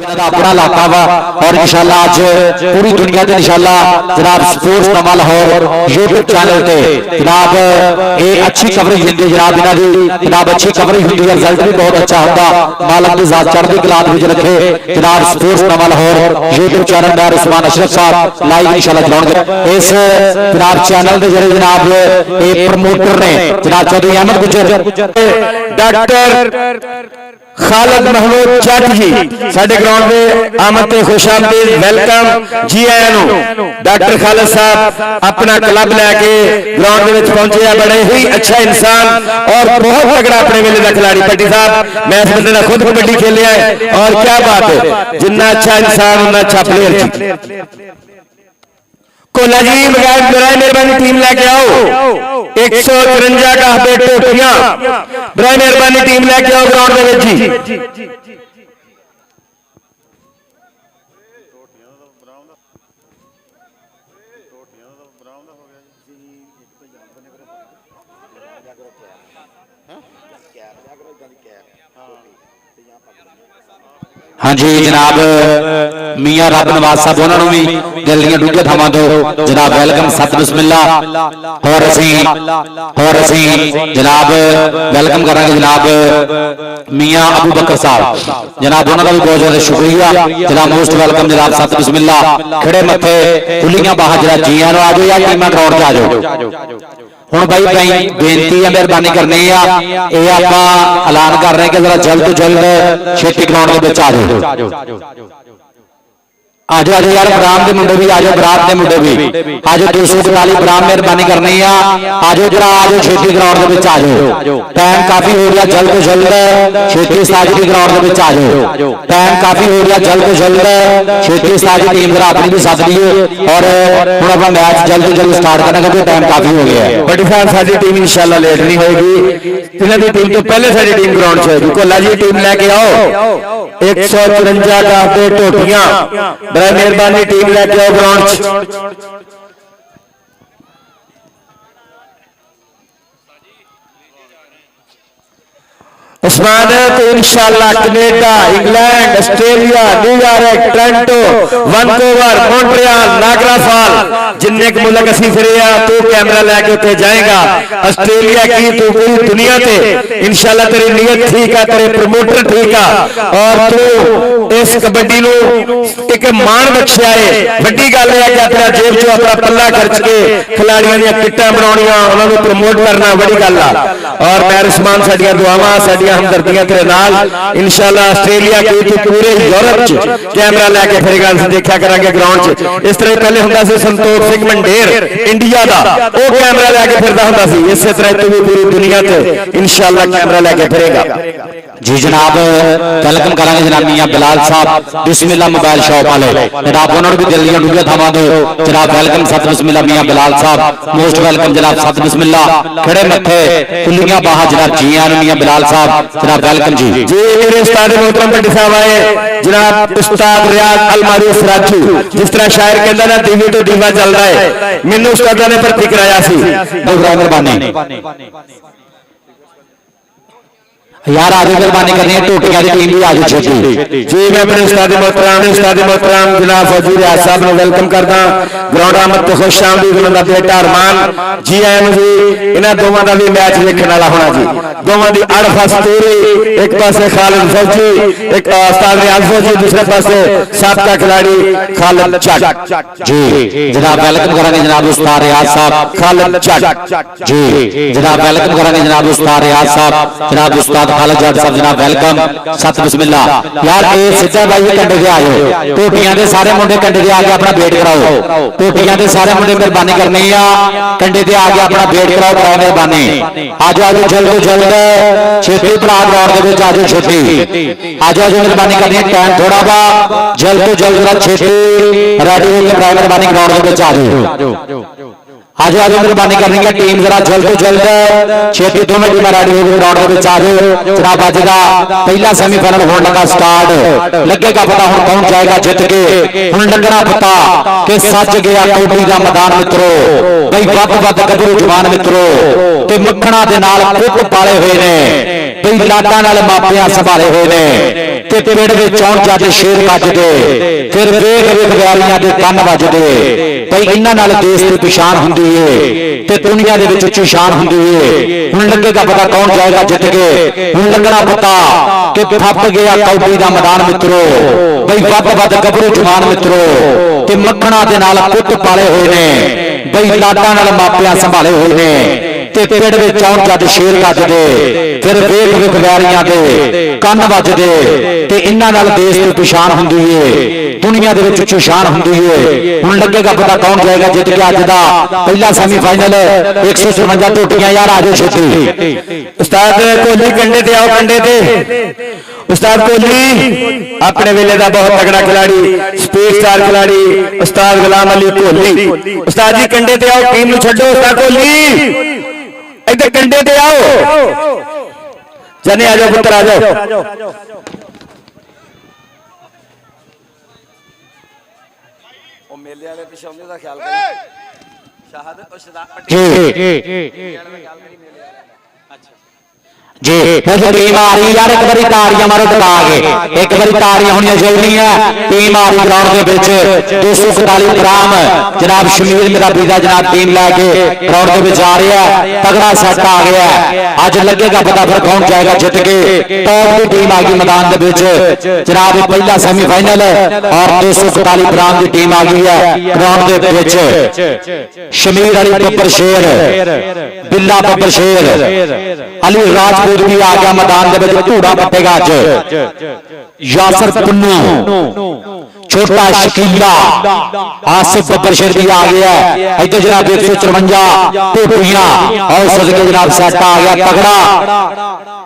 अपना इलाका वा और इंशाल्लाह आज पूरी दुनिया के इंशाल्लाह जनाब स्पोर्ट्स नमा लाहौर यूट्यूब चैनल पे जनाब ये अच्छी कवरेज होंगी जनाब इन्हां दी जनाब अच्छी कवरेज होंगी रिजल्ट भी बहुत अच्छा होता मालक की जात चढ़ती कला विच रखे जनाब स्पोर्ट्स नमा लाहौर यूट्यूब चैनल में उस्मान अशरफ साहब लाइव इंशाल्लाह चलाउणगे इस जनाब चैनल के जरिए जनाब ये प्रमोटर ने जनाब चौधरी अहमद गुजर डॉक्टर खालिद महमूद जट जी साडे ग्राउंड में आमद ते खुशामदीद वेलकम जी आया नु डॉक्टर खालिद साहब अपना क्लब लैके ग्राउंड में पहुंचे हैं बड़े ही अच्छा इंसान और बहुत तगड़ा अपने वेले का खिलाड़ी पट्टी साहब मैं इस बंदे ने खुद कबड्डी खेले है और क्या बात है जितना अच्छा इंसान उतना अच्छा प्लेयर कोला जी बगैर बराए मेहरबानी टीम लेके आओ 153 का हबे टोटियां बराए मेहरबानी टीम लेके आओ ग्राउंड में जी हाँ जी जनाब मियाँ रब नवाज साहब उन्होंने भी दिल दी डूंघे थावां तो जनाब वेलकम सत बिस्मिल्लाह और असी जनाब वेलकम करांगे जनाब मियाँ अबू बकर साहब जनाब उन्होंने भी बहुत ज्यादा शुक्रिया जनाब मोस्ट वेलकम जनाब सत बिस्मिल्लाह खड़े मथे खुलियां बाहां जरा जियां नु आ जाओ या टीमां ग्राउंड च आ जाओ हुण भाई बेनती है मेहरबानी करनी है ये आप ऐलान कर रहे हैं कि जरा जल्द तो जल्द छेती ग्राउंड के आ जाओ आज आज यार बराम के मुंडे भी आज बरात के मुंडे भी आज 241 बराम मेहरबानी करनी है आज जरा आज छेती ग्राउंड के आ जाओ टाइम काफी हो गया जल्द तो जल्द छेती साजरी ग्राउंड के आ जाओ टाइम काफी हो गया जल्द तो जल्द छेती साजरी टीम जरा अपनी भी सद लीए और हम अपना मैच जल्द तो जल्द स्टार्ट करना क्योंकि टाइम काफी हो गया है बड़ी साहब साडी टीम इंशाल्लाह लेट नहीं होगी इन्हां दी टीम तो पहले साडी टीम ग्राउंड से कोला जी टीम लेके आओ 153 का हबे टोटियां बड़ा मेहरबानी टीम लेके आओ ग्राउंड उस्मान तो इंशाल्लाह Canada England Australia New York Toronto Vancouver Montreal Niagara fall जिन्ने के मुल्क असी फिरे तू कैमरा लेके उत्ते जाएगा ऑस्ट्रेलिया की तू पूरी दुनिया ते इंशाल्लाह तेरी नीयत ठीक है तेरे प्रमोटर ठीक है और तू इस कबड्डी नु एक मान बख्शिया है बड़ी गल है कि अपना जेब चो अपना पल्ला खर्च के खिलाड़ियों दी किट्टां बनाउणियां उन्हां नू प्रमोट करना बड़ी गल है और मैं उस्मान साडियां दुआवां साडियां हमदर्दियां तेरे नाल इंशाल्लाह ऑस्ट्रेलिया की तू पूरे यूरोप च कैमरा लेके फिरेगा देखा करांगे ग्राउंड च इस तरह पहले हुंदा सी संतोष सिंह मंडेर इंडिया दा वो कैमरा लेके फिरदा हुंदा सी इस तरह तू भी पूरी दुनिया च इंशाल्लाह कैमरा लेके फिरेगा जी जनाब वेलकम करांगे जनाब मियां बिलाल साहब बिस्मिल्लाह मोबाइल शॉप वाले जनाब उन्होंने भी दिल दी डूंघे थावां तो जनाब वेलकम सत बिस्मिल्लाह मियां बिलाल साहब मोस्ट वेलकम जनाब सत बिस्मिल्लाह खड़े मथे खुलियां बाहां जनाब जी आन मियां बिलाल साहब जनाब वेलकम जी मेरे उस्ताद मोहतरम भट्टी साहब आए जनाब उस्ताद रियाज अल मारूफ राजू जिस तरह शायर कहंदा ना दीवी तो दीवा चल रहा है मैनू उस्तादा ने भर्ती कराया सी बहुत मेहरबानी यार आगे मेहरबानी करनी है टोटियां की टीम भी आज छेती जी मैं अपने उस्ताद मोहतरम जनाब फौजी रियाज साहब ने वेलकम करदा ग्राउंड आमद तो खुश आमदीद उन्हां दा बेटा अरमान जी आए जी इन्हां दोवां दा भी मैच देखने वाला होना जी दोवां दी अड़फस पूरी एक पासे खालिद फौजी एक उस्ताद रियाज फौजी दूसरे पासे साबका खिलाड़ी खालिद जट जी जनाब वेलकम करांगे जनाब उस्ताद रियाज साहब खालिद जट जी जनाब वेलकम करांगे जनाब उस्ताद रियाज साहब जनाब उस्ताद खालिद जट साहब जनाब वेलकम सत बिस्मिल्लाह यार ये सिद्धा भाई कंडे के आयो टोटियां दे सारे मुंडे कंडे के आके अपना वेट कराओ टोटियां दे सारे मुंडे मेहरबानी करनी है कंडे ते आके अपना वेट कराओ बड़ा मेहरबानी आज आज जल्द जल्द छेती भरा ग्राउंड दे विच आज छेती आज आज मेहरबानी करनी है टाइम थोड़ा वा जल्द तो जल्द छेती रेडी होकर बड़ा मेहरबानी ग्राउंड दे विच आ जाओ आज आज मेहरबानी करनी है टीम जरा जल्द तो जल्द छेती दोनों टीम रेडी हो गई ग्राउंड में आ जाओ जनाब अजगा पहला सेमीफाइनल होने लगा स्टार्ट लगेगा पता हुण कौन जाएगा जित के हुण लगना पता कि सज गया कबड्डी का मैदान मित्रों बई वध गभरू जवान मित्रों ते मक्खणा दे नाल कुट पाले हुए ने बई लाडां नाल मापियां संभाले हुए ने ते पिंड दे चौं जज शेर वजदे फिर वेख वेख वैरियां दे कंन वजदे बई इन्हां नाल देश दी पछाण हुंदी ते दुनिया दे विच उच्ची शान हुंदी है हुण लगेगा पता कौन जाएगा जित के हुण लगना पता कि थप गया कबड्डी दा मैदान मित्रों बई वध गभरू जवान मित्रों ते मक्खणा दे नाल कुट पाले हुए ने बई लाडां नाल मापियां संभाले हुए ने ते पिंड दे चौं जज शेर वजदे फिर वेख वेख वैरियां दे कंन वजदे ते इन्हां नाल देश दी पछाण हुंदी है दुनिया दे विच उच्ची शान हुंदी है हुण लगेगा पता कौन जाएगा जित के अज दा पहला सेमीफाइनल 154 टोटियां यार आ जाओ छेती उस्ताद कोहली कंडे ते आओ कंडे ते उस्ताद कोहली अपने वेले का बहुत तगड़ा खिलाड़ी स्पीड स्टार खिलाड़ी उस्ताद गुलाम अली कोहली उस्ताद जी कंडे ते आओ टीम नूं छड्डो उस्ताद कोहली इधर कंडे ते आओ जने आ जाओ पुत्र आ जाओ मेले वाले पिछे आउंदे दा ख्याल करी शाहद जी टीम आ रही यार एक बारी ताड़ियां मारो दबा के एक बारी ताड़ियां होनी जरूरी है टीम आ रही ग्राउंड के विच 241 ग्राम जनाब शमीर मेरा बीजा जनाब टीम लैके ग्राउंड के विच आ रहा है तगड़ा सेट आ गया अज लगेगा पता फिर कौन जाएगा जित के टॉप की टीम आ गई मैदान के विच जनाब पहला सेमीफाइनल और 241 ग्राम की टीम आ गई है ग्राउंड के विच शमीर अली बब्बर शेर बिल्ला बब्बर शेर अली राजपूत भी आ गया मैदान के विच धूड़ा पट्टेगा अज यासर पुन्नू छोटा शकीला आसिफ बब्बर शेर भी आ गया इधर जनाब 154 टोटियां और सदके जनाब सेट आ गया तगड़ा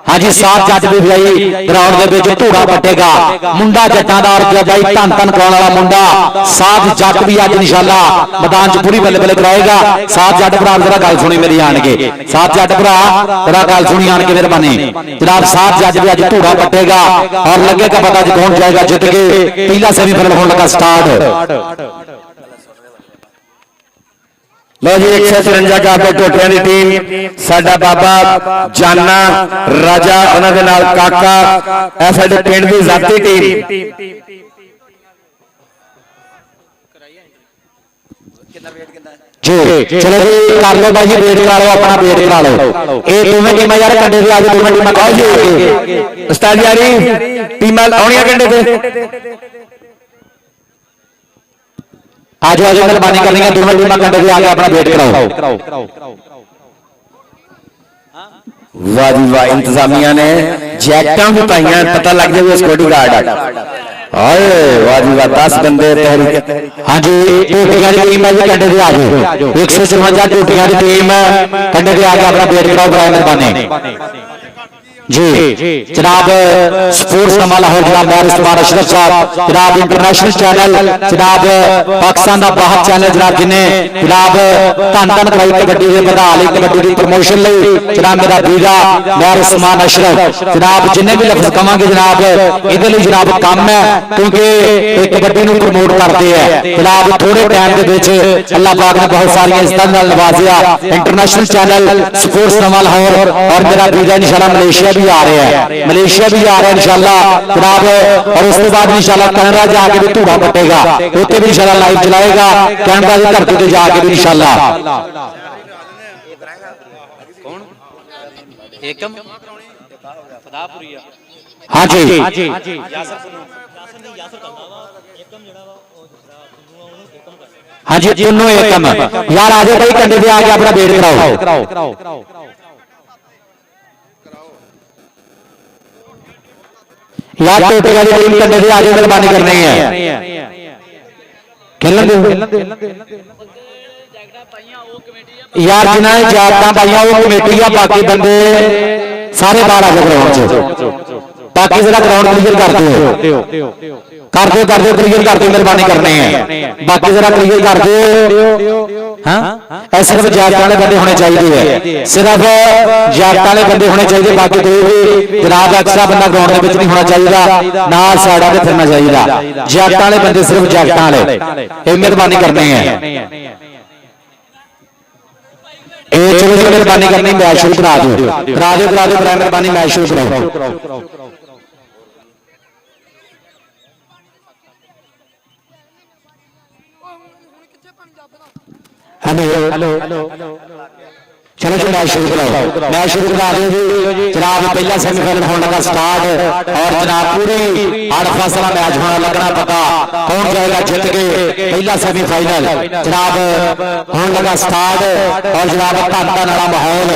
हाँ जी 7 जट भी भाई ग्राउंड के विच धूड़ा पट्टेगा मुंडा जट्टां दा और भाई धन धन कराने वाला मुंडा 7 जट भी अज इंशाअल्लाह मैदान च पूरी बल्ले बल्ले कराएगा 7 जट भरा जरा गल सुनी मेरी आन के 7 जट भरा जरा गल सुनी आन के मेहरबानी जनाब 7 जट भी अज धूड़ा पट्टेगा और लगेगा पता जी कौन जाएगा जित के पहला सेमीफाइनल होने लगा स्टार्ट लो जी 154 काके टोटियां दी टीम साडा बाबा जाना राजा उन्हां दे नाल काका ए साडे पिंड दी जाती टीम जी चलो जी कर लो भाई वेट करा लो अपना वेट करा लो ये दोवें टीमां यार कंडे ते आज दोवें टीमां कहो जी उस्ताद यारी टीमां आउणियां कंडे ते आज आज मेहरबानी करनी है दोनों टीमां कंडे ते आके अपना वेट कराओ वाह जी वाह इंतजामिया ने जैकटां भी पाइयां पता लग जाए सिक्योरिटी गार्ड हाय वाह जी वाह 10 बंदे तहरीक हाँ जी टोटियां दी टीम है जी कंडे ते आ जाओ 154 टोटियां दी टीम कंडे ते आके अपना वेट कराओ बड़ा मेहरबानी जी जनाब स्पोर्ट्स नमा लाहौर जनाब उस्मान अशरफ साहब जनाब इंटरनेशनल चैनल जनाब पाकिस्तान का बाहर चैनल जनाब जिन्हें जनाब धन धन कराई कबड्डी के बढ़ा ली कबड्डी की प्रमोशन ली जनाब मेरा बीजा मैर उस्मान अशरफ जनाब जिन्हें भी लफ्ज कहांगे जनाब इहदे लई जनाब काम है क्योंकि कबड्डी नूं प्रमोट करते हैं जनाब थोड़े टाइम के विच अल्लाह पाक ने बहुत सारी इज्जतां नाल नवाजिया इंटरनेशनल चैनल स्पोर्ट्स नमा लाहौर और मेरा बीजा इंशाअल्लाह मलेशिया भी आ रहे हैं मलेशिया भी आ रहा है इंशाल्लाह जनाब और उसके बाद इंशाल्लाह कनाडा जाके भी धूड़ा पट्टेगा उत्थे भी इंशाल्लाह लाइव चलाएगा कनाडा की धरती पे जाके भी इंशाल्लाह हाँ जी हाँ जी दोनों एकम यार आ जाओ भाई कंधे पे आके अपना वेट कराओ यार टोटे का टीम कंधे पे आके मेहरबानी करनी है खेलन यार जिन्हें जैकटा पाइया वो कमेटी है बाकी बंदे सारे बाहर आ जाओ ग्राउंड च बाकी जरा ग्राउंड क्लियर कर दो क्लियर करते मेहरबानी करनी है बाकी जरा क्लियर कर दो हाँ ਇਹ ਸਿਰਫ ਜਾਗਤਾਂ ਵਾਲੇ ਬੰਦੇ ਹੋਣੇ ਚਾਹੀਦੇ ਹੈ ਸਿਰਫ ਜਾਗਤਾਂ ਵਾਲੇ ਬੰਦੇ ਹੋਣੇ ਚਾਹੀਦੇ ਬਾਕੀ ਕੋਈ ਵੀ ਜਨਾਬ ਐਕਸਟਰਾ ਬੰਦਾ ਗਰਾਊਂਡ ਦੇ ਵਿੱਚ ਨਹੀਂ ਹੋਣਾ ਚਾਹੀਦਾ ਨਾਲ ਸਾਈਡਾਂ ਤੇ ਫਿਰਨਾ ਚਾਹੀਦਾ ਜਾਗਤਾਂ ਵਾਲੇ ਬੰਦੇ ਸਿਰਫ ਜਾਗਤਾਂ ਵਾਲੇ ਇਹ ਮਿਹਰਬਾਨੀ ਕਰਨੀ ਹੈ ਇਹ ਚਲੋ ਜੀ ਮਿਹਰਬਾਨੀ ਕਰਨੀ ਮੈਚ ਸ਼ੁਰੂ ਕਰਾ ਦਿਓ ਮਿਹਰਬਾਨੀ ਮੈਚ ਸ਼ੁਰੂ ਕਰਾਓ हेलो चलो जी मैच शुरू कराओ मैच शुरू करा दो जी जनाब पहला सेमीफाइनल होने लगा स्टार्ट और जनाब पूरी 8 फासला मैच होना लगना पता कौन जाएगा जीत के पहला सेमीफाइनल जनाब होने लगा स्टार्ट और जनाब धन वाला माहौल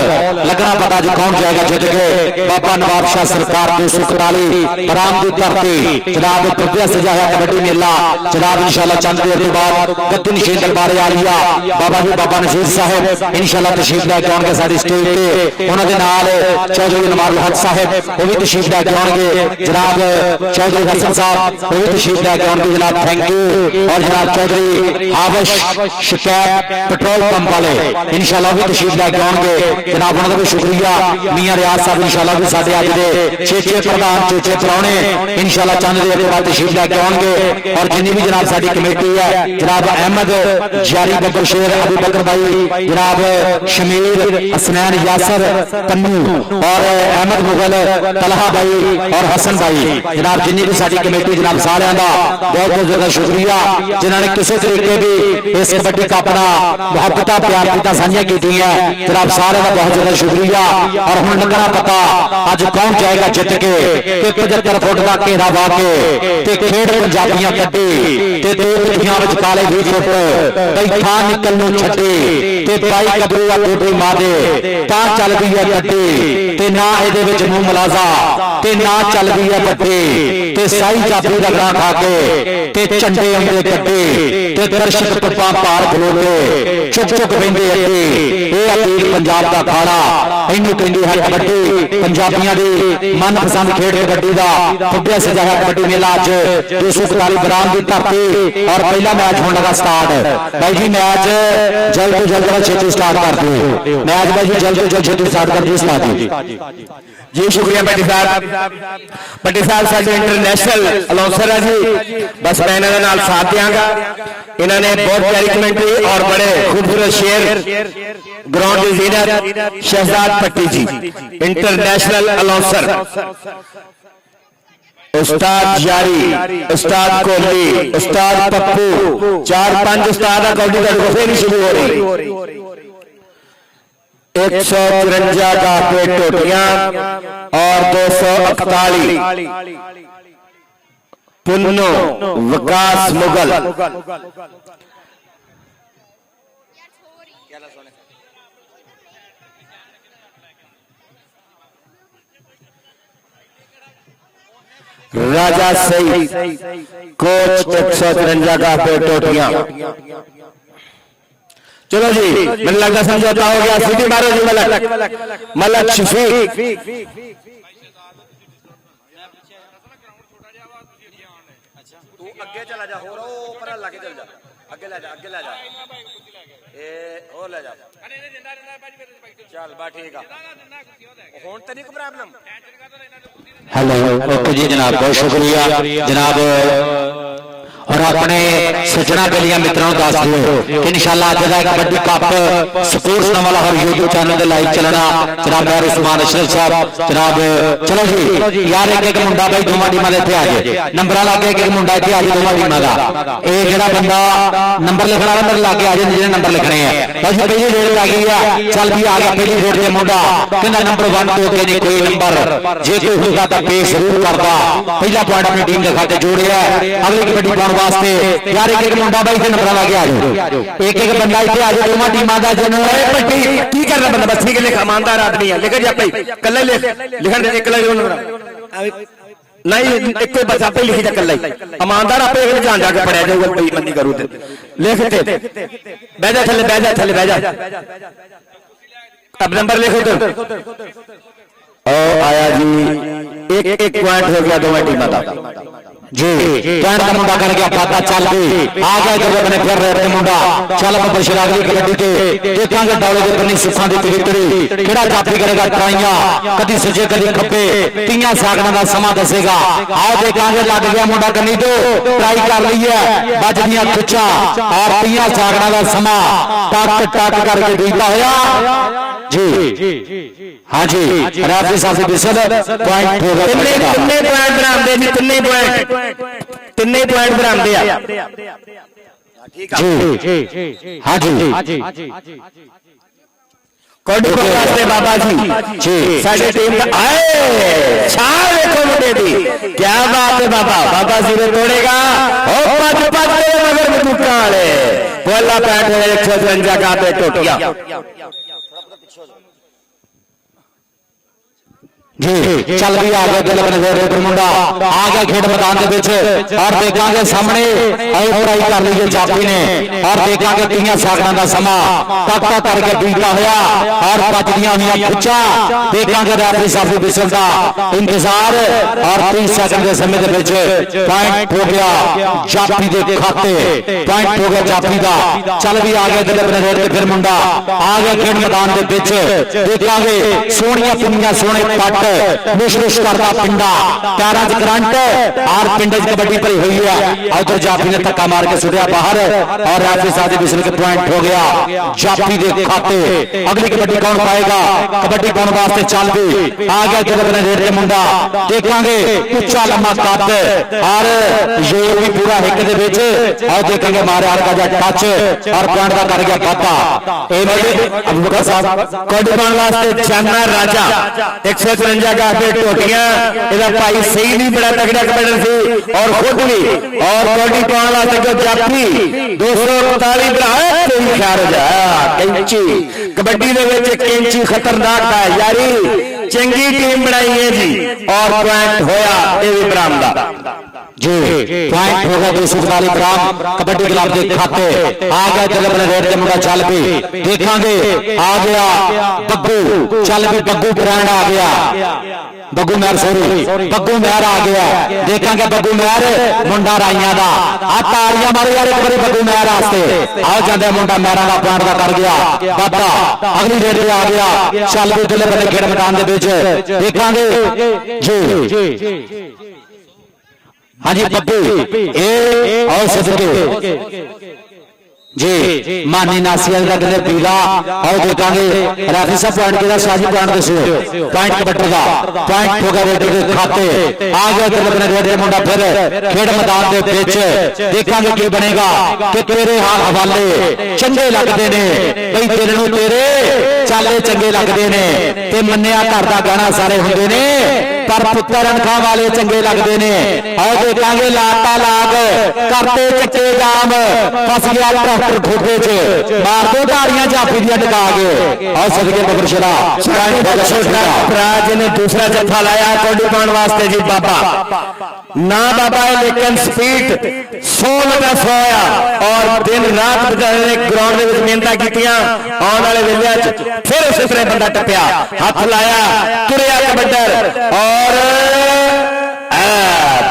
लगना पता जी कौन जाएगा जीत के बाबा नवाब शाह सरकार 241 बराम की धरती जनाब भव्य सजाया कबड्डी मेला जनाब इंशाल्लाह चंद देर के बाद गद्दू नशीन दरबार आलिया बाबा जी बाबा नसीर साहब इंशाल्लाह तशरीफ लैके आउणगे साडी स्टेज ते उन्हां दे नाल चौधरी नमाल हक साहब वो भी तशरीफ लैके आउणगे जनाब चौधरी हसन साहब वो भी तशरीफ लैके आउणगे जनाब थैंक यू और जनाब चौधरी हाविश शिकायत पेट्रोल पंप वाले इंशाल्लाह भी तशरीफ लैके आउणगे जनाब उन्हां दा भी शुक्रिया मियां रियाज साहब इंशाल्लाह भी साडे अज दे चेचे प्रधान चेचे प्राहुणे इंशाल्लाह चंद देर बाद तशरीफ लैके आउणगे और जिन्नी भी जनाब साडी कमेटी है जनाब अहमद जारी बब्बर शेर अबू बकर भाई जनाब शमीर हसनैन यासर कन्नू और अहमद मुगल तलहा भाई और हसन भाई जनाब जिन्नी भी साडी कमेटी जनाब सारियां दा बहुत बहुत ज्यादा शुक्रिया जिन्होंने किसी तरीके भी इस कबड्डी कप दा मुहब्बत प्यार कीता साझियां कीतियां जनाब सारे दा बहुत ज्यादा शुक्रिया और हुण लगना पता अज कौन जाएगा जित के 75 फुट का घेरा वा के ते खेड पंजाबियां कड्डी ते दो पिछियां विच काले 20 फुट कई थां निकल नूं छड्डी ते बाई कबरूआ टोटली मारे तां चल गई है कड्डी ते ना इहदे विच मूंह मलाजा ते ना चल गई है पट्टी ते साई चाबी दा ग्रां खा के ते झंडे आंदे कड्डी ते दर्शक पप्पा पार खलोते चुप चुप बहिंदे अगे ये अपील पंजाब दा खाड़ा इहनूं कहंदी है कबड्डी पंजाबियां दी मनपसंद खेड कबड्डी दा भव्य सजाया कबड्डी मेला अज 241 बराम की धरती और पहला मैच होने लगा स्टार्ट भाई जी मैच जल्द तो जल्द छेती स्टार्ट कर दो मैच भाई जी जल्द तो जल्द छेती स्टार्ट कर दो उस्ताद जी शुक्रिया भट्टी साहब साडे इंटरनेशनल अलाउंसर है जी बस मैं इन्हां दे नाल साथ देंगा इन्होंने बहुत प्यारी कमेंट्री और बड़े खूबसूरत शेर ग्राउंड की जीनत शहजाद भट्टी जी इंटरनेशनल अलाउंसर उस्ताद जारी उस्ताद कोहली उस्ताद पप्पू 4-5 उस्ताद कबड्डी का फिर शुरू हो रही 154 गाफे टोटियां और 241 पुन्नो विकास मुगल राजा सईद कोच 153 गाफे टोटियां चलो जी मैंने लगता समझौता हो गया सीधी मारो जी मलक शफीक तू अगे चला जा हो ऊपर लाके चल जा अगे ले जा ए हो ले जा चल बा ठीक है हुण ते नहीं कोई प्रॉब्लम हेलो ओके जी जनाब बहुत शुक्रिया जनाब और अपने सज्जना बेलिया मित्रों को दस दो इंशाल्लाह अज का कबड्डी कप स्पोर्ट्स नाम वाला हर यूट्यूब चैनल पे लाइव चलना जनाब मेहर उस्मान अशरफ साहब जनाब चलो जी यार एक मुंडा भाई दोवां टीमां दे इत्थे आ जाए नंबर लागे एक मुंडा इत्थे आ जाए दोवां टीमां दा ये जेड़ा बंदा नंबर लिखना नंबर लागे आ जाए जिहने नंबर लिखने हैं बस पहली रेड आ गई है चल भी आ गया पहली रेड दे मुंडा कहंदा नंबर 1 2 के नहीं कोई नंबर जे कोई होगा तो पे जरूर करदा पहला पॉइंट अपनी टीम के खाते जोड़िया अगली कबड्डी पाउण वास्ते यार एक मुंडा भाई से नंबर लागे आ जाओ एक बंदा इत्थे आ जाए दोवां टीमां दा जनो की करना बंदा बस ठीक है लिख ईमानदार आदमी है लिख जा भाई कल्ला लिखण दे एकला नहीं एक कोई बच्चा पे लिखी जा कल्ला ईमानदार आपे एक जान जाके पढ़या जाऊगा बेईमानी करू ते लिख ते बैठ जा थल्ले बैठ जा अब नंबर लिखो तो ओ आया जी एक पॉइंट हो गया दोवां टीमां दा जी पॉइंट का मुंडा कर गया पाता चल भी आ गया इधर अपने फिर रहे मुंडा चल बबर शरागली कबड्डी के देखांगे डौले के बनी सुखां दी विकटरी किहड़ा जाफी करेगा ट्राइयां कदी सजे कदी खब्बे तीयां सागना दा समा दसेगा आओ देखांगे लग गया मुंडा कनी तो ट्राई कर ली है बजदियां खुचा और तीयां सागना दा समा टक टक करके बीता होया जी हाँ जी राफी साहब बिसल पॉइंट हो गए ਤਿੰਨੇ ਪੁਆਇੰਟ ਬਰਾਮਦੇ ਜੀ ਤਿੰਨੇ ਪੁਆਇੰਟ ਬਰਾਮਦੇ ਆ ਠੀਕ ਆ जी हाँ जी ਕੋਡੀ ਵਾਸਤੇ ਬਾਬਾ ਜੀ ਸਾਡੀ ਟੀਮ ਦਾ ਆਏ ਛਾਲ ਵੇਖੋ ਮੁੰਡੇ ਦੀ ਕੀ ਬਾਤ ਹੈ ਬਾਬਾ ਜੀ ਨੇ ਤੋੜੇਗਾ ਉਹ ਪੱਜ ਦੇ ਮਗਰ ਬੰਦੂਕਾਂ ਵਾਲੇ ਪਹਿਲਾ ਪੈਂਟ ਹੋਇਆ 153 ਕਾ ਤੇ ਟੋਟਿਆ जी चल भी आ गया दिल अपने जोर मुंडा आ गया खेड मैदान के बीच और देखांगे सामने आउट ट्राई कर ली जाफी ने और देखांगे तीन सागरां दा समा टक टक करके बीता होया और बजदियां हुई खुचा देखांगे रेफरी साहब बिसल दा इंतजार और 30 सेकंड के समय के बीच पॉइंट हो गया जाफी दे खाते पॉइंट हो गया जाफी दा चल भी आ गया दिल अपने जोर फिर मुंडा आ गया खेड मैदान के बीच देखांगे सोहणियां पिंडियां सोहणे पट मुश करता पिंडा पैरों च करंट और पिंड कबड्डी भरी हुई है उधर जाफी ने धक्का मार के सुटिया बाहर और रेफरी साहब बिसल के पॉइंट हो गया जाफी दे खाते अगली कबड्डी कौन पाएगा कबड्डी पाने वास्ते चल भी आ गया दिल अपने रेट के मुंडा देखांगे उच्चा लम्मा कद और जोर भी पूरा हिक दे विच और देखेंगे मारे हल्का जा टच और पॉइंट का कर गया खाता अबू बकर साहब कोडी पाने वास्ते चाना राजा 153 का पे टोटियां इधर भाई सही भी बड़ा तगड़ा कबड्डी थी और खुद भी और कोडी पाने वास्ते जो जाफी 241 भरा तेरी ख्याल जा कैंची कबड्डी दे विच कैंची खतरनाक है यारी चंगी टीम बनाई है जी और पॉइंट होया ये भी बरामदा जी पॉइंट हो गया 241 ग्राम कबड्डी क्लब के खाते आ गया दिल अपने रेट के मुंडा चल भी देखांगे आ गया बग्गू चल भी बग्गू ब्रांड आ गया बग्गू मेहर सॉरी बग्गू मेहर आ गया देखांगे बग्गू मेहर मुंडा राइयां दा आ तालियां मारो यार एक बारी बग्गू मेहर वास्ते आ जांदे मुंडा मेहरा दा पॉइंट दा कर गया बाबा अगली रेट पे आ गया चल भी दिल अपने खेड मैदान दे विच देखांगे जी हाँ जी बब्बू ए और सदके जी मानी नासियल का कहते पीला और देखांगे राफी साहब पॉइंट के साजी पॉइंट दसो पॉइंट कबड्डी का पॉइंट होगा रेड के खाते आ गया दिल अपने रेड के मुंडा फिर खेड मैदान के बीच देखांगे की बनेगा कि तेरे हाल हवाले चंगे लगते ने भाई तेरे नूं तेरे चाले चंगे लगते ने ते मन्निया घर दा गाना सारे हुंदे ने पर पुत्तर अनखा वाले चंगे लगते ने और देखांगे लाटा लाग करते चक्के जाम फस गया डॉक्टर ठोके च मार दो ताड़ियां जाफी दियां टका के और सदके बबरशरा राज ने दूसरा जत्था लाया कोडी पाने वास्ते जी बाबा ना बाबा है लेकिन स्पीड 100 मीटर सोया और दिन रात बचाने ग्राउंड में मेहनत कीतियां आने वाले वेले फिर उस तरह बंदा टपया हाथ लाया तुरया कबड्डर और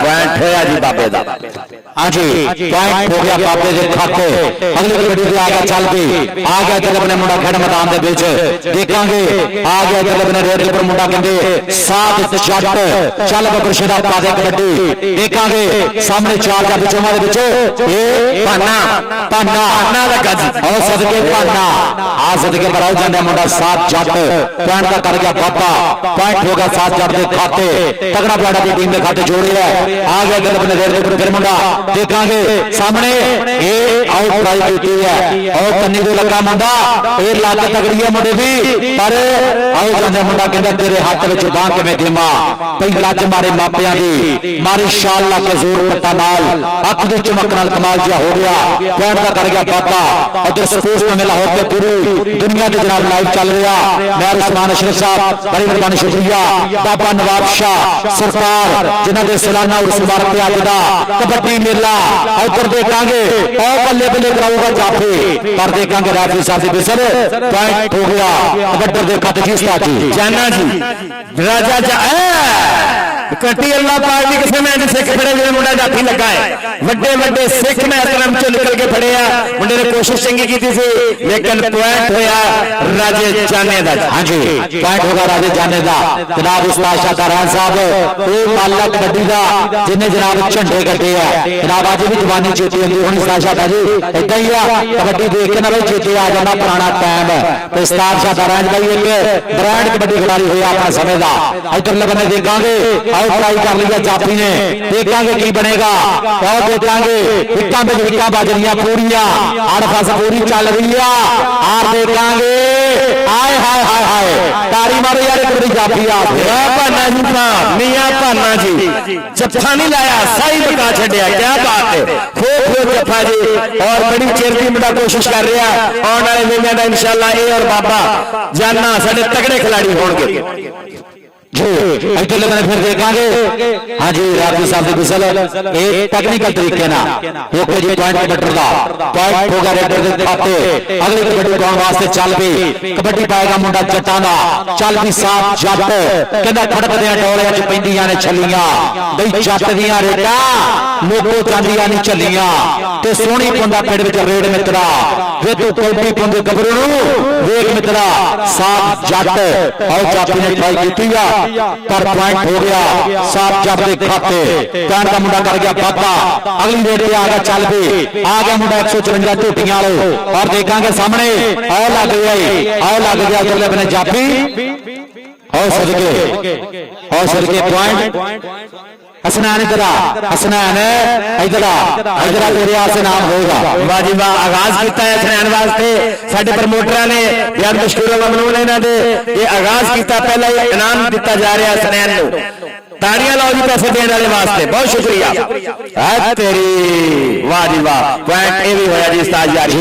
पॉइंट होया जी बाबे दा हाँ जी पॉइंट हो गया बाबे के खाते अगली कबड्डी पे आ गया चल भी आ गया दिल अपने मुंडा खेड मैदान के बीच देखांगे आ गया दिल अपने रेड पर मुंडा कहते सात जट चल बबर शेरा पा दे कबड्डी देखांगे सामने चार का बिचों दे विच ए पाना पाना पाना लगा जी और सदके पाना आ सदके पर आ जांदा मुंडा सात जट पॉइंट का कर गया बाबा पॉइंट हो गया सात जट के खाते तगड़ा बड़ा की टीम के खाते जोड़े है आ गया दिल अपने रेड पर फिर मुंडा देखांगे सामने ए आउट ट्राई की है और कन्नी दे लगा मुंडा ए लाग तगड़ी है मुंडे दी पर आओ जांदा मुंडा कहंदा तेरे हाथ विच बां किवें देवां पई लज मारे मापियां दी मारी शाल ला के जोर पट्टा नाल अख दी चमक नाल कमाल जिहा हो गया पॉइंट का कर गया बाबा उधर स्पोर्ट्स में लाहौर के पूरी दुनिया के जनाब लाइव चल रहा मेहर उस्मान अशरफ साहब बड़ी मेहरबानी शुक्रिया बाबा नवाब शाह सरकार जिन्हां दे सालाना उर्स मुबारक ते अज दा कबड्डी मेला उधर देखांगे और बल्ले बल्ले कराऊगा जाफी पर देखांगे रेफरी साहब दी बिसल पॉइंट हो गया कबड्डी दे खाते जी उस्ताद जी जाना जी राजा ਕੱਟੀ ਅੱਲਾ ਪਾਕ ਦੀ ਕਿਸੇ ਮੈਚ ਸਿੱਖ ਫੜੇ ਜਿਵੇਂ ਮੁੰਡਾ ਜਾਫੀ ਲੱਗਾ ਹੈ ਵੱਡੇ ਵੱਡੇ ਸਿੱਖ ਮਹਿਤਰਮ ਚੋਂ ਨਿਕਲ ਕੇ ਫੜਿਆ ਮੁੰਡੇ ਨੇ ਕੋਸ਼ਿਸ਼ ਚੰਗੀ ਕੀਤੀ ਸੀ ਲੇਕਿਨ ਪੁਆਇੰਟ ਹੋਇਆ ਰਾਜੇ ਜਾਨੇ ਦਾ हाँ जी पॉइंट होगा राजे जाने का जनाब उस्ताद शाहरान साहब वो माला कबड्डी का जिन्हें जनाब झंडे कटे है जनाब अज भी जवानी चेती होंगी हुण उस्ताद शाह जी इदा ही आ कबड्डी देख के ना भाई चेते आ जाता पुराना टाइम तो उस्ताद शाहरान भाई एक ब्रांड कबड्डी खिलाड़ी होया अपना समय का इधरले बने देखांगे आउट ट्राई कर लिया जाफी ने देखांगे की बनेगा और देखांगे विक्टां विच विक्टां बज रही पूरियां आड़ पास पूरी चल रही है और देखांगे हाय हाय हाय हाय तारी मारो यार एक बड़ी जाफी आ भाना जी मियां भाना जी जफा नहीं लाया सही बता छड़िया क्या बात है खूब जफा जी और बड़ी चेर की मुंडा कोशिश कर रहा आने वाले मेले का इंशाल्लाह ये और बाबा जाना साडे तगड़े खिलाड़ी होंगे जी इधर लगने फिर देखांगे हाँ जी राजी साहब की गुसल एक टेक्निकल तरीके ना ओके जी पॉइंट कबड्डी का पॉइंट होगा रेडर दे खाते अगली कबड्डी पाउण वास्ते चल भी कबड्डी पाएगा मुंडा जट्टां दा चल भी साफ जट कहंदा खड़कदे टोलियां च पैंदियां ने छलियां बई जट दियां रेडा लोको चांदियां नहीं छलियां ते सोहनी पुंदा पिंड विच रेड मित्रा वे तू कबड्डी पुंदे गबरू नूं वेख मित्रा साफ जट और जापी ने ट्राई कीती आ पर पॉइंट हो गया साफ जट के खाते पैन का मुंडा कर गया बाबा अगली रेड पे आ गया चल भी आ गया मुंडा 154 झूटियां वाले और देखांगे सामने और लग गया उधरले बने जाफी और सदके पॉइंट हसनैन इधर तेरे आसे नाम होगा वाजी वाह आगाज किया है हसनैन वास्ते साडे प्रमोटरां ने यार मशहूर ममनून इन्हां दे ये आगाज किया पहला ये इनाम दिता जा रहा है हसनैन नूं ताड़ियां लाओ जी पैसे देने वाले वास्ते बहुत शुक्रिया है तेरी वाह जी वाह पॉइंट ए भी होया जी उस्ताद यार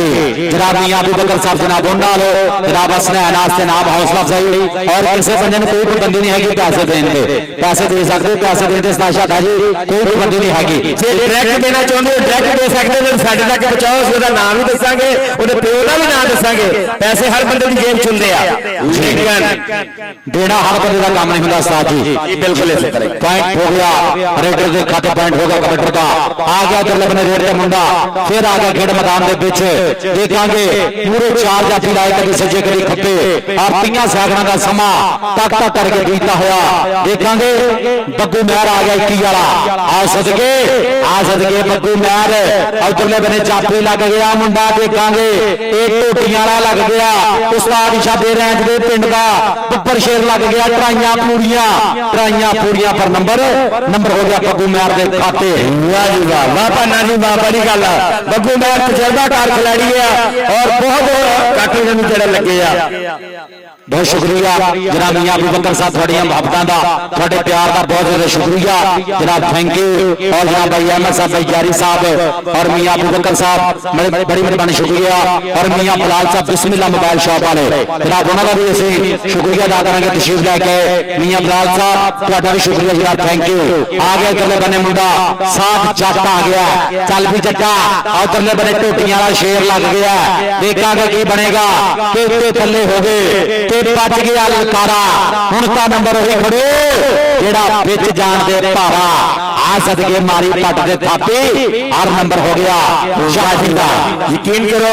जनाब मियां अबू बकर साहब जनाब उन्हां लो जनाब हसनैन आस्ते नाम हौसला अफजाई और किसी बंदे ने कोई पाबंदी नहीं है पैसे देने दे पैसे दे सकते पैसे देते उस्ताद शाह जी कोई पाबंदी नहीं हैगी जे डायरेक्ट देना चाहते हो डायरेक्ट दे सकते हो साडे तक पहुंचाओ उसदा नाम भी दसांगे ਉਹਦੇ ਪਿਓ ਦਾ ਵੀ ਨਾਮ ਦੱਸਾਂਗੇ ਪੈਸੇ ਹਰ ਬੰਦੇ ਦੀ ਜੇਬ ਚ ਹੁੰਦੇ ਆ ਲੇਕਿਨ देना हर बंदे का काम नहीं होता उस्ताद जी ये बिल्कुल इसी तरह पॉइंट हो गया रेडर के खाते पॉइंट हो गया कबड्डी का आ गया उधर लगने रेड का मुंडा फिर आ गया खेड मैदान के पीछे देखांगे पूरे 4 जाफी लाए कभी सज्जे कभी खब्बे और 3 सैकड़ों का समा तक करके बीतता हुआ देखांगे बग्गू महर आ गया 21 वाला आ सदके बग्गू महर उधरले बने जाफी लग गया मुंडा देखांगे एक टोटियां वाला लग गया उस्ताद शाबे रैंज दे पिंड का ऊपर शेर लग गया ट्राइयां पूरियां पर नंबर हो गया बग्गू महर के खाते वाह जी वाह वाह भाना जी वाह बड़ी गल है बग्गू महर तजर्बाकार खिलाड़ी है और बहुत काफी दिन जड़े लगे बहुत शुक्रिया जनाब मियां अबू बकर साहब थोड़ियां मोहब्बतां दा थोड़े प्यार दा बहुत ज्यादा शुक्रिया जनाब थैंक यू और जनाब भाई अहमद साहब भाई जारी साहब और मियां अबू बकर साहब बड़ी मेहरबानी शुक्रिया और मियां फलाल साहब बिस्मिल्लाह मोबाइल शॉप वाले जनाब उन्होंने भी असीं शुक्रिया अदा करांगे तशरीफ लैके मियां फलाल साहब तुहाडा भी शुक्रिया जनाब थैंक यू आ गया उधरले बने मुंडा साफ जट आ गया चल भी जट्टा उधरले बने टोटियां वाला शेर लग गया देखांगे की बनेगा के थल्ले हो गए बच गया ललकारा हुण तां नंबर वही खड़े जेड़ा विच जान दे भारा आ सदके मारी पट दे थापी और नंबर हो गया शाहजी का यकीन करो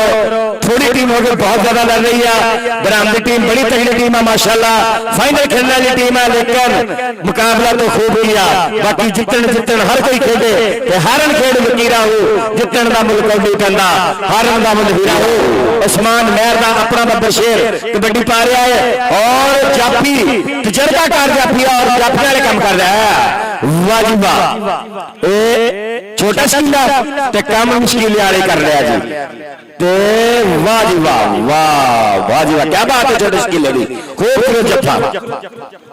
थोड़ी टीम हो गई बहुत ज्यादा लड़ रही है बरामदी टीम बड़ी तगड़ी टीम है माशाल्लाह फाइनल खेलने वाली टीम है लेकिन मुकाबला तो खूब किया बाकी जितन हर कोई खेडे ते हारन खेड वकीरा हो जितन का मुल्क कौडी कहंदा हारन का मुल्क हीरा हो उस्मान मेहर का अपना बब्बर शेर कबड्डी पा रहा है और जाफी तजर्बाकार जाफी और जाफी वाले काम कर रहा है वाह जी वाह ए छोटा संदा ते काम मुश्किल वाले कर रहा जी ते वाह जी वाह जी वाह क्या बात है छोटे स्किले दी खूब जफा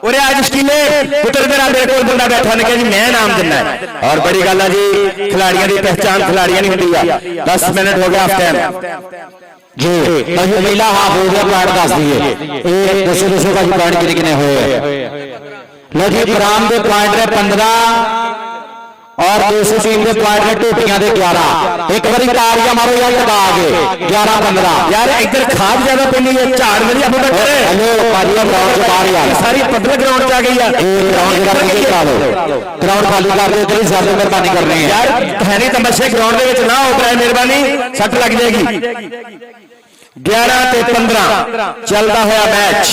और आज स्किले पुत्र मेरा मेरे को बंदा बैठा ने कहा जी मैं नाम देना है और बड़ी गल है जी खिलाड़ियों की पहचान खिलाड़ियों नहीं होती 10 मिनट हो गया हाफ टाइम जी पहला हाफ हो गया पॉइंट दस दिए दसो का पॉइंट कितने हुए लो जी बराम के पॉइंट रहे 15 और दूसरी टीम के पॉइंट में टोटियां दे 11 एक बारी तालियां मारो यार लगा के 11-15 यार इधर खाद ज्यादा पैनी है झाड़ मेरी अपने बच्चे हेलो पाजी ग्राउंड से बाहर यार सारी पतले ग्राउंड च आ गई है ग्राउंड जरा नीचे करा लो ग्राउंड खाली कर दो तेरी ज्यादा मेहरबानी करनी है यार है नहीं तमाशे ग्राउंड ਦੇ ਵਿੱਚ ना हो रहा है मेहरबानी सट लग जाएगी 11 ते 15 चलता होया मैच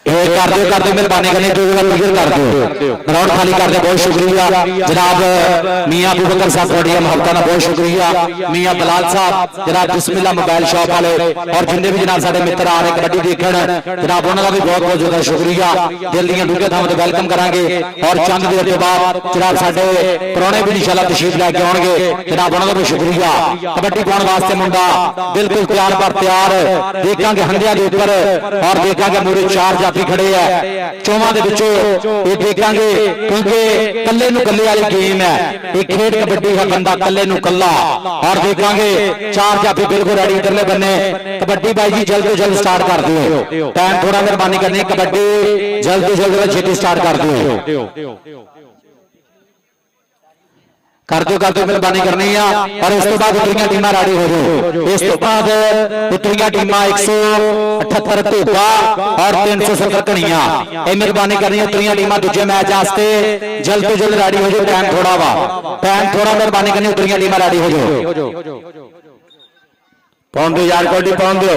कर दो मेहरबानी करनी जो क्लियर कर दो ग्राउंड खाली कर दो बहुत शुक्रिया जनाब मियां अबू बकर साहब बड़िया मोहब्बत का बहुत शुक्रिया मियां दलाल साहब जनाब बिस्मिल्लाह मोबाइल शॉप वाले और जिन्हें भी जनाब साडे मित्र आ रहे कबड्डी देखण जनाब उन्होंने भी बहुत बहुत ज्यादा शुक्रिया दिल दी डूंघे थां ते वेलकम करांगे और चंद देर के बाद जनाब साडे पुराने भी इंशाअल्लाह तशरीफ लैके आउणगे जनाब उन्होंने भी शुक्रिया कबड्डी पाउण वास्ते मुंडा बिल्कुल तैयार पर तैयार देखांगे हंडिया के ऊपर और देखांगे मूरे 4 जाफी खड़े है चौवां दे विचों ये देखांगे क्योंकि कल्ले नूं कल्ले वाली गेम है एक खेड कबड्डी है बंदा कल्ले नूं कल्ला और देखांगे 4 जाफी बिल्कुल रेडी इधरले बन्ने कबड्डी भाई जी जल्द तो जल्द स्टार्ट कर दिओ टाइम थोड़ा मेहरबानी करनी है कबड्डी जल्द तो जल्द छेती स्टार्ट कर दिओ कर दो मेहरबानी करनी है और इस तो बाद उतरियां टीमां रेडी हो जाओ इस तो बाद उतरियां टीमां 178 धोबा और 370 कणियां ये मेहरबानी करनी है उतरियां टीमां दूजे मैच वास्ते जल्द तो जल्द रेडी हो जाओ टाइम थोड़ा मेहरबानी करनी उतरियां टीमां रेडी हो जाओ पहुंच दो यार कोडी पहुंच दो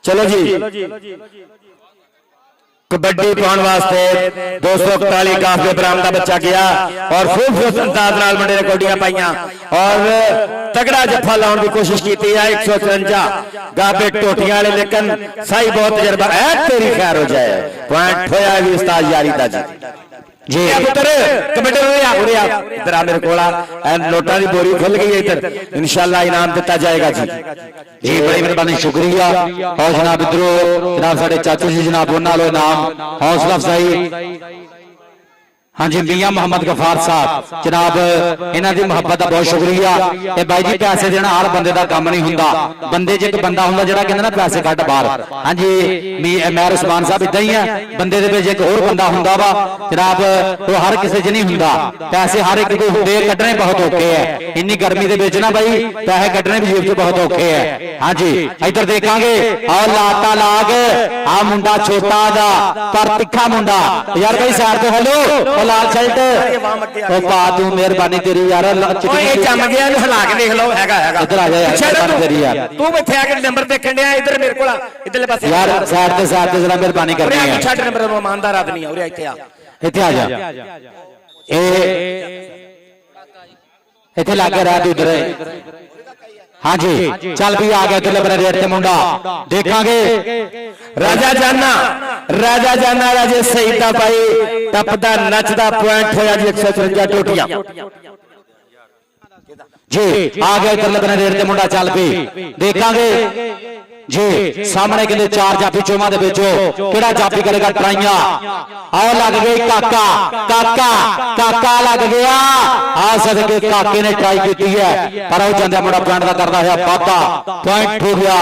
चलो जी कबड्डी पाउण वास्ते 241 काफले बरामदा बच्चा गया और खूबसूरत अंदाज नाल मुंडे ने कोडियां पाइयां और तगड़ा जफा लाउण दी कोशिश की है 154 गाबे टोटियां वाले लेकिन सही बहुत तजर्बा है तेरी खैर हो जाए पॉइंट होया भी उस्ताद यारी दा जी पुत्र कबड्डी उरे आ इधर आ मेरे कोला नोटा दी बोरी खुल गई है इधर इंशाल्लाह इनाम दिता जाएगा जी बड़ी मेहरबानी शुक्रिया और जनाब इधरों जनाब साडे चाचू जी जनाब उन्हां लो इनाम हौसला अफजाई हाँ जी मियां मोहम्मद गफार साहब जनाब इन्हां दी मुहब्बत का बहुत शुक्रिया ए भाई जी पैसे देना हर बंदे का काम नहीं हुंदा बंदे च एक बंदा हुंदा जिहड़ा कहंदा ना पैसे कट बाहर हाँ जी मैं उस्मान साहब इदां ही है बंदे दे विच एक होर बंदा हुंदा वा जनाब वो हर किसी च नहीं हुंदा पैसे हर एक को हुंदे कड्ढने बहुत औखे है इन्नी गर्मी दे विच ना भाई पैसे कड्ढने भी जेब च बहुत औखे है हाँ जी इधर देखांगे और लाता लाग आ मुंडा छोटा दा पर तिखा मुंडा यार भाई साइड तो हेलो लाल शर्ट ओ पा तू मेहरबानी तेरी यार ओए जम गया हिला के देख लो हैगा इधर आ जा यार तेरी यार तू बैठे आके नंबर देखण दिया इधर मेरे कोला इधरले पासे यार साइड ते जरा मेहरबानी करनी है छट नंबर ईमानदार आदमी है ओरे इथे आ जा इथे लागे रह तू इधर हाँ जी चल भी आ गया इधरले बने रेट ते मुंडा देखांगे राजा जाना राजे सहीदा पाई टपदा नचदा पॉइंट होया जी 154 टोटियां जी आ गया इधरले बने रेट ते मुंडा चल भी देखांगे जी सामने कहते 4 जाफी चौवां दे विचों केड़ा जाफी करेगा ट्राइयां आओ लग गई काका लग गया आ सदके काके ने ट्राई की है पर वो जांदा मुंडा पॉइंट दा करदा है पाता पॉइंट हो गया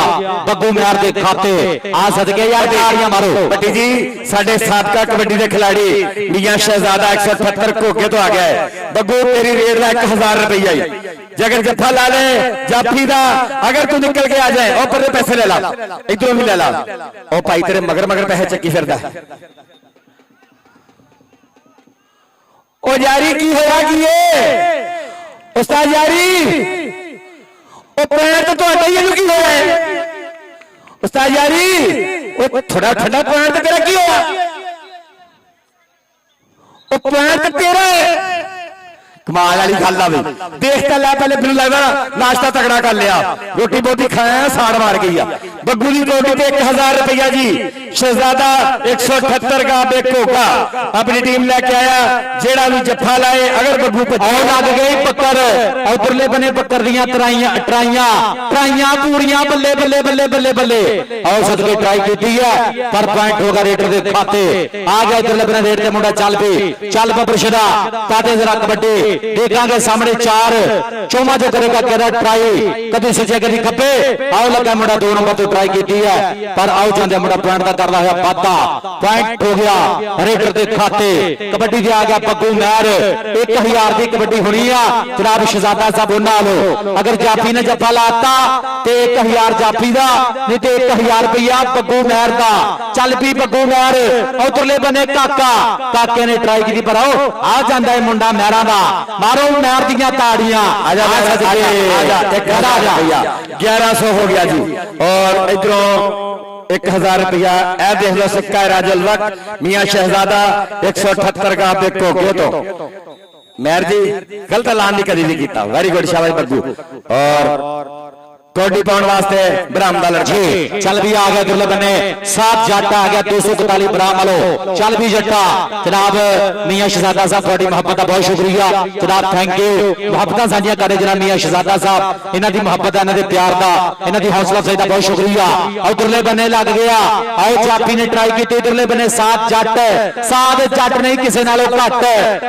बग्गू मियार दे खाते आ सदके यार ताड़ियां मारो बट्टी जी साडे साबका कबड्डी दे खिलाड़ी मियां शहजादा 178 कोके तो आ गया है बग्गू तेरी रेट दा 1000 रुपया ही जगर जफा ला ले जाफी दा अगर तू निकल के आ जाए और पर पैसे ले ला इधरों भी ले ला ओ भाई तेरे मगर पैसे चक्की फिरदा ओ यारी की होया की ये उस्ताद यारी ओ पैर तो ਤੁਹਾਡਾ ਹੀ ਇਹਨੂੰ ਕੀ ਹੋਇਆ ਹੈ उस्ताद यारी ओ थोड़ा ठंडा पैर तो तेरा की होया ओ पैर तो तेरा है कमाल वाली गल आ देखता लै पहले मैनूं लगदा नाश्ता तगड़ा कर लिया रोटी बोटी खाया साड़ मार गई बग्गू की रोटी पे 1000 रुपया जी शहजादा 178 का बेकोका अपनी टीम लेके आया जेड़ा भी जफा लाए अगर बग्गू लग गई पक्कर उधरले बने पक्कर दियां ट्राइयां पूरियां बल्ले बल्ले बल्ले बल्ले बल्ले और सदके ट्राई की है पर पॉइंट होगा रेटर दे खाते आ गया इधरले बने रेट ते मुंडा चल बबरशदा ताते जरा कबड्डी देखांगे सामने 4 चौमा जो करेगा केड़ा ट्राई कभी सजे कभी खब्बे आओ लगा मुंडा 2 नंबर तो ट्राई की है पर आओ जांदे मुंडा पॉइंट दा करता हुआ वाधा पॉइंट हो गया रेडर के खाते कबड्डी दे आ गया पग्गू महर 1000 की कबड्डी होनी है जनाब शहजादा साहब उन्होंने अगर जाफी ने जफा लाता तो 1000 जाफी का नहीं तो 1000 रुपया पग्गू महर का चल पी पग्गू महर उधरले बने काका काके ने ट्राई की पर आ जाता है मुंडा महरा का मारो महर दियां ताड़ियां 1100 हो गया जी और इधरों 1000 रुपया ए देख लो सिक्का राजल वक्त मियां शहजादा 178 का आप देखो क्यों तो मेहर जी गलत ऐलान नहीं कभी भी किया वेरी गुड शाबाश बग्गू और कौडी पाउंड वास्ते ब्राह्म का लड़का जी चल भी आ गया गुरले बने 7 जट आ गया 241 ब्राह्म वालो चल भी जट्टा जनाब मियां शहजादा साहब थोड़ी मोहब्बत का बहुत शुक्रिया जनाब थैंक यू मोहब्बत साझियां करे जनाब मियां शहजादा साहब इन्हां दी मोहब्बत इन्हां दे प्यार का इन्हां दी हौसला अफजाई का बहुत शुक्रिया उधरले बने लग गया आओ जाफी ने ट्राई की उधरले बने 7 जट नहीं किसी नालों घट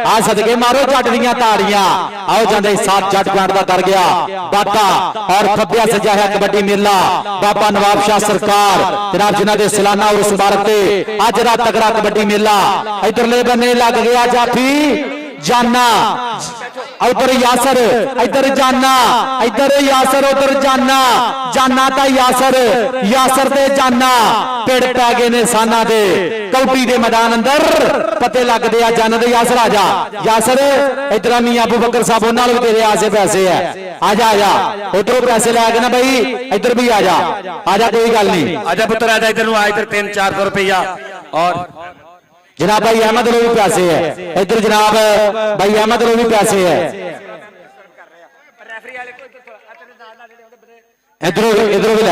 आ सदके मारो जट दियां ताड़ियां आओ जांदे 7 जट पॉइंट का कर गया बाता और खब्बिया सजा है कबड्डी मेला बाबा नवाब शाह सरकार जनाब जिन्हां दे सालाना उर्स मुबारक ते अज दा तगड़ा कबड्डी मेला इधरले बने लग गया जाफी जाना उधर यासर इधर जाना इधर यासर उधर जाना जाना ता यासर यासर ते जाना पेड़ पै गए ने साना दे कौटी दे मैदान अंदर पते लग दे जाना दे यासर आजा यासर इधर मियां अबू बकर साहब उन्हां नाल तेरे आसे पैसे है आजा आजा उधरों पैसे लै के ना भाई इधर भी आजा आजा कोई गल नहीं आजा पुत्र आजा इधर आ इधर 300-400 रुपया और जनाब भाई अहमद लो भी पैसे है इधर जनाब भाई अहमद लो भी पैसे है इधरों इधरों भी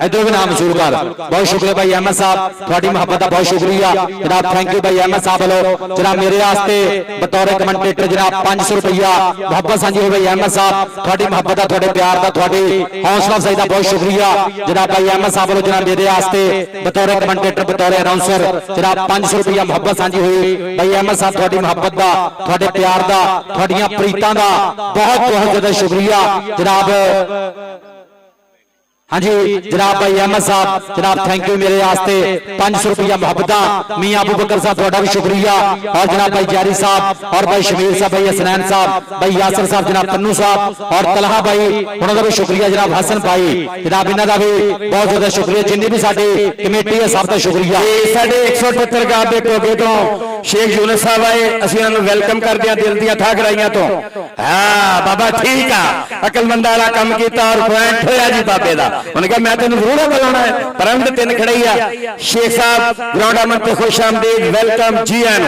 इधरों भी नाम मशहूर कर बहुत शुक्रिया भाई अहमद साहब थोड़ी मोहब्बत का बहुत शुक्रिया जनाब थैंक यू भाई अहमद साहब वालों जनाब मेरे वास्ते बतौर कमेंटेटर जनाब 500 रुपया मोहब्बत साझी हो भाई अहमद साहब थोड़ी मोहब्बत का थोड़े प्यार का थोड़ी हौसला अफजाई का बहुत शुक्रिया जनाब भाई अहमद साहब वालों जनाब मेरे वास्ते बतौर कमेंटेटर बतौर अनाउंसर जनाब 500 रुपया मोहब्बत साझी हुई भाई अहमद साहब थोड़ी मोहब्बत का थोड़े प्यार का थोड़ियां प्रीतां का बहुत बहुत ज्यादा शुक्रिया जनाब हाँ जी जनाब भाई अहमद साहब जनाब थैंक यू मेरे वास्ते 500 रुपया मोहब्बत मियां अबू बकर साहब थोड़ा भी शुक्रिया और जनाब भाई जारी साहब और भाई शमीर साहब भाई हसनैन साहब भाई यासर साहब जनाब तन्नू साहब और तलहा भाई उन्होंने भी शुक्रिया जनाब हसन भाई जनाब इन्हों का भी बहुत ज्यादा शुक्रिया जिन्नी भी साडी कमेटी है सब का शुक्रिया 178 का देखोगे तो शेख यूनुस साहब आए असं इन्होंने वेलकम करते हैं दिल दियां ठा कराइया तो हाँ बाबा ठीक है अकलमंद वाला काम किया और पॉइंट होया जी बाबे का उन्होंने कहा मैं तेन जरूर बुलाना है पर हम तो 3 खड़े ही है शेख साहब ग्राउंड आमद पे खुश आमदीद वेलकम जी आन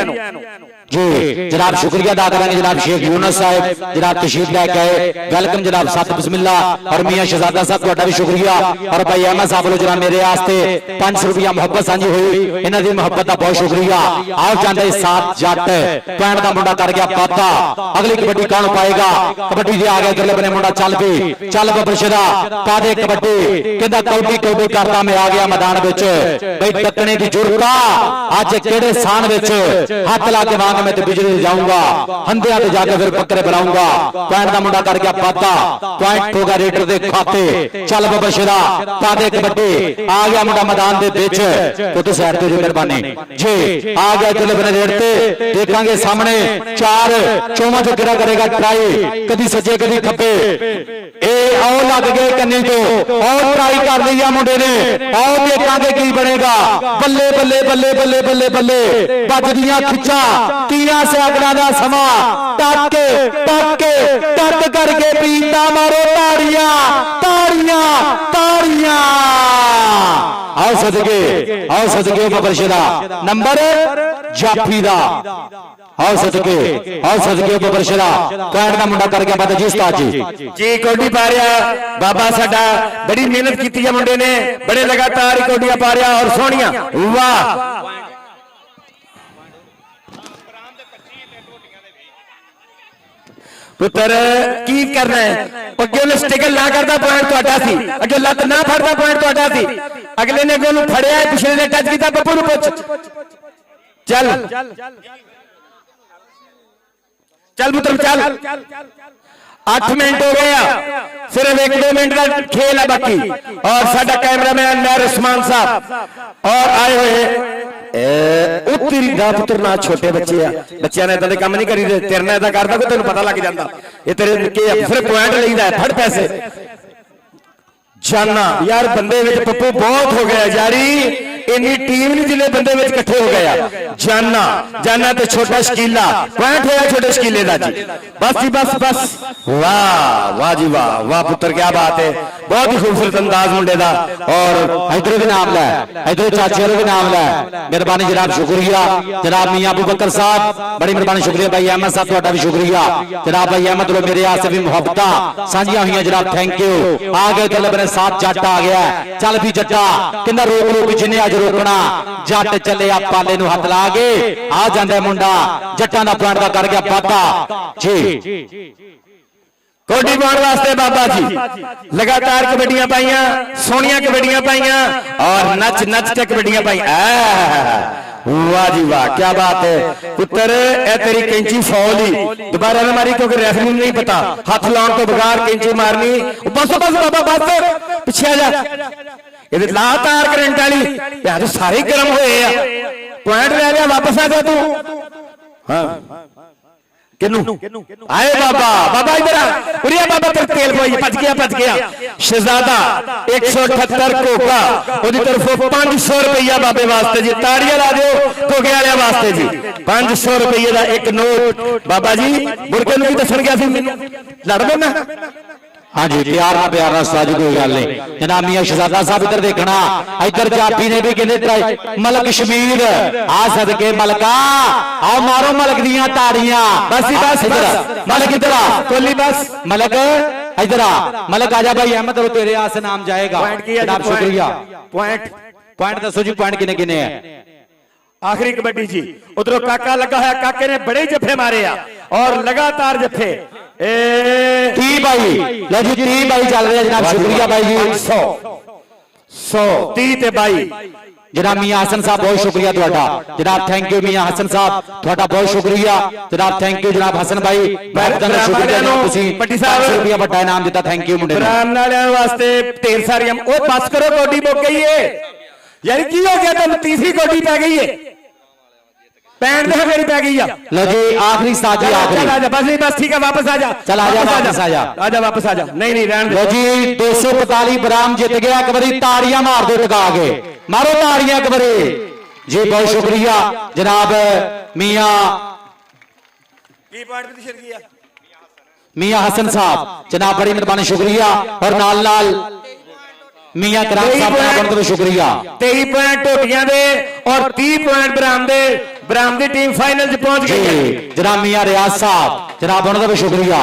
जी जनाब शुक्रिया अदा करेंगे जनाब शेख यूनुस साहब जनाब तशरीफ लेके आए वेलकम जनाब सत बिस्मिल्लाह और मियां शहजादा साहब ਤੁਹਾਡਾ भी शुक्रिया और भाई अहमद साहब वालों जनाब मेरे वास्ते 500 रुपया मोहब्बत साझी हुई इन्हां दी मोहब्बत का बहुत शुक्रिया आओ जांदे 7 जट पैंट दा मुंडा कर गया पाता अगली कबड्डी कौन पाएगा कबड्डी दे आ गया अगले बने मुंडा चल बबरशदा कादे कबड्डी कहंदा कौडी कौडी करदा मैं आ गया मैदान विच भाई टकने दी जुरता आज किहड़े स्थान विच हथ ला के वांग मैं तो बिजली जाऊंगा हंदिया पे जाकर फिर बकरे बनाऊंगा पॉइंट का मुंडा कर गया पाता पॉइंट होगा रेडर दे खाते चल बबरशदा पादे कबड्डी आ गया मुंडा मैदान दे विच तो साइड ते मेहरबानी जी आ गया चले बने रेड ते देखांगे सामने 4 चौमा जो गिरा करेगा ट्राई कदी सज्जे कदी खब्बे ए आओ लग गए कन्नी तो और ट्राई कर लिया मुंडे ने आओ देखांगे की बनेगा बल्ले बल्ले बल्ले बल्ले बल्ले बल्ले बजदियां खिच्चा 30 सैकड़ा का समा टक करके पीता मारो ताड़ियां ताड़ियां ताड़ियां आओ सदके बबरशदा नंबर जाफी दा आओ सदके बबरशदा पॉइंट का मुंडा कर गया बाबा जी उस्ताद जी कोडी पा रहा बाबा साडा बड़ी मेहनत की है मुंडे ने बड़े लगातार कोडियां पा रहा और सोहणियां वाह पुत्र की करना है अगे स्टिकल ना करता पॉइंट ਤੁਹਾਡਾ ਸੀ अगे लत ना फड़ता पॉइंट ਤੁਹਾਡਾ ਸੀ अगले ने गोल फड़िया पिछले ने टच किया बब्बू ਨੂੰ पुछ चल चल पुत्र चल 8 मिनट हो गया, सिर्फ 1-2 मिनट का खेल है बाकी। और साडा कैमरामैन मेहर उस्मान साहब और आए हुए उत्तरी दा पुत्र ना छोटे बच्चे आ, बच्चों ने इदां दे काम नहीं करी दे, तेरे नाल इदां करदा कोई तैनूं पता लग जांदा ये तेरे के सिर्फ पॉइंट लईदा है, फड़ पैसे जाना यार। बंदे विच पप्पू बहुत हो गया यारी, इन्नी टीम नहीं जिन्ने बंदे विच इकट्ठे हो गया। जाना जाना ते छोटा शकीला पॉइंट होया छोटे शकीले दा जी, बस जी बस बस। वाह वाह जी वाह वाह पुत्र, क्या बात है, बहुत ही खूबसूरत अंदाज मुंडे दा। और इधर भी नाम लै, इधर चाचे भी नाम लै, मेहरबानी जनाब, शुक्रिया जनाब मियां अबू बकर साहब, बड़ी मेहरबानी, शुक्रिया भाई अहमद साहब, तुहाडा भी शुक्रिया जनाब। भाई अहमद लो मेरे आस्ते भी मुहब्बतां साझियां हुई जनाब, थैंक यू। आ गए तो मेरे साथ जट आ गया, चल भी जट्टा कहंदा रोक रोक जिन्ने अज रोकना, जट चले आ पाले नूं हथ ला के आ जांदा मुंडा, जट्टां दा पॉइंट दा कर गया वादा जी। कोडी पाउण वास्ते बाबा जी लगातार कबड्डियां पाइयां, सोहणियां कबड्डियां पाइयां और नच नच के कबड्डियां पाइयां। वाह जी वाह, क्या बात है पुत्र, ए तेरी कैंची फौल ही दोबारा ना मारी, क्योंकि रेफरी नूं नहीं पता हथ लाउण तो बगैर कैंची मारनी। बस बस बाबा बस, पिछे आ जा, ये लातार करंट वाली यार, सारे गर्म होए आ, पॉइंट ले लिया, वापस आ जा तू। हाँ किनू आए बाबा, बाबा इधर आ, उरिया बाबा तेरे तेल पाई, भज गया शहजादा 178 कोका ओदी तरफों 500 रुपया बाबे वास्ते जी, ताड़ियां ला दिओ कोके वाले वास्ते जी। 500 रुपये का एक नोट बाबा जी, मुड़के नूं भी दसन गया सी मैनूं, लड़ पैना। हाँ जी, प्यार ना साजी, कोई गल नहीं जनाब। मियां शहजादा साहब इधर देखना, इधर जापी ने भी कहते मलक शमीर आ सदके मलका, आओ मारो मलक दियां ताड़ियां। बस बस बस, मलक इधर आ, कोहली बस, मलक इधर आ, मलक आजा भाई अहमद, तेरे यहाँ से नाम जाएगा जनाब, शुक्रिया। पॉइंट दसो जी, पॉइंट किने किने है? आखिरी कबड्डी जी, उधरों काका लगा है, काके ने बड़े जफे मारे आ और लगातार जफे 30 भाई, लो जी 30 भाई चल रहे जनाब, शुक्रिया भाई जी। 100 30 ते 22 जनाब मियां हसन साहब, बहुत शुक्रिया तुहाडा जनाब, थैंक यू मियां हसन साहब, तुहाडा बहुत शुक्रिया जनाब, थैंक यू जनाब हसन भाई, बहुत बहुत शुक्रिया जनाब, तुसी पट्टी साहब रुपया बड़ा इनाम दिता, थैंक यू मुंडे ब्राह्मण वाले वास्ते ढेर सारी। ओ बस करो, गोडी मुक गई है यार, की हो गया, तुम तीसरी गोडी पै गई है, पैन दे मेरी पै गई है। लो जी आखिरी साजी, आखिरी बस नहीं बस ठीक है, वापस आ जा, चल आ जा, वापस आ जा, आजा वापस आ जा, नहीं नहीं रहने लो जी 245 बराम जीत गया, एक बारी ताड़ियां मार दो टका के, मारो ताड़ियां एक बारी जी, बहुत शुक्रिया जनाब मियां मियां हसन साहब जनाब, बड़ी मेहरबानी, शुक्रिया। और नाल नाल मियां कराम साहब का बहुत बहुत शुक्रिया। 23 पॉइंट टोटियां दे और 30 पॉइंट बराम दी टीम फाइनल च पहुंच गई है जनाब मियां रियाज साहब, जनाब उन्होंने भी शुक्रिया।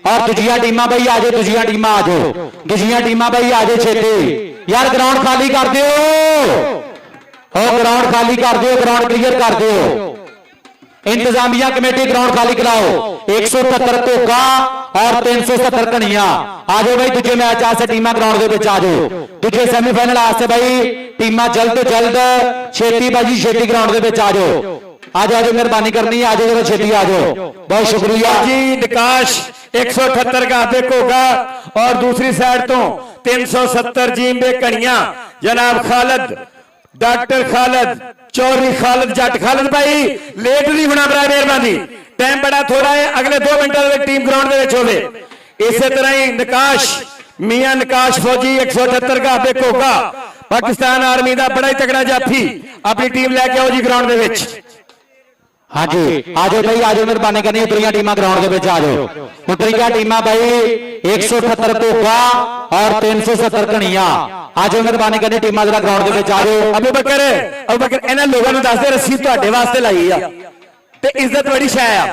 और दूजिया टीमां भाई आ जाओ, दूजिया टीमां आ जाओ, दूजिया टीमां भाई आ जाओ छेती यार, ग्राउंड खाली कर दिओ, और ग्राउंड खाली कर दिओ, ग्राउंड क्लियर कर दिओ, इंतजामिया कमेटी ग्राउंड खाली कराओ। 178 धोखा और 370 कनिया, आ जाओ भाई दूजे मैच आस्ते टीमां ग्राउंड दे विच आ जाओ, दूजे सैमीफाइनल आस्ते भाई टीमां जल्द तो जल्द छेती बाजी छेती ग्राउंड दे विच आ जाओ, आ जाओ, मेहरबानी करनी है, आ जाओ छेती आ जाओ, बहुत शुक्रिया जी। निकाश 178 का हाथे कोगा और दूसरी साइड तो 370 जींबे कनिया, जनाब खालिद, डॉक्टर खालिद, चौधरी खालिद, जट खालिद भाई लेट नहीं होना, बड़ा मेहरबानी, टाइम बड़ा थोड़ा है, अगले 2 मिनटों में टीम ग्राउंड में होवे। इसी तरह ही निकाश मियां निकाश फौजी 178 का हाथे कोगा, पाकिस्तान आर्मी का बड़ा ही तगड़ा जाफी, अपनी टीम लैके आओ जी ग्राउंड में। हाँ जी आ जाओ भाई, आ जाओ, मेहरबानी करनी, उतरिया टीमां ग्राउंड के विच आ जाओ, उतरिया टीमां भाई 178 धोखा और 370 कनिया, आ जाओ, मेहरबानी करनी, टीमां जरा ग्राउंड के विच आ जाओ। अबू बकर इन्हां लोगों नूं दस दे, रस्सी तुहाडे वास्ते लाई आ ते इज्जत बड़ी शै आ,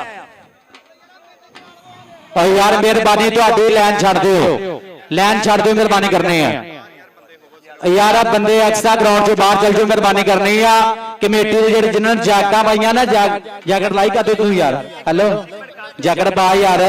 और यार मेहरबानी तुहाडी लाइन छड्ड दिओ, लाइन छड्ड दिओ, मेहरबानी करनी है यार, बंदे एक्स्ट्रा ग्राउंड से बाहर चल जाओ, मेहरबानी करनी है। कमेटी दे जेहड़े जिन्होंने जैकटां पाईयां ना, जैकट लाई कर दो तू यार, हेलो जैकट पा यार,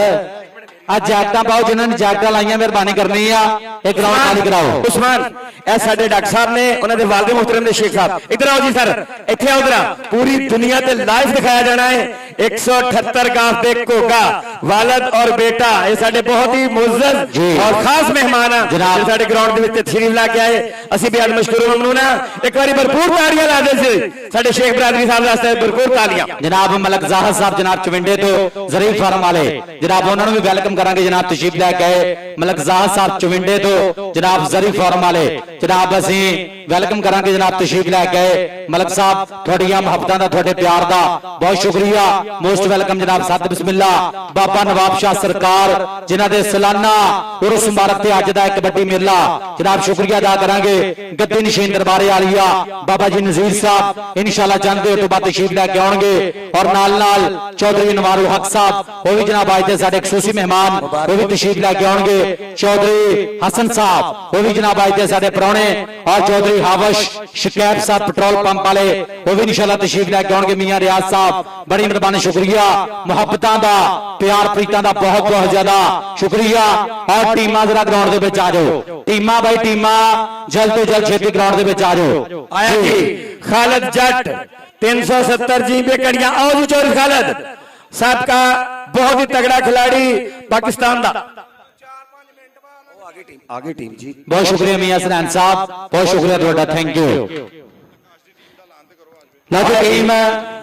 ਆ ਜੈਕਟਾਂ ਪਾਓ ਜਿਨ੍ਹਾਂ ਨੇ ਜੈਕਟਾਂ ਲਾਈਆਂ ਮਿਹਰਬਾਨੀ ਕਰਨੀ ਆ ਇਹ ਗਰਾਊਂਡ ਖਾਲੀ ਕਰਾਓ। ਉਸਮਾਨ ਇਹ ਸਾਡੇ ਡਾਕਟਰ ਸਾਹਿਬ ਨੇ ਉਹਨਾਂ ਦੇ ਵਾਲਿਦ ਮੁਹਤਰਮ ਦੇ ਸ਼ੇਖ ਸਾਹਿਬ ਇੱਧਰ ਆਓ ਜੀ ਸਰ ਇੱਥੇ ਆਓ ਜਰਾ ਪੂਰੀ ਦੁਨੀਆ ਤੇ ਲਾਈਵ ਦਿਖਾਇਆ ਜਾਣਾ ਹੈ 178 ਗਾਫ ਦੇ ਘੋਗਾ ਵਾਲਿਦ ਔਰ ਬੇਟਾ ਇਹ ਸਾਡੇ ਬਹੁਤ ਹੀ ਮੁਅੱਜ਼ਜ਼ ਔਰ ਖਾਸ ਮਹਿਮਾਨ ਆ ਜਿਹੜੇ ਸਾਡੇ ਗਰਾਊਂਡ ਦੇ ਵਿੱਚ ਤਸ਼ਰੀਫ ਲਾ ਕੇ ਆਏ ਅਸੀਂ ਵੀ ਅੱਜ ਮਸ਼ਕੂਰ ਮਮਨੂਨ ਆ ਇੱਕ ਵਾਰੀ ਭਰਪੂਰ ਤਾੜੀਆਂ ਲਾ ਦੇ ਸੀ ਸਾਡੇ ਸ਼ੇਖ ਬਰਾਦਰੀ ਸਾਹਿਬ ਵਾਸਤੇ ਭਰਪੂਰ ਤਾੜੀਆਂ। जनाब मलक जाहर साहब जनाब चविंडे तो जरीफ फार्म वाले जनाब उन्होंने भी वेलकम करांगे जनाब तशरीफ लैके आए मलक जाहर साहब चविंडे तो जनाब जरीफ फार्म वाले जनाब असीं वेलकम करांगे जनाब तशरीफ लैके आए मलक साहब तुहाडीआं मुहब्बतां दा तुहाडे प्यार दा बहुत शुक्रिया मोस्ट वेलकम जनाब सत बिस्मिल्ला बाबा नवाब शाह सरकार जिन्हां दे सालाना उर्स मुबारक ते अज दा एक कबड्डी मेला जनाब शुक्रिया अदा करांगे गद्दी नशीन दरबारे आलिया बाबा जी नजीर साहब इंशाअल्लाह जानदे हो तो बाद तशरीफ लैके आउणगे और नाल नाल चौधरी नवारुल हक साहब वो भी जनाब आज दे साडे खसूसी मेहमान वो भी तशरीफ लैके आउणगे चौधरी हसन साहब वो भी जनाब आज दे साडे परौणे और चौधरी हावश शकैब साहब पेट्रोल पंप वाले वो भी इंशाअल्लाह तशरीफ लैके आउणगे मियां रियाज साहब बड़ी मेहरबानी शुक्रिया मुहब्बतां दा प्यार प्रीतां दा बहुत बहुत ज्यादा शुक्रिया और टीमां जरा ग्राउंड दे विच आ जाओ टीमां भाई टीमां जल्द तो जल्द छेती ग्राउंड दे विच आ जाओ। आया जी खालिद जट 370 जी बेकड़ियां आओ जी चौधरी खालिद साहब का बहुत ही तगड़ा खिलाड़ी पाकिस्तान दा आगे टीम जी बहुत शुक्रिया मियां सनैन साहब बहुत शुक्रिया तुहाडा थैंक यू। लो जी टीम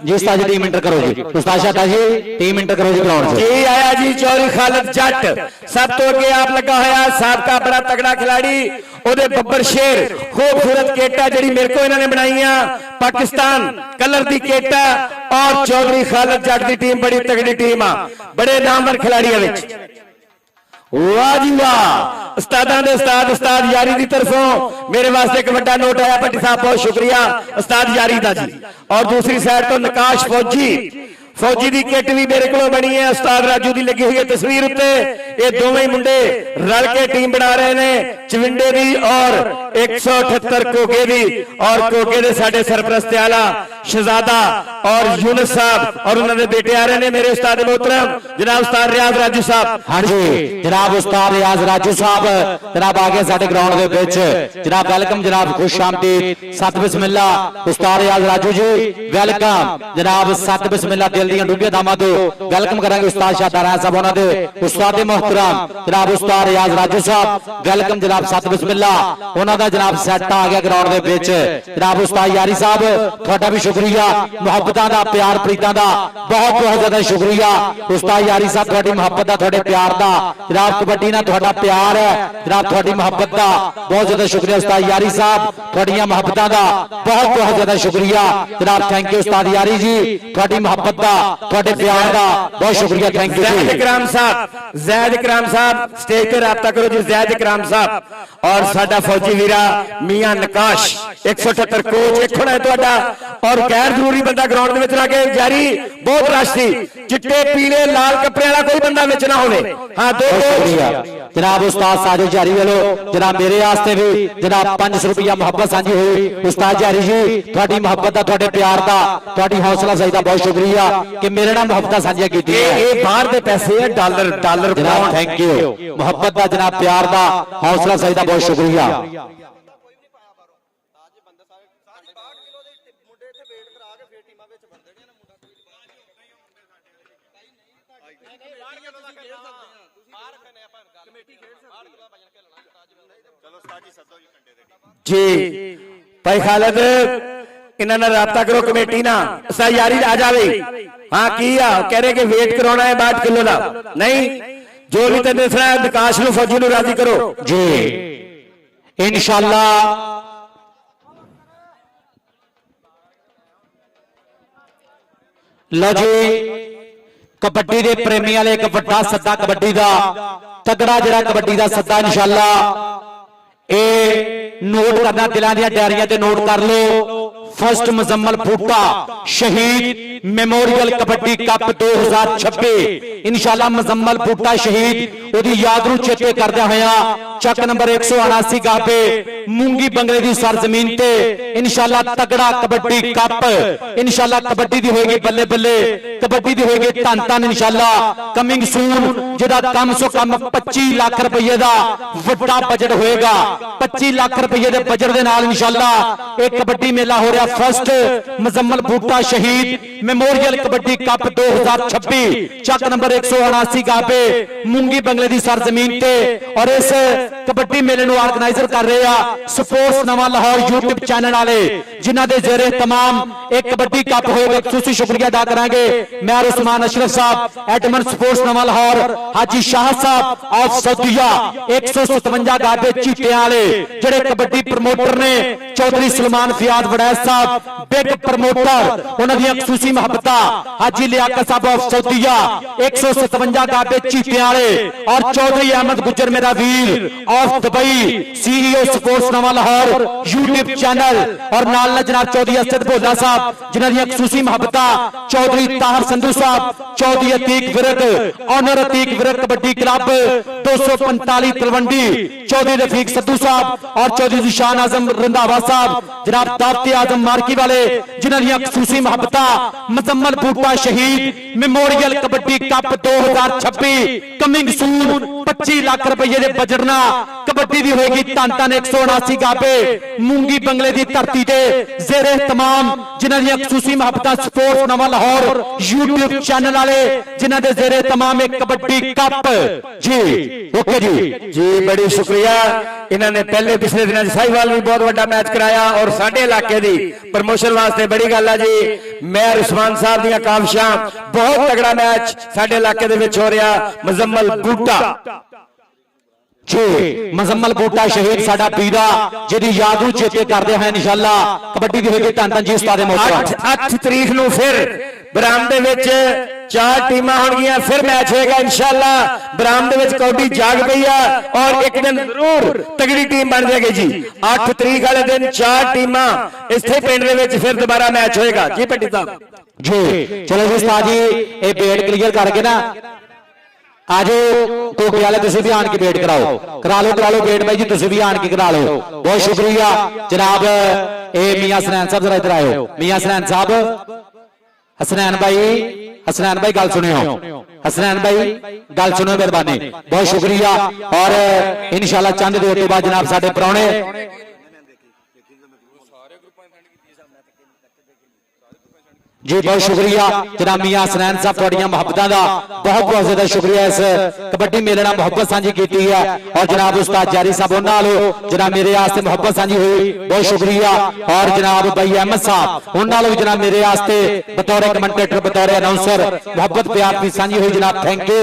जी उस्ताद जी टीम इंटर करो जी उस्ताद शाह जी टीम इंटर करो जी ग्राउंड से जी आया जी चौधरी खालिद जट सब तो अगे आप लगा होया साहब का बड़ा तगड़ा खिलाड़ी ओदे बब्बर शेर खूबसूरत केटा जड़ी मेरे को इन्होंने बनाई पाकिस्तान कलर दी केटा और चौधरी खालिद जट की टीम बड़ी तगड़ी टीम आ बड़े नामवर खिलाड़ियों विच वाह जी वाह उस्तादां दे उस्ताद यारी दी तरफों मेरे वास्ते एक बड़ा नोट आया भट्टी साहब बहुत शुक्रिया उस्ताद यारी दा जी। और दूसरी साइड तो नकाश फौजी दी किट भी मेरे को बनी है उस्ताद राजू दी लगी हुई है तस्वीर उत्ते ये दोवें मुंडे रल के टीम बना रहे ने चविंडे दी और 178 कोके दी और कोके दे साडे सरपरस्त आला शहजादा और यूनुस साहब और उन्होंने बेटे आ रहे ने मेरे उस्ताद मोहतरम जनाब उस्ताद रियाज राजू साहब। हाँ जी जनाब उस्ताद रियाज राजू साहब जनाब आगे साडे ग्राउंड दे विच जनाब वेलकम जनाब खुश आमदीद सत बिस्मिल्ला उस्ताद रियाज राजू जी वेलकम जनाब सत बिस्मिल्ला दिल ਦੀਆਂ ਡੁੱਬੀਆਂ ਦਾਮਾਂ ਤੋਂ ਵੈਲਕਮ ਕਰਾਂਗੇ ਉਸਤਾਦ ਸ਼ਾਹਦਾਰਾ ਸਾਹਿਬ ਉਹਨਾਂ ਦੇ ਉਸਤਾਦ ਮੁਹਤਰਮ ਜਨਾਬ ਉਸਤਾਦ ਰਿਆਜ਼ ਰਾਜੂ ਸਾਹਿਬ ਵੈਲਕਮ ਜਨਾਬ ਸਤ ਬਿਸਮਿਲ੍ਲਾ ਉਹਨਾਂ ਦਾ ਜਨਾਬ ਸੈੱਟ ਆ ਗਿਆ ਗਰਾਊਂਡ ਦੇ ਵਿੱਚ ਜਨਾਬ ਉਸਤਾਦ ਯਾਰੀ ਸਾਹਿਬ ਤੁਹਾਡਾ ਵੀ ਸ਼ੁਕਰੀਆ ਮੁਹੱਬਤਾਂ ਦਾ ਪਿਆਰ ਪ੍ਰੀਤਾਂ ਦਾ ਬਹੁਤ ਬਹੁਤ ਜ਼ਿਆਦਾ ਸ਼ੁਕਰੀਆ ਉਸਤਾਦ ਯਾਰੀ ਸਾਹਿਬ ਤੁਹਾਡੀ ਮੁਹੱਬਤ ਦਾ ਤੁਹਾਡੇ ਪਿਆਰ ਦਾ ਜਨਾਬ ਕਬੱਡੀ ਨਾਲ ਤੁਹਾਡਾ ਪਿਆਰ ਹੈ ਜਨਾਬ ਤੁਹਾਡੀ ਮੁਹੱਬਤ ਦਾ ਬਹੁਤ ਜ਼ਿਆਦਾ ਸ਼ੁਕਰੀਆ ਉਸਤਾਦ ਯਾਰੀ ਸਾਹਿਬ ਤੁਹਾਡੀਆਂ ਮੁਹੱਬਤਾਂ ਦਾ ਬਹੁਤ ਬਹੁਤ ਜ਼ਿਆਦਾ ਸ਼ੁਕਰੀਆ ਜਨਾਬ ਥੈਂਕ ਯੂ ਉਸਤਾਦ ਯਾਰੀ ਜੀ ਤੁਹਾਡੀ ਮੁਹੱਬਤ ਦਾ ਤੁਹਾਡੇ ਪਿਆਰ ਦਾ ਬਹੁਤ ਸ਼ੁਕਰੀਆ ਥੈਂਕ ਯੂ ज़ैद इकराम साहब स्टेज पे राब्ता करो जी ज़ैद इकराम साहब और साडा फौजी वीरा मियां नकाश 178 कोच एक होना है तुहाडा और गैर जरूरी बंदा ग्राउंड दे विच ला के जारी बहुत रश सी चिट्टे पीले लाल कपड़े वाला कोई बंदा विच ना होवे हां दो जनाब उस्ताद साजिद जारी वालो जनाब मेरे वास्ते भी जनाब 500 रुपया मोहब्बत साझी हुई उस्ताद जारी जी ਤੁਹਾਡੀ ਮੁਹੱਬਤ ਦਾ ਤੁਹਾਡੇ ਪਿਆਰ ਦਾ ਤੁਹਾਡੀ ਹੌਸਲਾ ਅਫਜ਼ਾਈ ਦਾ ਬਹੁਤ ਸ਼ੁਕਰੀਆ ਕਿ ਮੇਰੇ ਨਾਲ ਮੁਹੱਬਤਾਂ ਸਾਂਝੀਆਂ ਕੀਤੀਆਂ ਇਹ ਬਾਹਰ ਦੇ ਪੈਸੇ ਹੈ ਡਾਲਰ ਜਨਾਬ ਥੈਂਕ ਯੂ ਮੁਹੱਬਤ ਦਾ ਜਨਾਬ ਪਿਆਰ ਦਾ ਹੌਸਲਾ ਅਫਜ਼ਾਈ ਦਾ ਬਹੁਤ ਸ਼ੁਕਰੀਆ। जी भाई खालिद इन्होंने राब्ता करो कमेटी ना यारी आ जावे हाँ की कह रहे कि वेट कराना है 62 किलो का नहीं जो भी तेन दसना है विकास नूं फौजी नूं राजी करो जी इंशाअल्लाह। लो जी कबड्डी दे प्रेमी वाले एक वड्डा सद्दा कबड्डी दा तगड़ा जरा कबड्डी दा सद्दा इंशाअल्लाह ए नोट करना दिलों दी डायरियां ते नोट कर लो फर्स्ट मुजम्मल बूटा शहीद मेमोरियल कबड्डी कप 2026 इंशाल्लाह मुजम्मल बूटा शहीद उदी याद नूं चेते करदे होया चक नंबर 179 गाबे मूंगी बंगले दी सरजमीन ते इंशाल्लाह तगड़ा कबड्डी कप इंशाल्लाह कबड्डी दी होएगी बल्ले बल्ले कबड्डी दी होएगी धन धन इंशाल्लाह कमिंग सून जिहदा कम सो कम 25 लाख रुपए दा वड्डा बजट होएगा 25 लाख रुपए दे बजट दे नाल इंशाल्लाह एक कबड्डी मेला हो रहा फर्स्ट मुजम्मल बूटा शहीद मेमोरियल कबड्डी कप 2026 चक नंबर 179 गाबे मूंगी बंगले दी सरजमीन ते और इस कबड्डी मेले नु ऑर्गेनाइजर कर रहे आ स्पोर्ट्स नवा लाहौर YouTube चैनल वाले जिन्हां दे जेरे तमाम एक कबड्डी कप होएगा तुसी शुक्रिया अदा करांगे मैं उस्मान अशरफ साहब एडमन स्पोर्ट्स नवा लाहौर हाजी शाह साहब ऑफ सऊदीया 157 गाबे चीटियां वाले जेड़े कबड्डी प्रमोटर ने चौधरी सलमान फियाद वड़ैस साहब बिग प्रमोटर उन्हां दी खसूसी मोहब्बत हाजी लियाकत साहब ऑफ सऊदीया 157 गाबे चीटियां वाले और चौधरी अहमद गुजर मेरा वीर ऑफ दुबई सीईओ स्पोर्ट्स नवा लाहौर यूट्यूब चैनल और नाल जनाब चौधरी असद भोला साहब जिन्हां दी खसूसी मोहब्बत चौधरी ताहर संधू साहब चौधरी अतीक विरक ऑनर अतीक विरक कबड्डी क्लब 245 तलवंडी चौधरी रफीक सद्दू साहब और चौधरी जिशान आजम रंधावा साहब जनाब दावते आजम मार्की वाले जिन्हां दी खसूसी मोहब्बत मुजम्मल बूटा शहीद memorial kabaddi cup 2026 coming soon 25 lakh रुपए दे बजट ना कबड्डी दी होएगी धन धन 179 गाबे मूंगी बंगले दी धरती ते जेरे तमाम जिन्हां दी खसूसी मोहब्बत स्पोर्ट्स नवा लाहौर YouTube चैनल वाले जिन्हां दे जेरे तमाम एक कबड्डी कप जी ओके जी बड़ी शुक्रिया इन्होंने पहले पिछले दिनों साहिवाल भी बहुत बड़ा मैच कराया और साडे इलाके दी प्रमोशन वास्ते बड़ी गल है जी मेयर उस्मान साहब दी काबशां बहुत तगड़ा मैच साडे इलाके दे विच हो रहा मुजम्मल बूटा जी मुजम्मल बूटा शहीद साडा पीरा जिहदी याद नूं चेते करदे हैं इंशाअल्लाह कबड्डी दी होएगी धन धन जी उस्ताद मोहतरम 8 तरीक नूं फिर बरामदे विच 4 टीमां होणगियां फिर मैच होएगा इंशाअल्लाह बरामदे विच कौडी जाग पई है और एक दिन जरूर तगड़ी टीम बन जाएगी जी 8 तरीक वाले दिन 4 टीमां इत्थे पिंड दे विच फिर दोबारा मैच होएगा जी भट्टी साहब जी चलो जी उस्ताद जी ये बेट क्लियर करके ना आजो कोके वाले तुसी भी आन के वेट करा लो वेट भाई जी तुसी भी आन के करा लो बहुत शुक्रिया जनाब ए मियां हसनैन साहब जरा इधर आयो मियां हसनैन साहब हसनैन भाई गल सुनियो हसनैन भाई गल सुनियो मेहरबानी बहुत शुक्रिया और इंशाल्लाह चंद देर के बाद जनाब साडे परौणे जी बहुत शुक्रिया जनाब मियां हसनैन साहब तुहाडियां मुहब्बतां दा बहुत बहुत ज्यादा शुक्रिया इस कबड्डी मेले नाल मुहब्बत सांझी कीती है और जनाब उस्ताद जारी साहब उन्हां नाल जनाब मेरे वास्ते मुहब्बत सांझी हुई बहुत शुक्रिया और जनाब भाई अहमद साहब उन्हां नाल जनाब मेरे वास्ते बतौर कमेंटेटर बतौर अनाउंसर मुहब्बत प्यार दी सांझी हुई जनाब थैंक यू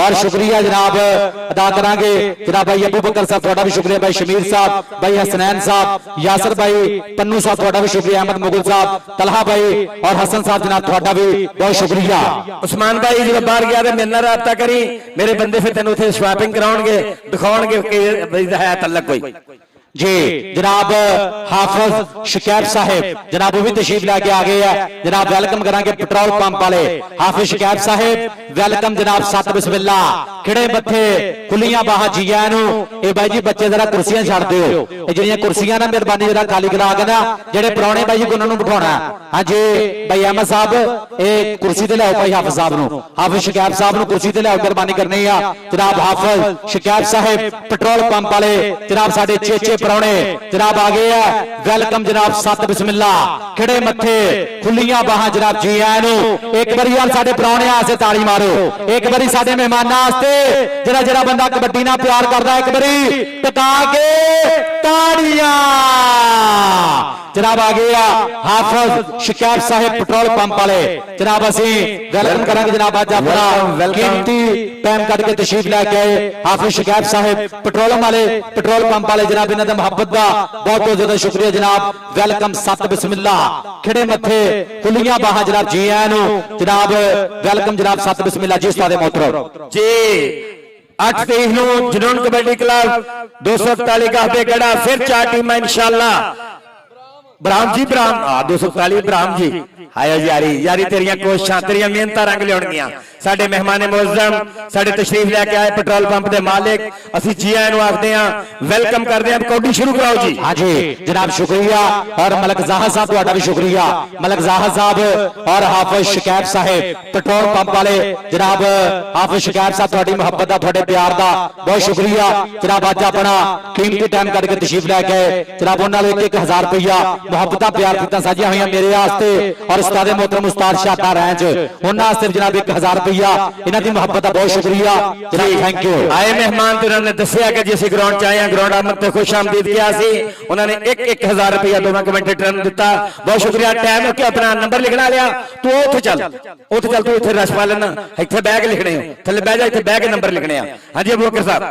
और शुक्रिया जनाब अदा करांगे जनाब भाई अबू बकर साहब तुहाडा भी शुक्रिया भाई शमीर साहब भाई हसनैन साहब यासर भाई पन्नू साहब तुहाडा भी शुक्रिया अहमद मुगल साहब तलहा भाई और हसन साहब जनाब तुहाडा भी बहुत शुक्रिया उस्मान भाई जब बाहर गया तो मेरे नाल राबता करी मेरे बंदे फिर तेन उत्थे शॉपिंग कराउणगे दिखाउणगे कि है तलक कोई जी जनाब हाफिज शकैब साहिब जनाब वो भी तशरीफ लेके आ गए हैं जनाब वेलकम करांगे पेट्रोल पंप वाले हाफिज शकैब साहिब वेलकम जनाब सत बिस्मिल्ला खिड़े बथे खुलियां बाहां जियां नु ए भाई जी बच्चे जरा कुर्सियां छड़ दियो ए ਜਿਹੜੀਆਂ कुर्सियां ना मेहरबानी जरा खाली करा के ना ਜਿਹੜੇ पुराने भाई जी को उन्होंने बिठाना हां जी भाई अहमद साहब ए कुर्सी ते लाओ भाई हाफिज साहब नु हाफिज शकैब साहब नु कुर्सी ते लाओ मेहरबानी करनी है जनाब हाफिज शकैब साहिब पेट्रोल पंप वाले जनाब साडे चेचे परौणे जनाब आ गए हैं वेलकम जनाब सत बिस्मिल्ला खिड़े मथे खुलियां बाहां जनाब जी आए नु एक बारी यार साडे परौणे आसे ताड़ी मारो एक बारी साडे मेहमानां वास्ते जरा जरा बंदा कबड्डी नाल प्यार करदा एक बारी टका के ताड़ियां जनाब आ गया हाफिज शकैब साहिब पेट्रोल पंप वाले जनाब असी वेलकम करांगे जनाब आज अपना कीमती टाइम कट के तशरीफ लेके आए हाफिज शकैब साहिब पेट्रोल वाले पेट्रोल पंप वाले जनाब इन्हां दा मुहब्बत दा बहुत बहुत ज्यादा शुक्रिया जनाब वेलकम सत बिस्मिल्ला खिड़े मथे खुलियां बाहां जनाब जी आए नु जनाब वेलकम जनाब सत बिस्मिल्ला जी उस्ताद मोहतरम जी 8 तारीख नूं जुनून कबड्डी क्लब 241 गाहबे गड़ा फिर 4 टीमां इंशाअल्लाह ਬ੍ਰਾਹਮ ਜੀ ਬ੍ਰਾਹਮ 241 ਬ੍ਰਾਹਮ ਜੀ ਹਾਏ ਯਾਰੀ ਤੇਰੀਆਂ ਕੋਸ਼ਿਸ਼ਾਂ ਤੇਰੀਆਂ ਮਿਹਨਤਾਂ ਰੰਗ ਲਿਆਉਣਗੀਆਂ। ਸਾਡੇ ਮਹਿਮਾਨ ਮੁਅੱਜ਼ਮ ਸਾਡੇ ਤਸ਼ਰੀਫ ਲੈ ਕੇ ਆਏ ਪੈਟਰੋਲ ਪੰਪ ਦੇ ਮਾਲਿਕ ਅਸੀਂ ਜੀ ਆਇਆਂ ਨੂੰ ਆਖਦੇ ਹਾਂ, ਵੈਲਕਮ ਕਰਦੇ ਹਾਂ। ਕੌਡੀ ਸ਼ੁਰੂ ਕਰਾਓ ਜੀ। हाँ जी जनाब शुक्रिया और मलक जाहिद साहब ਤੁਹਾਡਾ भी शुक्रिया। मलक जाहिद साहब और हाफिज शकैब साहब पेट्रोल पंप वाले जनाब हाफिज शकैब साहब ਤੁਹਾਡੀ ਮੁਹੱਬਤ ਦਾ ਤੁਹਾਡੇ ਪਿਆਰ ਦਾ ਬਹੁਤ ਸ਼ੁਕਰੀਆ जनाब। ਅੱਜ ਆਪਣਾ ਕੀਮਤੀ ਟਾਈਮ ਕੱਢ ਕੇ ਤਸ਼ਰੀਫ ਲੈ ਕੇ जनाब ਉਹਨਾਂ ਨੂੰ 1-1000 ਰੁਪਇਆ ਮੁਹੱਬਤਾਂ ਪਿਆਰ ਦਿੱਤਾ ਸਾਜੀਆਂ ਹੋਈਆਂ ਮੇਰੇ ਵਾਸਤੇ और ਉਸਤਾਦ मोहतरम उस्ताद शाता रैंच ਉਹਨਾਂ ਵਾਸਤੇ जनाब 1000 ਰੁਪਇਆ ਇਹਨਾਂ ਦੀ ਮੁਹੱਬਤ ਦਾ ਬਹੁਤ ਸ਼ੁਕਰੀਆ जनाब। Thank you. ਆਏ ਮਹਿਮਾਨ ਤੇ ਉਹਨਾਂ ਨੇ ਦੱਸਿਆ ਕਿ ਜੇ ਅਸੀਂ ਗਰਾਊਂਡ ਚ ਆਏ ਹਾਂ, ਗਰਾਊਂਡ ਆਮਦ ਤੇ ਖੁਸ਼ ਆਮਦੀਦ ਕਿਹਾ ਸੀ। ਉਹਨਾਂ ਨੇ 1-1000 ਰੁਪਇਆ ਦੋਵਾਂ ਕਮੈਂਟੇਟਰਾਂ ਨੂੰ ਦਿੱਤਾ। ਬਹੁਤ ਸ਼ੁਕਰੀਆ। ਟਾਈਮ ਹੋ ਕੇ ਆਪਣਾ ਨੰਬਰ ਲਿਖਣਾ ਲਿਆ। ਤੂੰ ਉੱਥੇ ਚੱਲ ਤੂੰ ਇੱਥੇ ਰਸ਼ ਪਾ ਲੈਣਾ। ਇੱਥੇ ਬਹਿ ਕੇ ਲਿਖਣੇ ਹੋ, ਥੱਲੇ ਬਹਿ ਜਾ, ਇੱਥੇ ਬਹਿ ਕੇ ਨੰਬਰ ਲਿਖਣੇ ਆ। ਹਾਂਜੀ ਅਬੂ ਬਕਰ ਸਾਹਿਬ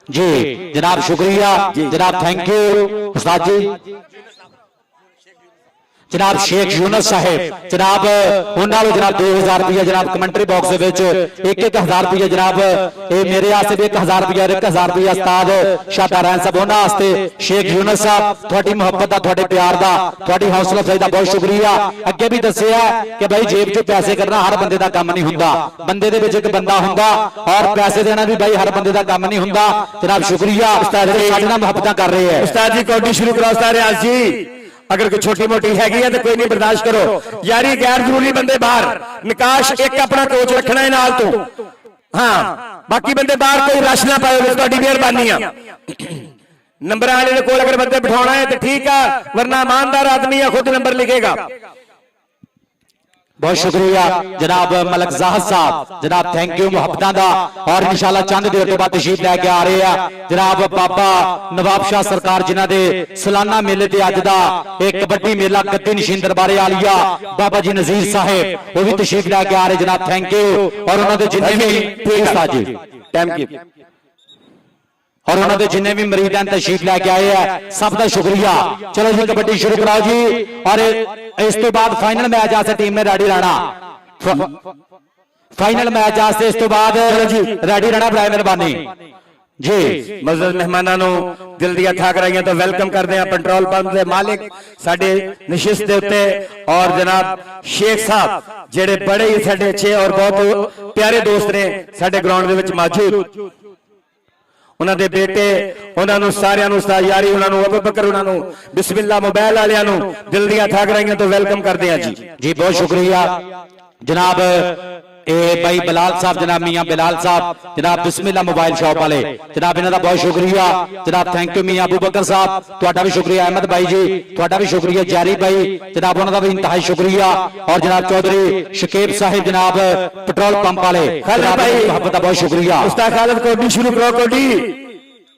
जी जनाब शुक्रिया जनाब। थैंक यू उस्ताद जी। जनाब शेख यूनस साहब जनाब उन्होंने जनाब 2000 रुपया जनाब कमेंटरी बॉक्स 1-1000 रुपया जनाब ये मेरे वास्ते भी 1000 रुपया 1000 रुपया उस्ताद शाता रैन साहब उन्होंने वास्ते शेख यूनस साहब थोड़ी मुहब्बत का थोड़े प्यार का थोड़ी हौसला अफजाई का बहुत शुक्रिया। अगे भी दसिया कि भाई जेब चो पैसे करना हर बंदे का काम नहीं होंदा, बंदे दे विच एक बंदा हुंदा और पैसे देना भी भाई हर बंदे का काम नहीं होंदा। जनाब शुक्रिया उस्ताद जी साडे नाल मुहब्बतां कर रहे हैं। उस्ताद जी कौडी शुरू करो उस्ताद रियाज जी। अगर कोई छोटी मोटी हैगी है तो कोई नहीं, बर्दाश्त करो यारी। गैर जरूरी बंदे बाहर, निकाश एक अपना कोच रखना है नाल तो हाँ, बाकी बंदे बाहर कोई रश ना पाए। तुहाडी मेहरबानी आ। नंबर वाले को अगर बंदे बिठाना है तो ठीक है, वरना ईमानदार आदमी है खुद नंबर लिखेगा। बहुत शुक्रिया जनाब मलक जाहिद साहब जनाब। थैंक यू मुहब्बतां दा और इंशाल्लाह चंद देर तो बाद तशरीफ लैके आ रहे हैं जनाब बाबा नवाब शाह सरकार जिन्हां दे सालाना मेले ते अज दा एक कबड्डी मेला गद्दी नशीन दरबारे आलिया बाबा जी नजीर साहब वो भी तशरीफ लैके आ रहे जनाब। थैंक यू और उन्हां दे जिन्ने भी उस्ताद जी टाइम की और उन्होंने जिन्ने भी मरीज हैं तशरीफ लैके आए हैं सब का शुक्रिया। चलो जी कबड्डी शुरू कराओ जी और इस तो बाद फाइनल मैच आस्ते टीम ने रेडी रहना। फाइनल मैच आस्ते इस तो बाद रेडी रहना बड़ा मेहरबानी जी। मज़दूर मेहमानां नूं दिल दी अथाह कराइयां तो वेलकम करते हैं पेट्रोल पंप के मालिक साडे नशिस्त दे उत्ते और जनाब शेख साहब जेड़े बड़े ही साडे अच्छे और बहुत प्यारे दोस्त ने साडे ग्राउंड दे विच मौजूद। उन्होंने बेटे उन्होंने सारियां नूं उस्ताद यारी उन्होंने अबू बकर उन्होंने बिस्मिल्लाह मोबाइल वालियां नूं दिल दी अथाह कराइयां तो वेलकम करते हैं जी। जी बहुत शुक्रिया जनाब भाई बिलाल साहब जनाब मियां बिलाल साहब जनाब बिस्मिल्लाह मोबाइल शॉप वाले जनाब इन्हां दा बहुत शुक्रिया जनाब। थैंक यू मियां अबू बकर साहब तुहाडा भी शुक्रिया। अहमद भाई जी तुहाडा भी शुक्रिया। जारी भाई जनाब उन्हां दा भी इंतहाई शुक्रिया और जनाब चौधरी शकीब साहिब जनाब पेट्रोल पंप वाले भाई मुहब्बत दा बहुत शुक्रिया। उस्ताद खालिद कौडी शुरू करो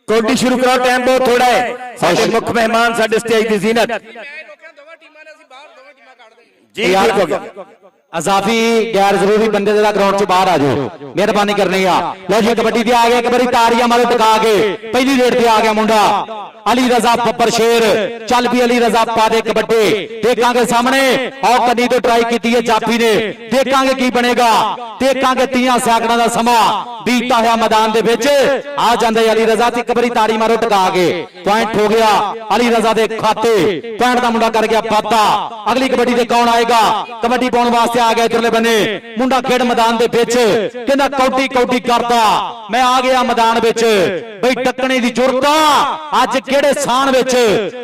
कौडी शुरू करो। टाइम बहुत थोड़ा है। साडे मुख्य मेहमान साडे स्टेज दी जीनत जी ठीक हो गया। अजाफी गैर जरूरी बंदे जरा ग्राउंड से बाहर आ जाओ मेहरबानी करनी है। लो जी कबड्डी ते आ गया एक बारी तारियां मारो टका के पहली रेड ते आ गया मुंडा अली रजा बब्बर शेर। चल भी अली रजा पा दे कबड्डी देखांगे सामने और कदी तो ट्राई की है जाफी ने देखांगे की बनेगा। देखांगे 30 सैकड़ों का समा बीता है मैदान दे विच आ जांदे अली रजा ते एक बारी तारी मारो टका के पॉइंट हो गया अली रजा दे खाते पॉइंट का मुंडा कर गया पाता। अगली कबड्डी ते कौन आएगा कबड्डी पाउण वास्ते आ गया इधरले बने मुंडा खेड मैदान दे विच कहंदा कौटी कौटी करदा मैं आ गया मैदान विच बई टकने दी जुरता अज केड़े साण विच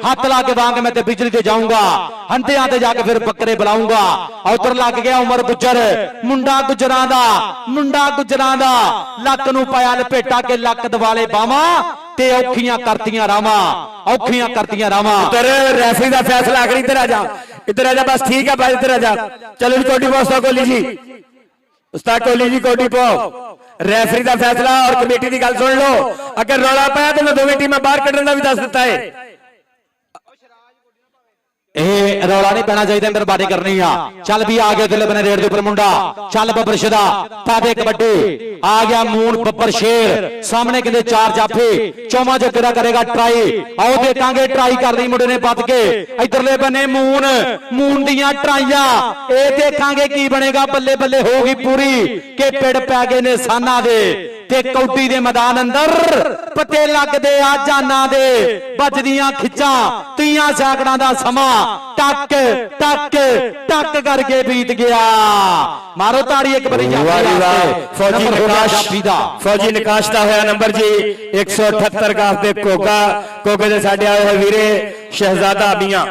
हाथ ला के वांग मैं ते बिजली ते जाऊंगा हंटियां ते जाके फिर बकरे बुलाऊंगा। उधर लग गया उमर गुजर मुंडा गुजरां दा लक नूं पाया लपेटा के लक दवाले बावां ते औखियां करतियां रावां। इधर रेफरी दा फैसला आखिरी इधर आ जा बस ठीक है भाई इधर आ जा। चलो जी कोडी पाओ कोहली जी उस्ताद कोहली जी कोडी पाओ। रेफरी दा फैसला और कमेटी दी गल सुन लो। अगर रौला पाया तो मैं दोवें टीमां बाहर कढण दा भी दस दिता है। रौला नहीं पैना चाहिए मेहरबानी करनी है। चल भी आ गया दिल बने रेड के उपर मुंडा चल बब्बर शदा पादे कबड्डी आ गया मून बब्बर शेर सामने कहते 4 जाफे चौमा जो तेरा करेगा ट्राई आओ देखांगे ट्राई कर ली मुंडे ने पत के इधरले बने मून दियां ट्राइयां ए देखांगे की बनेगा। बल्ले बल्ले होगी पूरी के पिड़ पै गए ने साना दे ਤੇ ਕੌਡੀ ਦੇ ਮੈਦਾਨ ਅੰਦਰ ਪਤੇ ਲੱਗਦੇ ਆ ਜਾਨਾਂ ਦੇ ਵੱਜਦੀਆਂ ਖਿੱਚਾਂ 30 ਸੈਕੜਾਂ ਦਾ ਸਮਾਂ ਟੱਕ ਟੱਕ ਟੱਕ ਕਰਕੇ ਬੀਤ ਗਿਆ। ਮਾਰੋ ਤਾੜੀ ਇੱਕ ਵਾਰੀ फौजी निकाश का होया नंबर जी 178 का हफ्ते कोका कोके दे साडे आए हुए वीरे शहजादा मियां।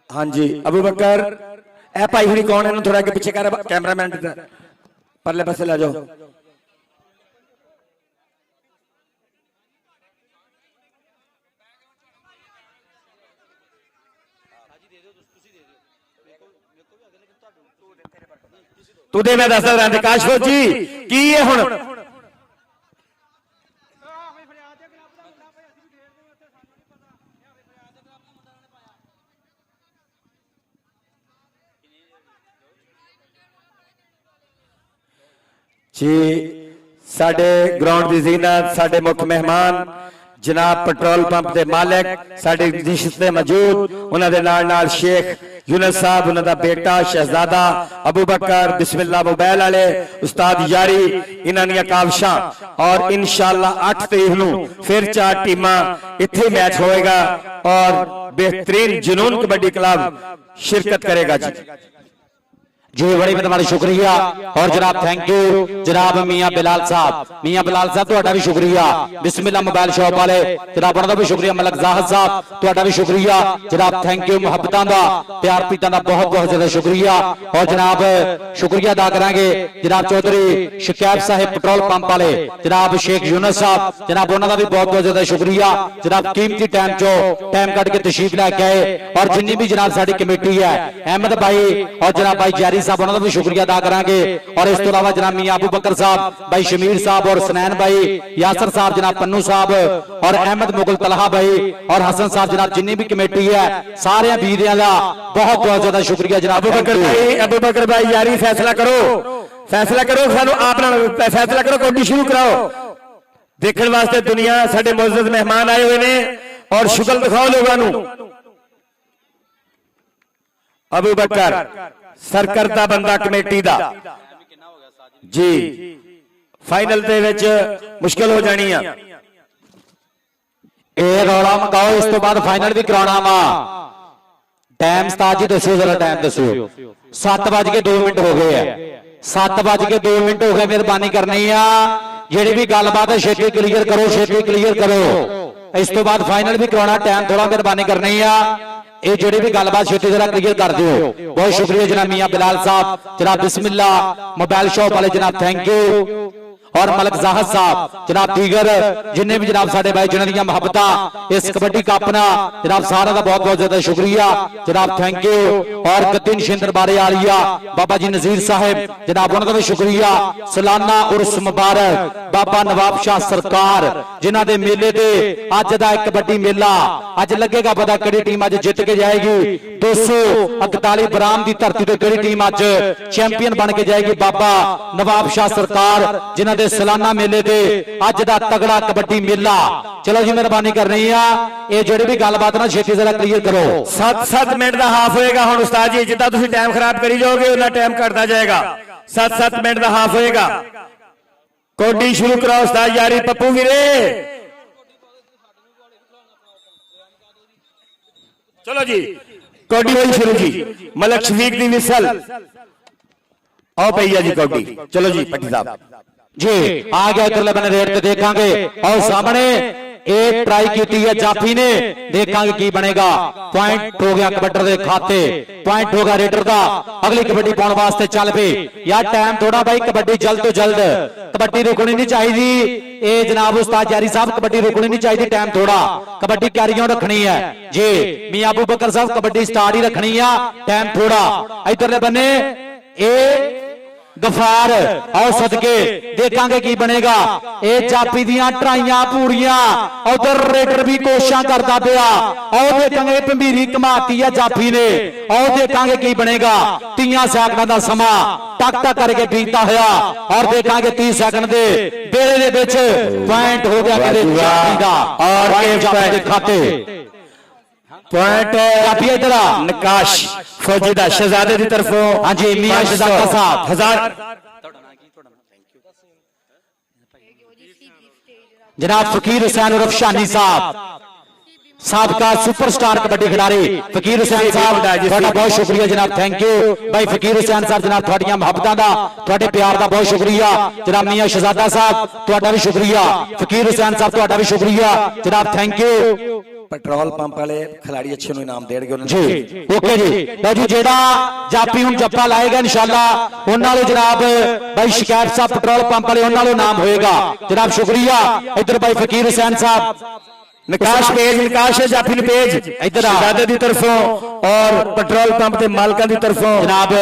हाँ जी अबू बकर ए भाई हुणी कौन है, थोड़ा अगे पीछे कर कैमरामैन परले पासे ला जाओ। तू दे मैं दस रहा काश फौजी की है हुण जी साडे ग्राउंड की जीनत साडे मुख मेहमान जनाब पेट्रोल पंप के मालिक साडी निशित ते मौजूद उन्हां दे नाल शेख यूनुस साहब उन्हां दा बेटा शहजादा अबू बकर बिस्मिल्लाह मोबाइल वाले उस्ताद यारी इन्हां दी काविशां और इंशाअल्लाह 8 तारीख नूं फिर 4 टीमां इत्थे मैच होएगा और बेहतरीन जुनून कबड्डी क्लब शिरकत करेगा जी बड़ी मेहरबानी शुक्रिया और जनाब थैंक यू जनाब मियां बिलाल साहब तुहाडा भी शुक्रिया बिस्मिल्लाह मोबाइल शॉप वाले जनाब उन्हां दा भी शुक्रिया मलक जाहिद साहब तुहाडा भी शुक्रिया जनाब थैंक यू मुहब्बतां दा प्यार पीतां दा बहुत बहुत ज्यादा शुक्रिया और जनाब शुक्रिया अदा करांगे जनाब चौधरी शकैब साहब पेट्रोल पंप वाले जनाब शेख यूनुस साहब जनाब उन्हां दा भी बहुत बहुत ज्यादा शुक्रिया जनाब कीमती टाइम चो टाइम कट के तशरीफ लेके आए और जिन्नी भी जनाब साडी कमेटी है अहमद भाई और जनाब भाई जारी साहब उन्होंने भी शुक्रिया अदा करांगे और इस तो अलावा जनाब मियां अबू बकर साहब भाई शमीर साहब और सनैन भाई यासर साहब जनाब पन्नू साहब और अहमद मुगल तलहा भाई और हसन साहब जनाब जिन्नी भी कमेटी है सारे वीरियां दा बहुत बहुत ज्यादा शुक्रिया जनाब अबू बकर भाई यारी फैसला करो सानू आप फैसला करो कबड्डी शुरू कराओ देखने वास्ते दुनिया साडे मुअज़्ज़ज़ मेहमान आए हुए ने और शुक्र दिखाओ लोगों नू। अबू बकर सरकर्ता बंदा कमेटी दा जी फाइनल दे विच मुश्किल हो जानी है ਇਹ ਰੌਲਾ ਮਕਾਓ ਇਸ ਤੋਂ ਬਾਅਦ ਫਾਈਨਲ ਵੀ ਕਰਾਉਣਾ ਵਾ ਟਾਈਮ ਸਤਾਜ ਜੀ ਦੱਸਿਓ ਜ਼ਰਾ ਟਾਈਮ ਦੱਸਿਓ 7:02 ਹੋ ਗਏ ਆ 7:02 ਹੋ ਗਏ ਮਿਹਰਬਾਨੀ ਕਰਨੀ ਆ ਜਿਹੜੀ ਵੀ ਗੱਲਬਾਤ ਹੈ ਛੇਤੀ ਕਲੀਅਰ ਕਰੋ ਇਸ ਤੋਂ ਬਾਅਦ ਫਾਈਨਲ ਵੀ ਕਰਾਉਣਾ ਟਾਈਮ ਥੋੜਾ ਮਿਹਰਬਾਨੀ ਕਰਨੀ ਆ ਇਹ ਜਿਹੜੀ ਵੀ ਗੱਲਬਾਤ ਛੇਤੀ ਜਰਾ ਕਲੀਅਰ ਕਰ ਦਿਓ ਬਹੁਤ ਸ਼ੁਕਰੀਆ ਜਨਾਬ ਮਿयां बिलाल साहब जनाब बिस्मिल्लाह मोबाइल शॉप वाले जनाब थैंक यू और मलक जाहिद साहब जनाब दीगर जिन्हें भी जनाब साडे भाई जिन्हां दी मुहब्बतां इस कबड्डी कप ना जनाब सारा दा बहुत बहुत ज्यादा शुक्रिया जनाब थैंक यू और गद्दी शिंदर बारे आलिया बाबा जी नजीर साहब जनाब उन्हां दा भी शुक्रिया सालाना उर्स मुबारक बाबा नवाब शाह सरकार जिन्हां दे मेले ते अज दा एक कबड्डी मेला अज लगेगा पता किहड़ी टीम अज जित के जाएगी 241 बराम दी धरती ते किहड़ी टीम अज चैंपियन बन के जाएगी बाबा नवाब शाह सरकार जिन्हां सालाना मेले दे अज दा तगड़ा कबड्डी मेला चलो जी मेहरबानी करनी है ये जेड़ी भी गलबात ना छेती जरा क्लियर करो 7 मिनट का हाफ होएगा हुण उस्ताद जी जितना तुसीं टाइम खराब करी जाओगे उतना टाइम घटता जाएगा 7 मिनट का हाफ होएगा कबड्डी शुरू कराओ उस्ताद यारी पप्पू वीरे चलो जी कबड्डी होई शुरू जी मलक शफीक दी विसल आओ भैया जी कबड्डी चलो जी पट्टी साहब जी आ गया इधरले बने रेट ते देखांगे और सामने एक ट्राई की है जाफी ने देखांगे की बनेगा पॉइंट हो गया कबड्डर दे खाते पॉइंट होगा रेडर का अगली कबड्डी पाने वास्ते चल पे यार टाइम थोड़ा भाई कबड्डी जल्द तो जल्द कबड्डी रुकनी नहीं चाहिए ए जनाब उस्ताद जारी साहब कबड्डी रुकनी नहीं चाहिए टाइम थोड़ा कबड्डी कैरियों रखनी है जी मियां अबू बकर साहब कबड्डी स्टार्ट ही रखनी है टाइम थोड़ा इधरले बने ए गफार और सदके देखांगे की बनेगा ए जापी दियां ट्राइयां पूरियां उधर रेडर भी कोशिशां करता पिया और देखांगे भंबीरी कमाती है जापी ने और देखांगे की बनेगा 30 सैकड़ां दा समा टक टक करके बीतता होया और देखांगे 30 सैकंड दे बेड़े दे विच पॉइंट हो गया मेरे जापी दा और जापी दे खाते पॉइंट इधर नकाश फौजी दा शहजादे दी तरफों हां जी मियां शहजादा साहब 1000 जनाब फकीर हुसैन उर्फ शानी साहब साबका सुपरस्टार कबड्डी खिलाड़ी फकीर हुसैन साहब ਤੁਹਾਡਾ बहुत शुक्रिया जनाब थैंक यू भाई फकीर हुसैन साहब जनाब ਤੁਹਾਡੀਆਂ ਮੁਹੱਬਤਾਂ ਦਾ ਤੁਹਾਡੇ ਪਿਆਰ ਦਾ ਬਹੁਤ शुक्रिया जनाब मियां शहजादा साहब ਤੁਹਾਡਾ ਵੀ शुक्रिया फकीर हुसैन साहब ਤੁਹਾਡਾ ਵੀ शुक्रिया जनाब थैंक यू ਪੈਟਰੋਲ ਪੰਪ ਵਾਲੇ ਖਿਲਾੜੀ ਅੱਛੇ ਨੂੰ ਇਨਾਮ ਦੇਣਗੇ ਉਹਨਾਂ जी ओके जी लो जी जेड़ा जापी हुण जप्पा लाएगा इंशाअल्लाह उन्हां नु जनाब भाई शिकायत साहब पेट्रोल पंप वाले उन्हां नु नाम होएगा जनाब शुक्रिया इधर भाई फकीर हुसैन साहब निकाश है जाफी ने पेज इधर आ। शहजादे दी तरफों और पेट्रोल पंप के मालकां दी तरफों जनाब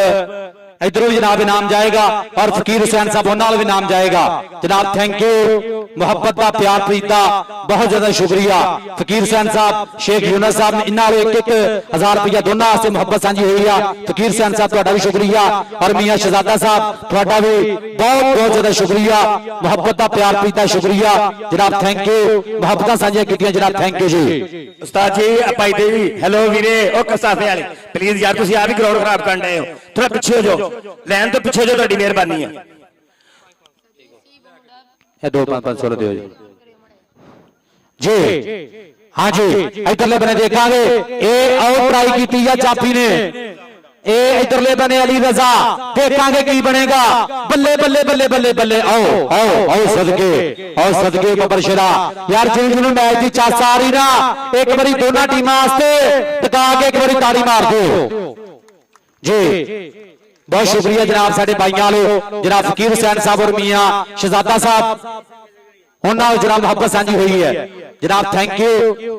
इधरों भी जनाब इनाम जाएगा और फकीर हुसैन साहब उन्हां भी नाम जाएगा जनाब थैंक यू मुहब्बत का प्यार प्रीत का बहुत ज्यादा शुक्रिया फकीर हुसैन साहब शेख यूनुस साहब ने इन्हां एक 1000 रुपया दोनों वास्ते मुहब्बत सांझी हुई है फकीर हुसैन साहब तुहाडा भी शुक्रिया और मियां शहजादा साहब तुहाडा भी बहुत बहुत ज्यादा शुक्रिया मुहब्बत का प्यार प्रीत का शुक्रिया जनाब थैंक यू मुहब्बतां सांझियां कीतियां जनाब थैंक यू जी उस्ताद जी भाई देवी हेलो वीरे ओ कसाफे वाले प्लीज यार तुसी आप ही ग्राउंड खराब कर रहे हो थोड़ा पीछे हो जाओ लैन तो पीछे हो जाओ ਤੁਹਾਡੀ ਮਿਹਰਬਾਨੀ है ये 2-5-5 दियो जी जी हाँ जी इधरले बने देखांगे ए आउट ट्राई की या चापी ने ए इधरले बने अली रजा देखांगे की बनेगा बल्ले बल्ले बल्ले बल्ले बल्ले आओ आओ आओ सदके मुबशरा यार जिन्होंने मैच की चास आ रही ना एक बारी दोनों टीमां वास्ते टका के एक बारी ताड़ी मार दो जी बहुत शुक्रिया जनाब साडे भाइयों वालों जनाब फकीर हुसैन साहब और मियां शहजादा साहब उन्होंने जनाब मुहब्बत सांझी हुई है जनाब थैंक यू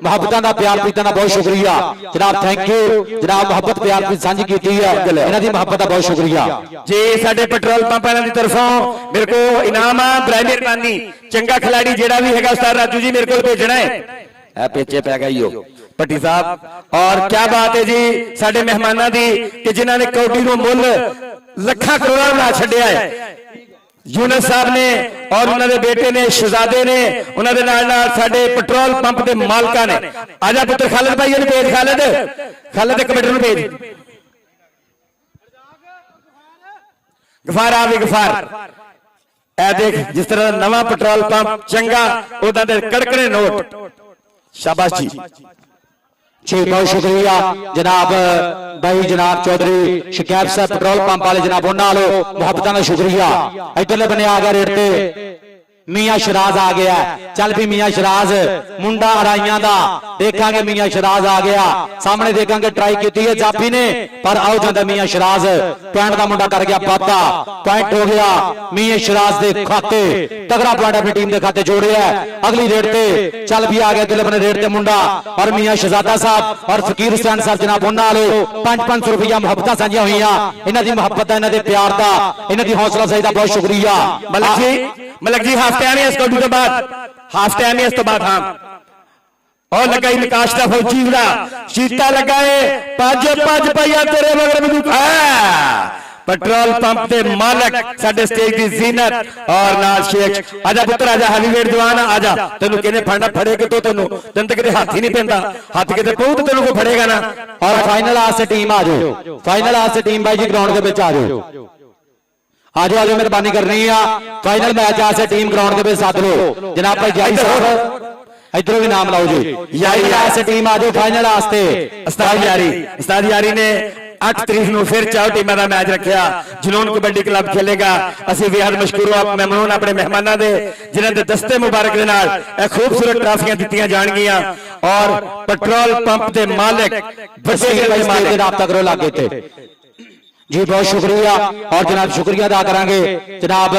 मुहब्बतां दा प्यार प्रीतां दा बहुत शुक्रिया जनाब थैंक यू जनाब मुहब्बत प्यार प्रीत सांझी कीती है इन्हां दी मुहब्बत दा बहुत शुक्रिया जी साडे पेट्रोल पंप वालों की तरफों मेरे को इनाम आ बड़ी मेहरबानी चंगा खिलाड़ी जेड़ा भी है उस्ताद राजू जी मेरे को भेजना है पेचे पै गई हो भट्टी साहब और क्या बात है जी साडे मेहमानां दी कि जिन्हां ने कौडी नु मुल ਲੱਖਾਂ ਕਰੋੜਾਂ ਬਣਾ ਛੱਡਿਆ ਹੈ यूनुस साहब ने और उन्होंने बेटे ने शहजादे ने उन्होंने नाल साडे पेट्रोल पंप के मालकां ने आजा पुत्र खालिद भाई ने भेज खालिद कमेटी नु भेज गफार आ भी गफार ए देख जिस तरह नवा पेट्रोल पंप चंगा उदा दे कड़कड़े नोट शाबाश जी जी बहुत शुक्रिया जनाब भाई जनाब चौधरी शिकायत साहब पेट्रोल पंप वाले जनाब उन्होंने मुहब्बतां दा शुक्रिया इधरले बने आ गया रेट ते मियां शराज आ गया चल भी मियां शराज मुंडा अराइयां दा देखांगे मियां शराज आ गया सामने देखांगे ट्राई की है जाफी ने पर आओ जाता मियां शराज पॉइंट का मुंडा कर गया पाता पॉइंट हो गया मियां शराज दे खाते तगड़ा पॉइंट अपनी टीम के खाते जोड़े है अगली रेट ते चल भी आ गया दिल बने रेट ते मुंडा और मियां शहजादा साहब और फकीर हुसैन साहब जनाब उन्होंने 500 रुपया मुहब्बतां सांझियां हुई इन्हां दी मुहब्बत इन्हां दे प्यार दा इन्हां दी हौसला अफजाई दा बहुत शुक्रिया मलक जी हाफ टाइम है इस कौडी तो बाद हाफ टाइम है इस तो बाद हाँ और लगाई निकाश का फौजी दा शीता लगाए पांच पहिया तेरे मगर में पेट्रोल पंप के मालक साडे स्टेज की जीनत और नाल शेख आजा पुत्र आजा हैवीवेट जवान आजा तेनू किने फड़ना फड़ेगा तो तेनू तो किते हाथ ही नहीं पैंदा हाथ किते पऊ तो तेनू को फड़ेगा ना और फाइनल आस्ते टीम आ जाओ फाइनल आस्ते टीम भाई जी ग्राउंड के विच आ जाओ आज आज मेहरबानी करनी है फाइनल मैच आसे टीम ग्राउंड के साथ लो जनाब भाई जाई साहब इधरों भी नाम लाओ जी यारी आसे टीम आ जाओ फाइनल आस्ते उस्ताद यारी ने 8 तरीक ਨੂੰ फिर 4 टीमां ਦਾ मैच रखा जुनून कबड्डी क्लब खेलेगा ਅਸੀਂ बेहद मशकूर मेहमान अपने मेहमानों के जिन्हां दे दस्ते मुबारक दे नाल खूबसूरत ट्राफियां दित्तियां जाणगियां और पेट्रोल पंप के मालिक बसे राबता करो लागे थे जी बहुत शुक्रिया और जनाब शुक्रिया अदा करांगे जनाब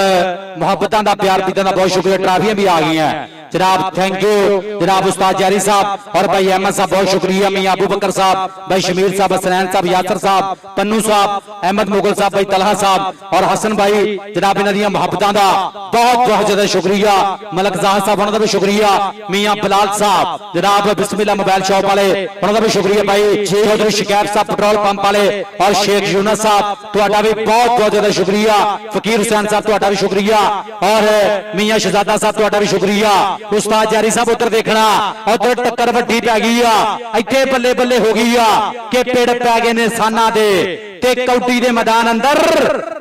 मुहब्बतां दा प्यार पीता दा बहुत शुक्रिया ट्राफियां भी आ गई हैं जनाब थैंक यू जनाब उस्ताद जारी साहब और भाई अहमद साहब बहुत शुक्रिया मियां अबू बकर साहब भाई शमीर साहब हसनैन साहब यासर साहब पन्नू साहब अहमद मुगल साहब भाई तलहा साहब और हसन भाई जनाब इन्हां दियां मुहब्बतां दा बहुत बहुत ज्यादा शुक्रिया मलक जहां साहब उन्हां दा भी शुक्रिया मियां बिलाल साहब जनाब बिस्मिल्लाह मोबाइल शॉप वाले उन्हां दा भी शुक्रिया भाई चौधरी शिकायत साहब पेट्रोल पंप वाले और शेख यूनुस साहब तुहाडा भी बहुत बहुत ज्यादा शुक्रिया फकीर हुसैन साहब तुहाडा भी शुक्रिया और मियां शहजादा साहब तुहाडा भी शुक्रिया ਉਸਤਾਦ ਜਾਰੀ ਸਾਹਿਬ ਉੱਧਰ ਦੇਖਣਾ, ਉੱਧਰ ਟੱਕਰ ਵੱਡੀ ਪੈ ਗਈ ਆ, ਇੱਥੇ ਬੱਲੇ ਬੱਲੇ ਹੋ ਗਈ ਆ ਕਿ ਪਿੜ ਪੈ ਗਏ ਨੇ ਸਾਨਾਂ ਦੇ ਤੇ ਕੌਡੀ ਦੇ ਮੈਦਾਨ ਅੰਦਰ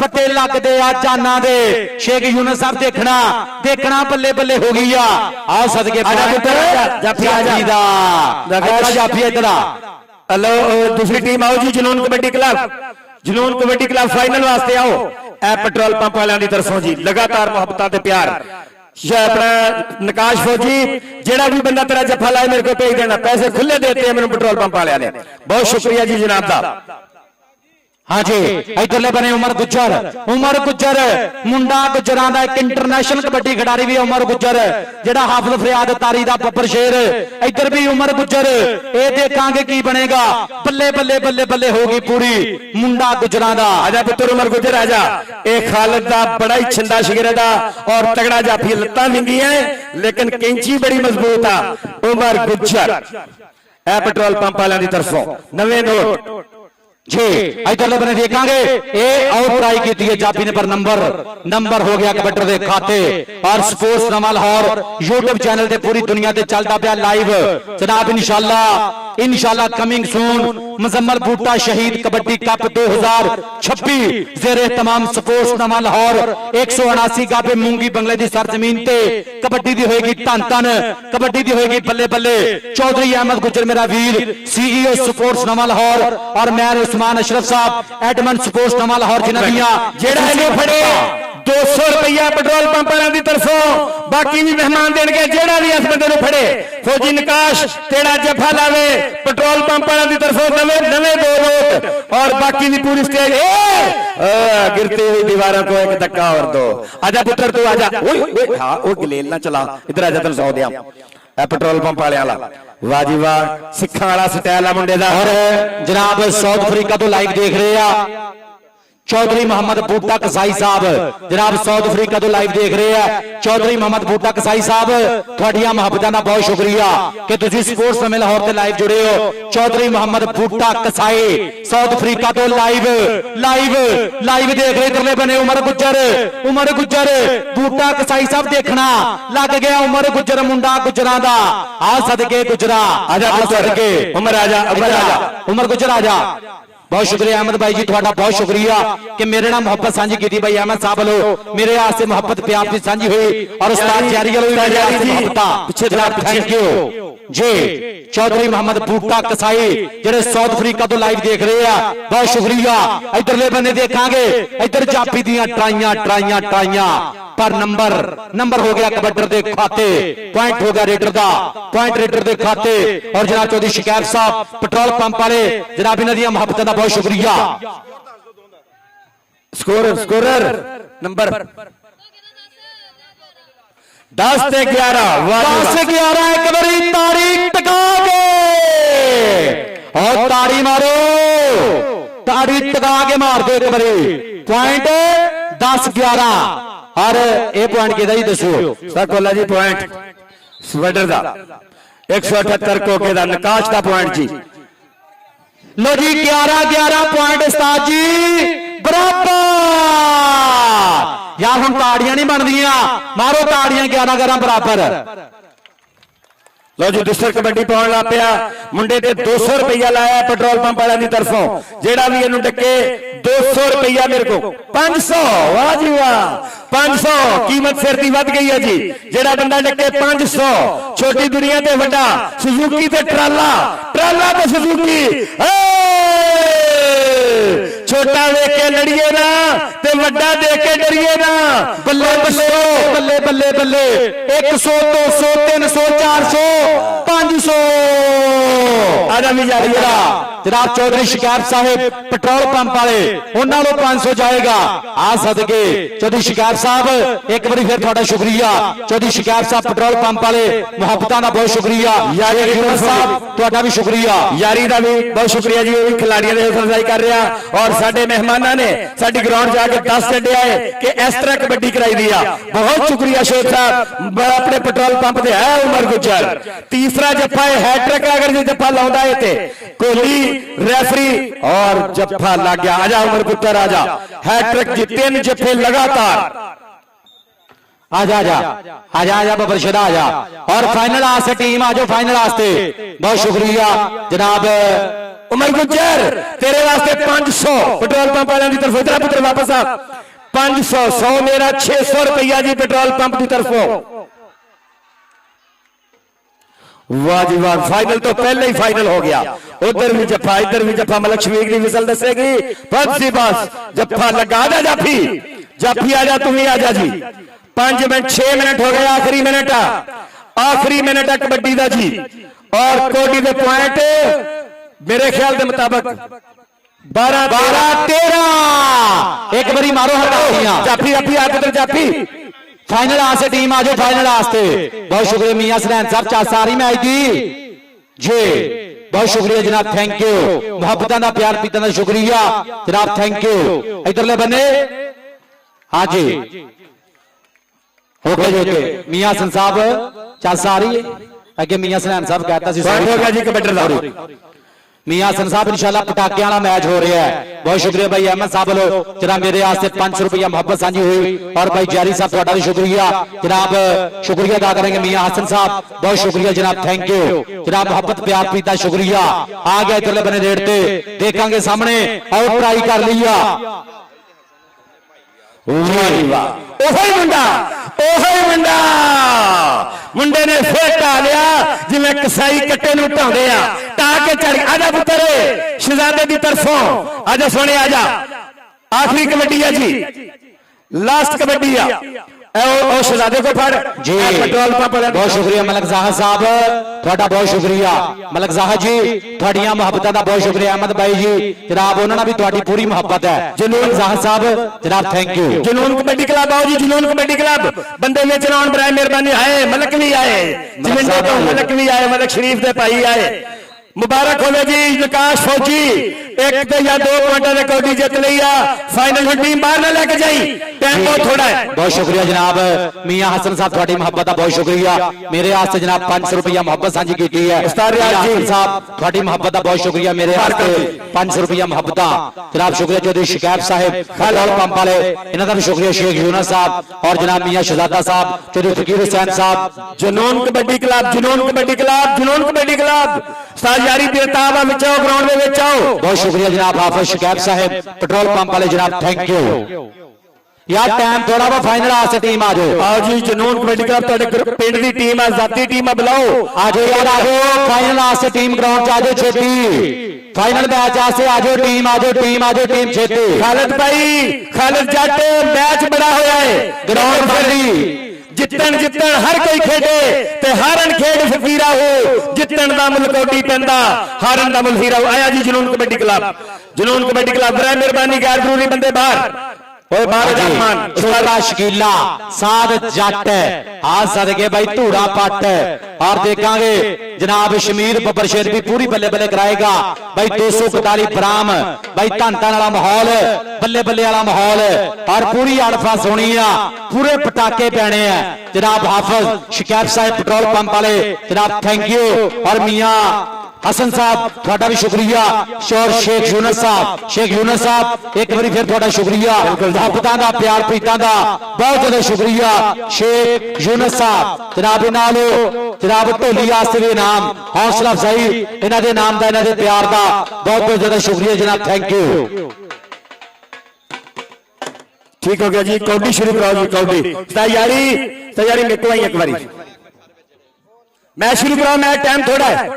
ਪੱਤੇ ਲੱਗਦੇ ਆ ਜਾਨਾਂ ਦੇ। ਸ਼ੇਖ ਯੂਨਸ ਸਾਹਿਬ ਦੇਖਣਾ ਬੱਲੇ ਬੱਲੇ ਹੋ ਗਈ ਆ। ਆਓ ਸਦਕੇ ਆਜਾ ਪੁੱਤਰ, ਜਾਫੀ ਆਜਾ ਦਾ ਜਾਫੀ ਇਧਰ ਆ। हेलो दूसरी टीम आओ जी, जुनून कबड्डी क्लब फाइनल वास्ते आओ। ए पेट्रोल पंप वालों की तरफों जी लगातार मुहब्बत ते प्यार। अपना नकाश फौजी जेड़ा भी बंदा तेरा जफा लाए मेरे को भेज देना, पैसे खुले देते हैं मेरे पेट्रोल पंप वाले ने। बहुत शुक्रिया जी जनाब दा। हाँ जी, इधरले बने उमर गुज्जर मुंडा गुज्जरां दा एक इंटरनेशनल कबड्डी खिडारी भी उमर गुज्जर जेड़ा हाफिज फरियाद तारी दा बब्बर शेर। इधर भी उमर गुज्जर, ये देखांगे की बनेगा। बल्ले बल्ले बल्ले बल्ले होगी पूरी मुंडा गुज्जरां दा। आजा पुत्र उमर गुज्जर आजा। एक खालिद दा बड़ा ही छंदा शिगरे दा और तगड़ा जाफी, लत्तां विंगी है लेकिन कैंची बड़ी मजबूत आ। उमर गुज्जर ए पेट्रोल पंप वालों की तरफों नवे नोट जी। इधरले बने देखांगे ये आउट ट्राई की है जाफी ने, पर नंबर हो गया कबड्डी दे खाते। और स्पोर्ट्स नवा लाहौर यूट्यूब चैनल ते पूरी दुनिया ते चलता पिया लाइव जनाब। इंशाल्लाह कमिंग सून मुजम्मल बूटा शहीद कबड्डी कप 2026 जेरे तमाम स्पोर्ट्स नवा लाहौर 179 गाबे मूंगी बंगले दी सरजमीन ते कबड्डी दी होएगी धन कबड्डी दी होएगी बल्ले बल्ले। चौधरी अहमद गुज्जर मेरा वीर सीईओ स्पोर्ट्स नवा लाहौर और मैं उस्मान अशरफ साहब एडमन स्पोर्ट्स नवा लाहौर जिन्हां दियां जेड़ा इन्हें फड़े 200 रुपया पेट्रोल पंप वालों की तरफों, बाकी भी मेहमान देंगे जेड़ा भी इस बंदे फड़े। फौजी नकाश तेरा जफा लावे पेट्रोल पंप वालों की तरफों नवे 2 नोट और बाकी भी पूरी स्टेज गिरती हुई दीवारों को एक धक्का और दो। आजा पुत्र तू आजा। हाँ वो गलेल ना चला, इधर आजा तेन सौ दिया पेट्रोल पंप वाले वाला। वाह जी वाह, सिखा वाला स्टाइल है मुंडे दा। और जनाब साउथ अफ्रीका तो लाइव देख रहे हैं चौधरी मोहम्मद बूटा कसाई साहब, जनाब साउथ अफ्रीका तो लाइव देख रहे हैं चौधरी मोहम्मद बूटा कसाई साहब। थोड़िया मुहब्बतां दा बहुत शुक्रिया कि तुसीं स्पोर्ट्स नवे लाहौर ते लाइव जुड़े हो। चौधरी मोहम्मद बूटा कसाई साउथ अफ्रीका तो लाइव देख रहे। इधरले बने उमर गुज्जर बूटा कसाई साहब देखना लग गया। उमर गुज्जर मुंडा गुज्जरां दा। आ सदके गुजरा आजा सदके उमर आजा उमर गुज्जर आजा। बहुत शुक्रिया अहमद भाई जी, थोड़ा बहुत शुक्रिया कि मेरे नाल मोहब्बत साझी की भाई अहमद साहब लो मेरे आस्ते मोहब्बत प्यार की साझी हुई और उस्ताद जारी वालों भी मेरे आस्ते मोहब्बत। थैंक यू जी। चौधरी मोहम्मद बूटा कसाई जेड़े साउथ अफ्रीका तो लाइव देख रहे हैं, बहुत शुक्रिया। इधरले बने देखांगे इधर जाफी दियां ट्राइयां पर नंबर हो गया कबड्डी दे खाते। पॉइंट हो गया रेडर दा, पॉइंट रेडर दे खाते। और जनाब चौधरी शिकायत साहब पेट्रोल पंप वाले जनाब इन्हां दियां मुहब्बतां दा बहुत शुक्रिया। स्कोरर नंबर 10 से 11 एक बारी ताड़ी टका के और ताड़ी मारो, ताड़ी टका के मार दो एक बारी। पॉइंट 10-11 और ये पॉइंट किहदा जी दसो सकोला जी। पॉइंट स्वेटर दा 178 कोके दा नकाश दा पॉइंट जी। लो जी 11-11 पॉइंट उस्ताद जी बराबर। यार हम ताड़ियां नहीं बनदियां, मारो ताड़ियां 11-11 बराबर। लो जी दूसर कबड्डी पाउण ला पिया मुंडे ते 200 रुपया लाया पेट्रोल पंप वालों की तरफों। जेड़ा भी इन्हू टके 200 रुपया मेरे को 500। वाह जी वाह, 500 कीमत सिर दी वध गई है जी। जेड़ा बंदा टके 500 छोटी दुनिया ते वड्डा सुजुकी ते ट्राला ते सुजुकी। छोटा देख के लड़िए ना ते वड्डा देख के डरिए ना। बल्ले बल्ले बल्ले बल्ले 100 200 300 400 500। आजा भी जारी जनाब चौधरी शिकायत साहब पेट्रोल पंप वाले उन्होंने 500 जाएगा। आ सदके चौधरी शिकायत साहब एक बार फिर थोड़ा शुक्रिया। चौधरी शिकायत साहब पेट्रोल पंप वाले मुहब्बतां दा बहुत शुक्रिया। यारी साहब थोड़ा भी शुक्रिया, यारी का भी बहुत शुक्रिया जी। वो भी खिलाड़ियों की हौसला अफजाई कर रहा और साडे मेहमानों ने साडी ग्राउंड जाके 10 छड्डिया है कि इस तरह कबड्डी कराई दी आ। बहुत शुक्रिया शेख साहब अपने पेट्रोल पंप से है। उमर गुज्जर तीसरा जफा है, हैट्रिक अगर जो जफा लाउंदा है ते कोहली रेफरी और जफा लग गया। आजा उमर गुज्जर आजा, हैट्रिक जी 3 जफे लगातार। आजा आजा आजा आजा बबरशदा आजा। और फाइनल आस्ते टीम आ जाओ, फाइनल आस्ते। बहुत शुक्रिया जनाब उमर गुज्जर, तेरे वास्ते 500 पेट्रोल पंप वाले की तरफ। इधर पुत्र वापस आ। 500 100 मेरा 600 रुपया जी पेट्रोल पंप की तरफों। वाह जी वाह, फाइनल तो पहले ही फाइनल हो गया। उधर भी जफा, इधर भी जफा। मलक शमीर की विसल दसेगी। बस सी बस, जफा लगा। आजा जाफी, जाफी आजा, तुम ही आजा जी। 5 मिनट 6 मिनट हो गए, आखिरी मिनट आखिरी मिनट है कबड्डी का जी। और कोटी के पॉइंट मेरे ख्याल के मुताबिक 12-13। एक बारी मारो हटाओ जाफी जाफी आप उधर जाफी। फाइनल आस्ते टीम आ जाओ, फाइनल आस्ते। बहुत शुक्रिया मियां सलैन साहब चासारी मैच दी जी। बहुत शुक्रिया जनाब, थैंक यू। मुहब्बत का प्यार पीता का शुक्रिया जनाब, थैंक यू। इधरले बने हाँ जी, ओके जी ओके। मियां हसन साहब चासारी अगे मियां सलैन साहब कहता सी हो गया जी कबड्डी लाहौर। मियां हसन साहब इंशाल्लाह पटाखे वाला मैच हो रहा है। बहुत शुक्रिया भाई अहमद साहब लो जनाब, मेरे वास्ते 500 रुपया मोहब्बत साझी हुई। और भाई जारी साहब थोड़ा भी शुक्रिया जनाब, शुक्रिया अदा करेंगे मियां हसन साहब, बहुत शुक्रिया जनाब, थैंक यू जनाब। मोहब्बत प्यार पीता शुक्रिया। आ गया इधरले बने रेडते, देखेंगे सामने आउट ट्राई कर लिया। मुंडे ने फिर ढा लिया जिवें कसाई कट्टे नूं ढाउंदे आ। ढा के चढ़ आजा पुत्र शहजादे की तरफों। आजा सोने आजा, आखिरी कबड्डी है जी, लास्ट कबड्डी है। ओ शहजादे को फड़ जी। Petrol pump. बहुत शुक्रिया मलक जाहद साहब, थोड़ा बहुत शुक्रिया मलक जाहद जी, थोड़ियां मुहब्बतां दा बहुत शुक्रिया। अहमद भाई जी जनाब, उन्होंने भी थोड़ी पूरी मुहब्बत है। जुनून जाहद साहब जनाब, थैंक यू। जुनून कबड्डी क्लब आओ जी, जुनून कबड्डी क्लब। बंदे में चलाउण बराए मेहरबानी। आए मलक भी आए, जमिंदे तो मलक भी आए, मलक शरीफ के भाई आए। मुबारक होवे जी विकास फौजी, एक या 2 पॉइंटों ने कबड्डी जीत ली है। फाइनल में टीम बाहर ना लेके जाई, टाइम बहुत थोड़ा है। बहुत शुक्रिया जनाब मियां हसन साहब, थोड़ी मोहब्बत का बहुत शुक्रिया। मेरे वास्ते जनाब 500 रुपया मोहब्बत साझी की है। उस्ताद रियाज जी साहब थोड़ी मोहब्बत का बहुत शुक्रिया। मेरे वास्ते 500 रुपया मोहब्बत जनाब, शुक्रिया। चौधरी शिकायत साहब पेट्रोल पंप वाले, इन्हों का भी शुक्रिया। शेख यूनुस साहब और जनाब मियां शहजादा साहब, चौधरी फकीर हुसैन साहब। जुनून कबड्डी क्लब, जुनून कबड्डी क्लब, जुनून कबड्डी क्लब। साजारी बेताब बचाओ, ग्राउंड में बचाओ। बहुत शुक्रिया जनाब हाफिज शिकायत साहब पेट्रोल पंप वाले जनाब, थैंक यू यार। टाइम थोड़ा वा, फाइनल आस्ते टीम आ जाओ। आओ जी जुनून कबड्डी क्लब तुहाडे पिंड दी टीम है, जाती टीम है, बुलाओ। आ जाओ यार, आ जाओ फाइनल आस्ते टीम ग्राउंड च आ जाओ छेती। फाइनल मैच आस्ते आ जाओ टीम, आ जाओ टीम, आ जाओ टीम छेती। खालिद भाई, खालिद जट मैच बड़ा होया है ग्राउंड खाली। जितन जितन हर कोई खेडे ते हारन खेड फकीरा हो। जितन दा मुल कौडी पैंदा, हारन दा मुल हीरा हो। आया जी जुनून कबड्डी क्लब, जुनून कबड्डी क्लब। बराए मेहरबानी गैर जरूरी बंदे बाहर। ओए बाहर जामान छोटा शकीला साध जट हाथ सदके भाई धूड़ा पट। और देखेंगे जनाब शमीर बब्बर शेर भी पूरी बल्ले बल्ले कराएगा भाई। 241 बराम भाई, धन धन वाला माहौल, बल्ले बल्ले वाला माहौल और पूरी अड़फा सोनी आ, पूरे पटाखे पैने हैं जनाब। हाफिज शिकायत साहब पेट्रोल पंप वाले जनाब, थैंक यू। और मियां हसन साहब थोड़ा भी शुक्रिया। और शेख यूनुस साहब, शेख यूनुस साहब एक बार फिर थोड़ा शुक्रिया। मुहब्बतां दा प्यार प्रीतां दा बहुत ज्यादा शुक्रिया शेख यूनुस साहब जनाब। नालो जनाब ढोली वास्ते भी नाम, हौसला अफजाई इन्हां दे नाम दा, इन्हां दे प्यार दा बहुत बहुत ज्यादा शुक्रिया जनाब, थैंक यू। ठीक हो गया जी, कौडी शुरू कराओ जी, कौडी। तैयारी तैयारी मेरे को आई एक बारी मैच शुरू कराओ। मैच टाइम थोड़ा है।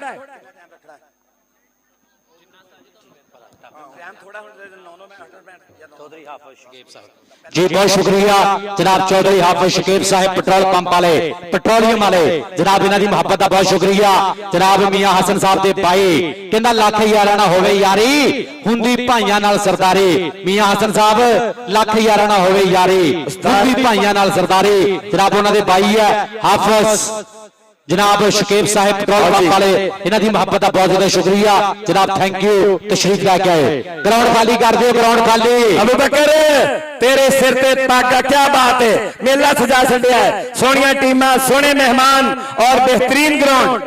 जी बहुत शुक्रिया जनाब चौधरी हाफिज शकीब साहब पेट्रोल पंप वाले, पेट्रोलियम वाले जनाब, इन्हां दी मुहब्बत दा बहुत शुक्रिया। जनाब मियां हसन साहब दे भाई कहंदा लख यारा ना होवे यारी, हुंदी भाइयां नाल सरदारी। मियां हसन साहब लख यारा ना होवे यारी, हुंदी भाइयां नाल सरदारी। जनाब उन्हां दे भाई है हाफिज जनाब शकीब साहब पेट्रोल पंप वाले, इन्हां दी मुहब्बत दा बहुत ज्यादा शुक्रिया जनाब, थैंक यू। तशरीफ लेके आए, ग्राउंड खाली कर दियो, ग्राउंड खाली। अबू बकर तेरे सिर ते तागा, क्या बात है, मेला सजा छड़िया है। सोनिया टीमां, सोने मेहमान और बेहतरीन ग्राउंड।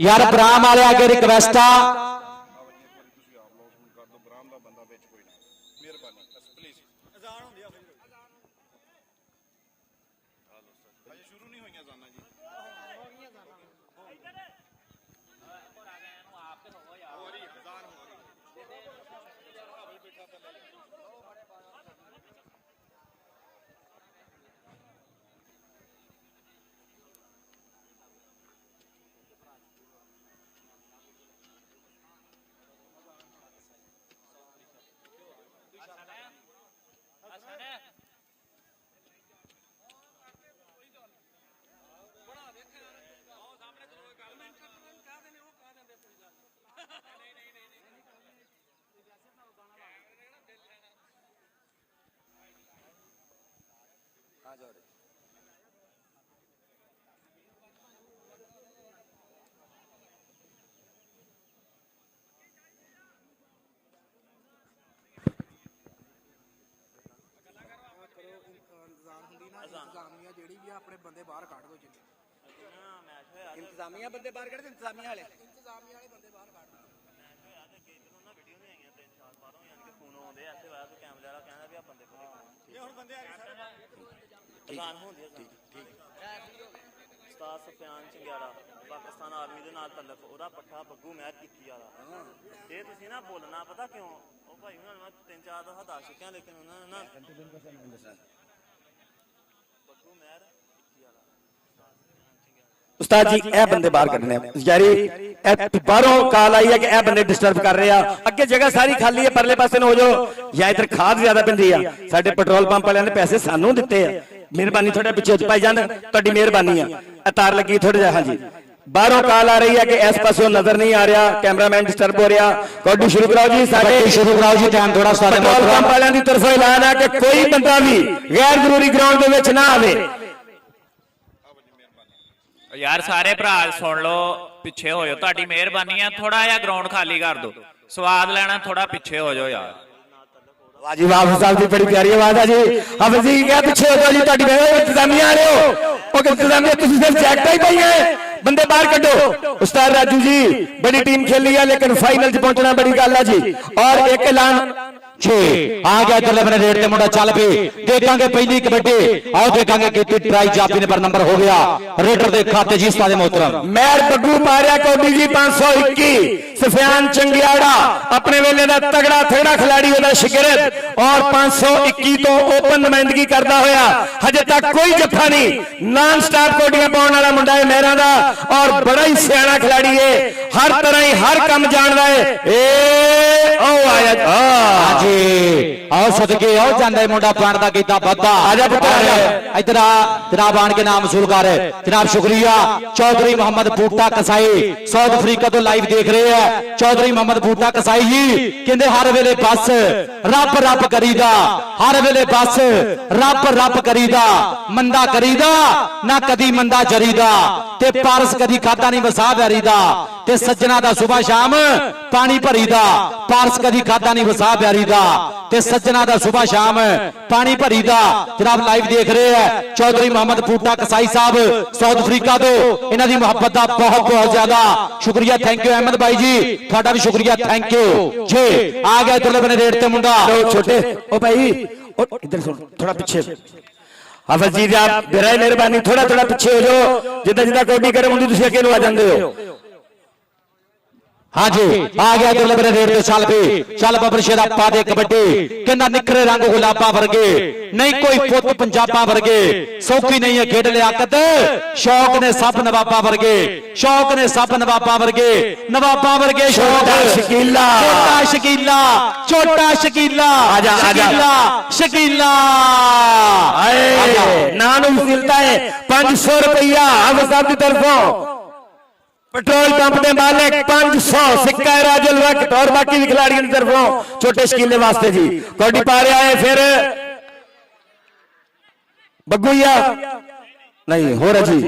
यार ब्राम वाले आगे रिक्वेस्ट आ, ਇੰਤਜ਼ਾਮੀਆ ਜਿਹੜੀ ਵੀ ਆ ਆਪਣੇ ਬੰਦੇ ਬਾਹਰ ਕੱਢ ਦੋ ਜਿੰਨੇ ਇੰਤਜ਼ਾਮੀਆ ਬੰਦੇ ਬਾਹਰ ਕੱਢ ਦੇ ਇੰਤਜ਼ਾਮੀਆ ਵਾਲੇ ਬੰਦੇ ਬਾਹਰ ਕੱਢ ਦੋ ਹੁਣ ਬੰਦੇ ਆ ਕਿਸਾਨ ਹੁੰਦੇ ਆ ਉਸਤਾਦ ਸਫਿਆਨ ਚੰਗਿਆੜਾ ਪਾਕਿਸਤਾਨ ਆਰਮੀ ਦੇ ਨਾਲ ਤਲਕ ਉਹਦਾ ਪੱਠਾ ਬੱਗੂ ਮਹਿਰ ਕੀਤੀ ਵਾਲਾ ਇਹ ਤੁਸੀਂ ਨਾ ਬੋਲਣਾ ਪਤਾ ਕਿਉਂ ਉਹ ਭਾਈ ਉਹਨਾਂ ਨੂੰ ਮੈਂ 3-4 ਦਫਾ ਦੱਸ ਚੁੱਕਿਆ ਲੇਕਿਨ ਉਹਨਾਂ ਨੇ ਨਾ ਬੱਗੂ ਮਹਿਰ ਕੀਤੀ ਵਾਲਾ ਉਸਤਾਦ ਜੀ ਇਹ ਬੰਦੇ ਬਾਹਰ ਕੱਢਣੇ ਆ ਯਾਰੀ ਇਹ ਬਾਹਰੋਂ ਕਾਲ ਆਈ ਹੈ ਕਿ ਇਹ ਬੰਦੇ ਡਿਸਟਰਬ ਕਰ ਰਹੇ ਆ ਅੱਗੇ ਜਗ੍ਹਾ ਸਾਰੀ ਖਾਲੀ ਹੈ ਪਰਲੇ ਪਾਸੇ ਨੂੰ ਹੋ ਜਾਓ ਜਾਂ ਇਧਰ ਖਾਦ ਜ਼ਿਆਦਾ ਪੈਂਦੀ ਆ ਸਾਡੇ ਪੈਟਰੋਲ ਪੰਪ ਵਾਲਿਆਂ ਨੇ ਪੈਸੇ ਸਾਨੂੰ ਦਿੱਤੇ ਆ ਮਿਹਰਬਾਨੀ ਥੋੜੇ ਪਿੱਛੇ ਭਾਈ ਜਾਨ ਤੁਹਾਡੀ ਮਿਹਰਬਾਨੀ ਆ ਇਹ ਤਾਰ ਲੱਗੀ ਥੋੜਾ ਜਿਹਾ ਹਾਂਜੀ ਬਾਹਰੋਂ ਕਾਲ ਆ ਰਹੀ ਹੈ ਕਿ ਇਸ ਪਾਸੋਂ ਨਜ਼ਰ ਨਹੀਂ ਆ ਰਿਹਾ ਕੈਮਰਾਮੈਨ ਡਿਸਟਰਬ ਹੋ ਰਿਹਾ ਕੌਡੀ ਸ਼ੁਰੂ ਕਰਾਓ ਜੀ ਸਾਡੇ ਸ਼ੁਰੂ ਕਰਾਓ ਜੀ ਟਾਈਮ ਥੋੜਾ ਸਾਰੇ ਪੈਟਰੋਲ ਪੰਪ ਵਾਲਿਆਂ ਦੀ ਤਰਫੋਂ ਐਲਾਨ ਹੈ ਕਿ ਕੋਈ ਬੰਦਾ ਵੀ ਗੈਰ ਜ਼ਰੂਰੀ ਗਰਾਊਂਡ ਦੇ ਵਿੱਚ ਨਾ ਆਵੇ ਯਾਰ ਸਾਰੇ ਭਰਾ ਸੁਣ ਲਓ ਪਿੱਛੇ ਹੋ ਜਾਓ ਤੁਹਾਡੀ ਮਿਹਰਬਾਨੀ ਆ ਥੋੜਾ ਜਿਹਾ ਗਰਾਊਂਡ ਖਾਲੀ ਕਰ ਦਿਓ ਸਵਾਦ ਲੈਣਾ ਥੋੜਾ ਪਿੱਛੇ ਹੋ ਜਾਓ ਯਾਰ ਵਾਹ ਜੀ ਵਾਹ ਸਾਹਿਬ ਦੀ ਬੜੀ ਪਿਆਰੀ ਆਵਾਜ਼ ਆ ਜੀ ਹਾਫਿਜ਼ ਜੀ ਕਿਹਾ ਪਿੱਛੇ ਹੋ ਜਾਓ ਜੀ ਤੁਹਾਡੀ ਇੰਤਜ਼ਾਮੀਆਂ ਆ ਰਹੇ ਹੋ ਉਹ ਇੰਤਜ਼ਾਮੀਆਂ ਤੁਸੀਂ ਸਿਰਫ ਜੈਕਟਾਂ ਹੀ ਪਾਈਆਂ ਬੰਦੇ ਬਾਹਰ ਕੱਢੋ ਉਸਤਾਦ ਰਾਜੂ ਜੀ ਬੜੀ ਟੀਮ खेली है लेकिन फाइनल च पहुंचना बड़ी गल है जी और एक ऐलान 6 ਆ ਗਿਆ ਇਧਰਲੇ ਬਨੇ ਰੇਡ ਤੇ ਮੁੰਡਾ ਚੱਲ ਪਈ ਦੇਖਾਂਗੇ ਪਹਿਲੀ ਕਬੱਡੀ ਆਓ ਦੇਖਾਂਗੇ ਕਿਤੇ ਟਰਾਈ ਜਾਪੀ ਨੇ ਪਰ ਨੰਬਰ ਹੋ ਗਿਆ ਰੇਡਰ ਦੇ ਖਾਤੇ ਜੀ ਉਸਤਾਦ मोहतरम ਮਹਿਰ ਬੱਗੂ ਮਾਰਿਆ ਕੌਡੀ ਜੀ 521 ਸਫਿਆਨ ਚੰਗਿਆੜਾ ਆਪਣੇ ਵੇਲੇ ਦਾ ਤਗੜਾ ਥੇੜਾ ਖਿਲਾੜੀ ਉਹਦਾ ਸ਼ਾਗਿਰਦ ਔਰ 521 ਤੋਂ ਓਪਨ ਨੁਮਾਇੰਦਗੀ ਕਰਦਾ ਹੋਇਆ ਹਜੇ ਤੱਕ ਕੋਈ ਜੱਫਾ ਨਹੀਂ ਨਾਨ ਸਟਾਪ ਕੋਡੀਆਂ ਪਾਉਣ ਵਾਲਾ ਮੁੰਡਾ ਹੈ ਮਹਿਰਾਂ ਦਾ ਔਰ ਬੜਾ ਹੀ ਸਿਆਣਾ ਖਿਲਾੜੀ ਹੈ ਹਰ ਤਰ੍ਹਾਂ ਹੀ ਹਰ ਕੰਮ ਜਾਣਦਾ ਹੈ ਏ ਆਓ ਆਇਆ ਹਾਂਜੀ ਆਓ ਸਦਕੇ ਆਓ ਜਾਂਦਾ ਮੁੰਡਾ ਪਾਣ ਦਾ ਕੀਤਾ ਵਾਦਾ ਆ ਜਾ ਪੁੱਤਰ ਇਧਰ ਆ ਜਨਾਬ ਆਣ ਕੇ ਨਾਮ ਵਸੂਲ ਕਰ ਜਨਾਬ ਸ਼ੁਕਰੀਆ ਚੌਧਰੀ ਮੁਹੰਮਦ ਬੂਟਾ ਕਸਾਈ ਸਾਊਥ ਅਫਰੀਕਾ ਤੋਂ ਲਾਈਵ ਦੇਖ ਰਹੇ ਆ ਚੌਧਰੀ ਮੁਹੰਮਦ ਬੂਟਾ ਕਸਾਈ ਜੀ ਕਹਿੰਦੇ ਹਰ ਵੇਲੇ ਬਸ ਰੱਬ ਰੱਬ ਕਰੀਦਾ ਹਰ ਵੇਲੇ ਬਸ ਰੱਬ ਰੱਬ ਕਰੀਦਾ ਮੰਦਾ ਕਰੀਦਾ ਨਾ ਕਦੀ ਮੰਦਾ ਜਰੀਦਾ ਤੇ ਪਾਰਸ ਕਦੀ ਖਾਦਾ ਨਹੀਂ ਵਸਾ ਵੈਰੀਦਾ ਤੇ ਸੱਜਣਾ ਦਾ ਸਵੇਰ ਸ਼ਾਮ ਪਾਣੀ ਭਰੀਦਾ ਪਾਰਸ ਕਦੀ ਖਾਦਾ ਨਹੀਂ ਵਸਾ ਵੈਰੀਦਾ ਤੇ ਸੱਜਣਾ ਦਾ ਸਵੇਰ ਸ਼ਾਮ ਪਾਣੀ ਭਰੀਦਾ ਜਨਾਬ ਲਾਈਵ ਦੇਖ ਰਹੇ ਆ ਚੌਧਰੀ ਮੁਹੰਮਦ ਬੂਟਾ ਕਸਾਈ ਸਾਹਿਬ ਸਾਊਥ ਅਫਰੀਕਾ ਤੋਂ ਇਹਨਾਂ ਦੀ ਮੁਹੱਬਤ ਦਾ ਬਹੁਤ ਬਹੁਤ ਜ਼ਿਆਦਾ ਸ਼ੁਕਰੀਆ ਥੈਂਕ ਯੂ ਅਹਿਮਦ ਭਾਈ ਜੀ ਤੁਹਾਡਾ ਵੀ ਸ਼ੁਕਰੀਆ ਥੈਂਕ ਯੂ ਜੀ ਆ ਗਿਆ ਇਧਰਲੇ ਬਨੇ ਰੇਡ ਤੇ ਮੁੰਡਾ ਛੋਟੇ ਉਹ ਭਾਈ इधर सुन थोड़ा पीछे हाफिज जी आप बेरा मेहरबानी थोड़ा थोड़ा पीछे हो जाओ जिदा जिदा कौडी करे मुंडी तुसी अगे नु आ जांदे हो हाँ जी आ गया इधरले बने रेड ते चल बबर शेरा पा दे कबड्डी कहना निखरे रंग गुलाबा वर्गे नहीं कोई पुत पंजाबा वर्गे सौखी नहीं है खेड लियाकत शौक ने सब नवाबा वर्गे शौक ने सब नवाबा वर्गे शौक शकीला छोटा शकीला आजा आजा शकीला नानू मिलता है 500 रुपया हाफिज साहब की तरफों पेट्रोल पंप के मालिक 500 सिक्का है राजल वक्त और बाकी भी खिलाड़ियों की तरफों छोटे शकीले वास्ते जी कौडी पा रहा है फिर बग्गुया नहीं हो रहा जी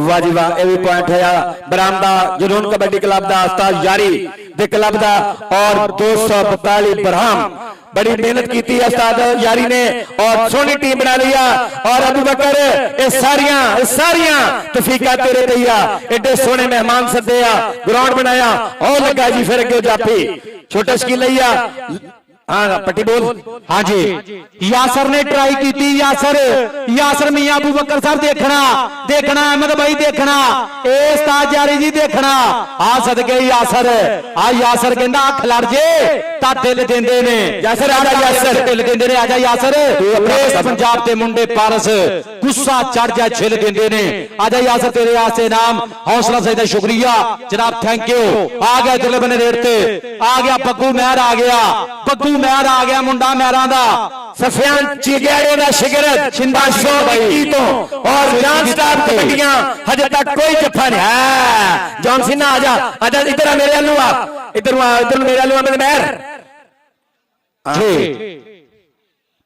वाह जी वाह ये भी पॉइंट है बरामदा जुनून कबड्डी क्लब का उस्ताद यारी दे क्लब का और 242 बरहम बड़ी मेहनत की थी उस्ताद यारी ने और सोनी टीम बना लिया और अबू बकर ये सारियां तफीका तेरे दैया एडे सोने मेहमान सदे ग्राउंड बनाया और लगा जी फिर अगे जाफी छोटा शकील लिया हाँ पट्टी बोल हाँ जी यासर ने ट्राई की थी यासर मियां अबू बकर साहब देखना अहमद भाई देखना ए उस्ताद यारी जी देखना आ सदके यासर कहंदा अख लड़ जे ता दिल देंदे ने यासर आजा यासर दिल देंदे ने आजा यासर इस पंजाब दे मुंडे पारस गुस्सा चढ़ जा छिल देंदे ने आजा यासर तेरे वास्ते नाम हौसला सही शुक्रिया जनाब थैंक यू आ गया इधरले बने रेड ते आ गया बग्गू महर आ गया बग्गू महर आ गया मुंडा महरां दा सफियान चिगेड़े दा शिगरत 521 तो और जान स्टाफ कबड्डियां हजे तक कोई जफा नहीं है जॉन सिन्हा आजा आजा इधर मेरे अल्लू आ इधर मेरे अल्लू मेरे महर जी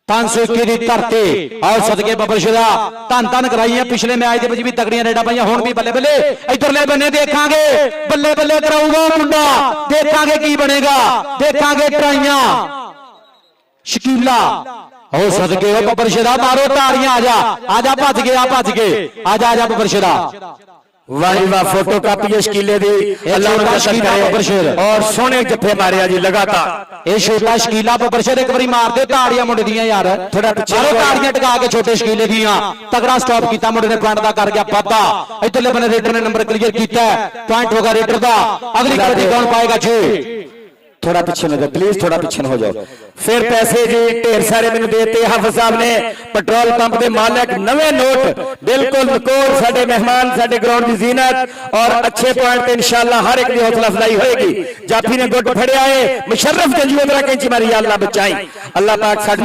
521 ਦੀ ਧਰਤੀ ਆਓ ਸਦਕੇ ਬਬਰਸ਼ਦਾ ਧੰਨ ਧੰਨ ਕਰਾਈਆਂ ਪਿਛਲੇ ਮੈਚ ਦੇ ਵਿੱਚ ਵੀ ਤਕੜੀਆਂ ਰੇਡਾਂ ਪਾਈਆਂ ਹੁਣ ਵੀ ਬੱਲੇ ਬੱਲੇ ਇਧਰਲੇ ਬੰਨੇ ਦੇਖਾਂਗੇ ਬੱਲੇ ਬੱਲੇ ਕਰਾਊਗਾ ਮੁੰਡਾ ਦੇਖਾਂਗੇ ਕੀ ਬਣੇਗਾ ਦੇਖਾਂਗੇ ਟਰਾਈਆਂ ਸ਼ਕੀਲਾ ਆਓ ਸਦਕੇ ਉਹ ਬਬਰਸ਼ਦਾ ਮਾਰੋ ਤਾੜੀਆਂ ਆ ਜਾ ਭੱਜ ਗਿਆ ਆ ਜਾ ਬਬਰਸ਼ਦਾ वाह जी वाह फोटो कापी शकीले दी अल्लाह उन्हें शकीला करे बबरशेर और सोने जफ्फे मारे जी लगातार ਇਹ ਛੋਟਾ ਸ਼ਕੀਲਾ ਬਬਰਸ਼ੇਰ ਇੱਕ ਵਾਰੀ ਮਾਰ ਦੇ ਤਾੜੀਆਂ ਮੁੰਡੇ ਦੀਆਂ ਯਾਰ ਥੋੜਾ ਪਿੱਛੇ ਮਾਰੋ ਤਾੜੀਆਂ ਟਿਕਾ ਕੇ ਛੋਟੇ ਸ਼ਕੀਲੇ ਦੀਆਂ ਤਗੜਾ ਸਟਾਪ ਕੀਤਾ ਮੁੰਡੇ ਨੇ ਪੁਆਇੰਟ ਦਾ ਕਰ ਗਿਆ ਵਾਧਾ ਇਧਰਲੇ ਬੰਨੇ ਰੇਡਰ ਨੇ ਨੰਬਰ ਕਲੀਅਰ ਕੀਤਾ ਪੁਆਇੰਟ ਹੋਗਾ ਰੇਡਰ ਦਾ ਅਗਲੀ ਕਬੱਡੀ ਕੌਣ ਪਾਏਗਾ ਜੀ थोड़ा पीछे न जाओ प्लीज थोड़ा पीछे न हो जाओ फिर पैसे जी ढेर सारे मैंने देते हाफिज साहब ने पेट्रोल पंप के मालिक नवे नोट बिल्कुल नकोर साडे मेहमान साडे ग्राउंड की जीनत और अच्छे पॉइंट इंशाल्लाह हर एक की हौसला अफजाई होएगी जाफी ने गुट फड़िया है मुशर्रफ गंजी उधरा कैंची मारी अल्लाह बचाई अल्लाह पाक साडे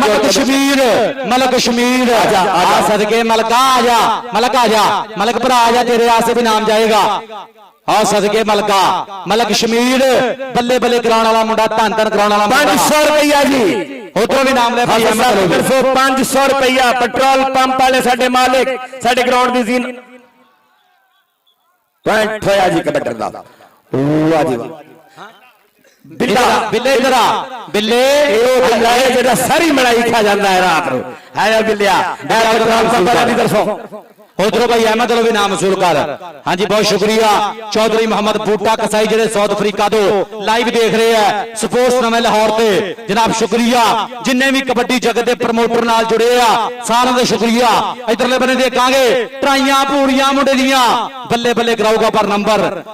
मलक शमीर आ सदके मलका आ जा मलक भरा आ जा तेरे आसे भी नाम जाएगा आ सदके मलक शमीर बल्ले बल्ले कराने वाला मुंडा धन धन कराने वाला 500 रुपया जी उधरों भी नाम ले 500 रुपया पेट्रोल पंप वाले साडे मालिक साडे ग्राउंड की जीन पॉइंट होया जी कबड्डर दा वाह जी वाह बिल्ला बिल्ले इधर आ बिल्ले बिल्ला है जेड़ा सारी मलाई खा जाता है रात को है या बिल्लिया पेट्रोल पंप वाले की तरफों उधरों भाई अहमद भी नाम वसूल कर हाँ जी बहुत शुक्रिया चौधरी मोहम्मद बूटा कसाई जेडे साउथ अफ्रीका तो लाइव देख रहे हैं स्पोर्ट्स नवे लाहौर से जनाब शुक्रिया जिन्ने भी कबड्डी जगत के प्रमोटर नाल जुड़े आ सारे का शुक्रिया इधरले बने देखांगे ट्राइयां पूरियां मुंडे दियां बल्ले बल्ले कराऊगा पर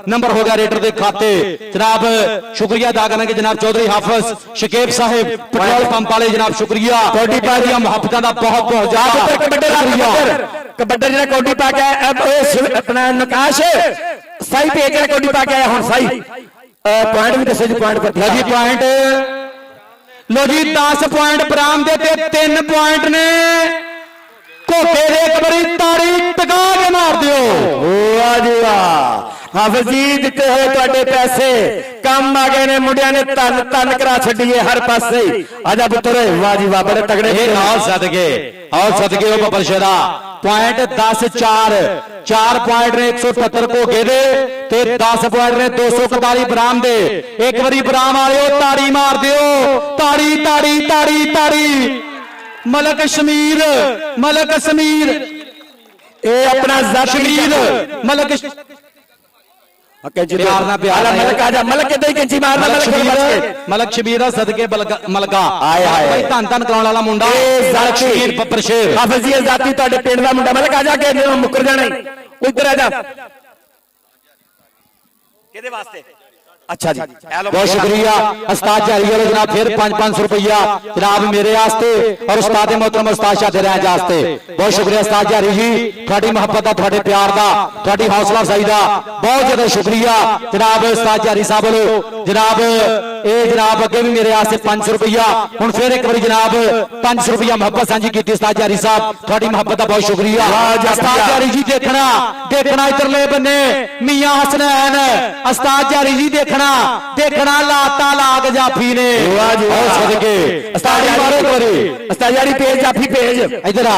नंबर हो गया रेडर के खाते जनाब शुक्रिया अदा करेंगे जनाब चौधरी हाफिज शकीब साहिब पेट्रोल पंप वाले जनाब शुक्रिया कबड्डी पारियां मुहब्बतां दा बहुत बहुत ज्यादा कबड्डर जेड़ा कौडी पा के अब अपना नकाश सही पे जेड़ा कौडी पा के आया हुन सही पॉइंट भी दसो जी पॉइंट पर जी पॉइंट लो जी 10 पॉइंट बरामदे ते 3 पॉइंट ने कोके दे एक बारी ताड़ी टका के मार दियो वाह जी वाह हाफिज जी दिते हुए तुहाडे पैसे कम आ गए ने मुंडिया ने तन तन करा छड्डीए हर पासे आजा पुत्र वाह जी वाह बड़े तगड़े आओ सदके ओ बबरशदा पॉइंट 10-4 पॉइंट ने 178 कोके दे ते 10 पॉइंट ने 241 बराम दे एक बारी बराम आ रहे हो ताड़ी मार दियो ताड़ी ताड़ी ताड़ी ताड़ी मलक समीर ए अपना शमीर मलक प्यार ना प्यार मलक आजा मलक के दे कैंची मारना मलक शबीर सदके मलका आए भाई धन धन कराने वाला मुंडा मलक शबीर बबरशेर हाफिज जी जाती ਤੁਹਾਡੇ ਪਿੰਡ ਦਾ ਮੁੰਡਾ ਮਲਕ ਆजा के मुकर जाना इधर आजा ਕਿਹਦੇ ਵਾਸਤੇ अच्छा जी बहुत शुक्रिया उस्ताद जारी वाले जनाब फिर 500 रुपया जनाब मेरे वास्ते और उस्ताद मोहतरम उस्ताद शाह तेरे वास्ते बहुत शुक्रिया उस्ताद जारी जी थोड़ी मोहब्बत का थोड़े प्यार का थोड़ी हौसला अफजाई का बहुत ज्यादा शुक्रिया जनाब उस्ताद जारी साहब वालों जनाब जनाब अगे भी मेरे वास्ते 500 रुपया हुण फिर एक बार जनाब 500 रुपया मोहब्बत सांझी की उस्ताद जारी साहब थोड़ी मोहब्बत का बहुत शुक्रिया उस्ताद जारी जी देखना इधरले बन्ने मियां हसनैन उस्ताद जारी जी देखना लाता लाग जाफी ने पेज जाफी पेज इधर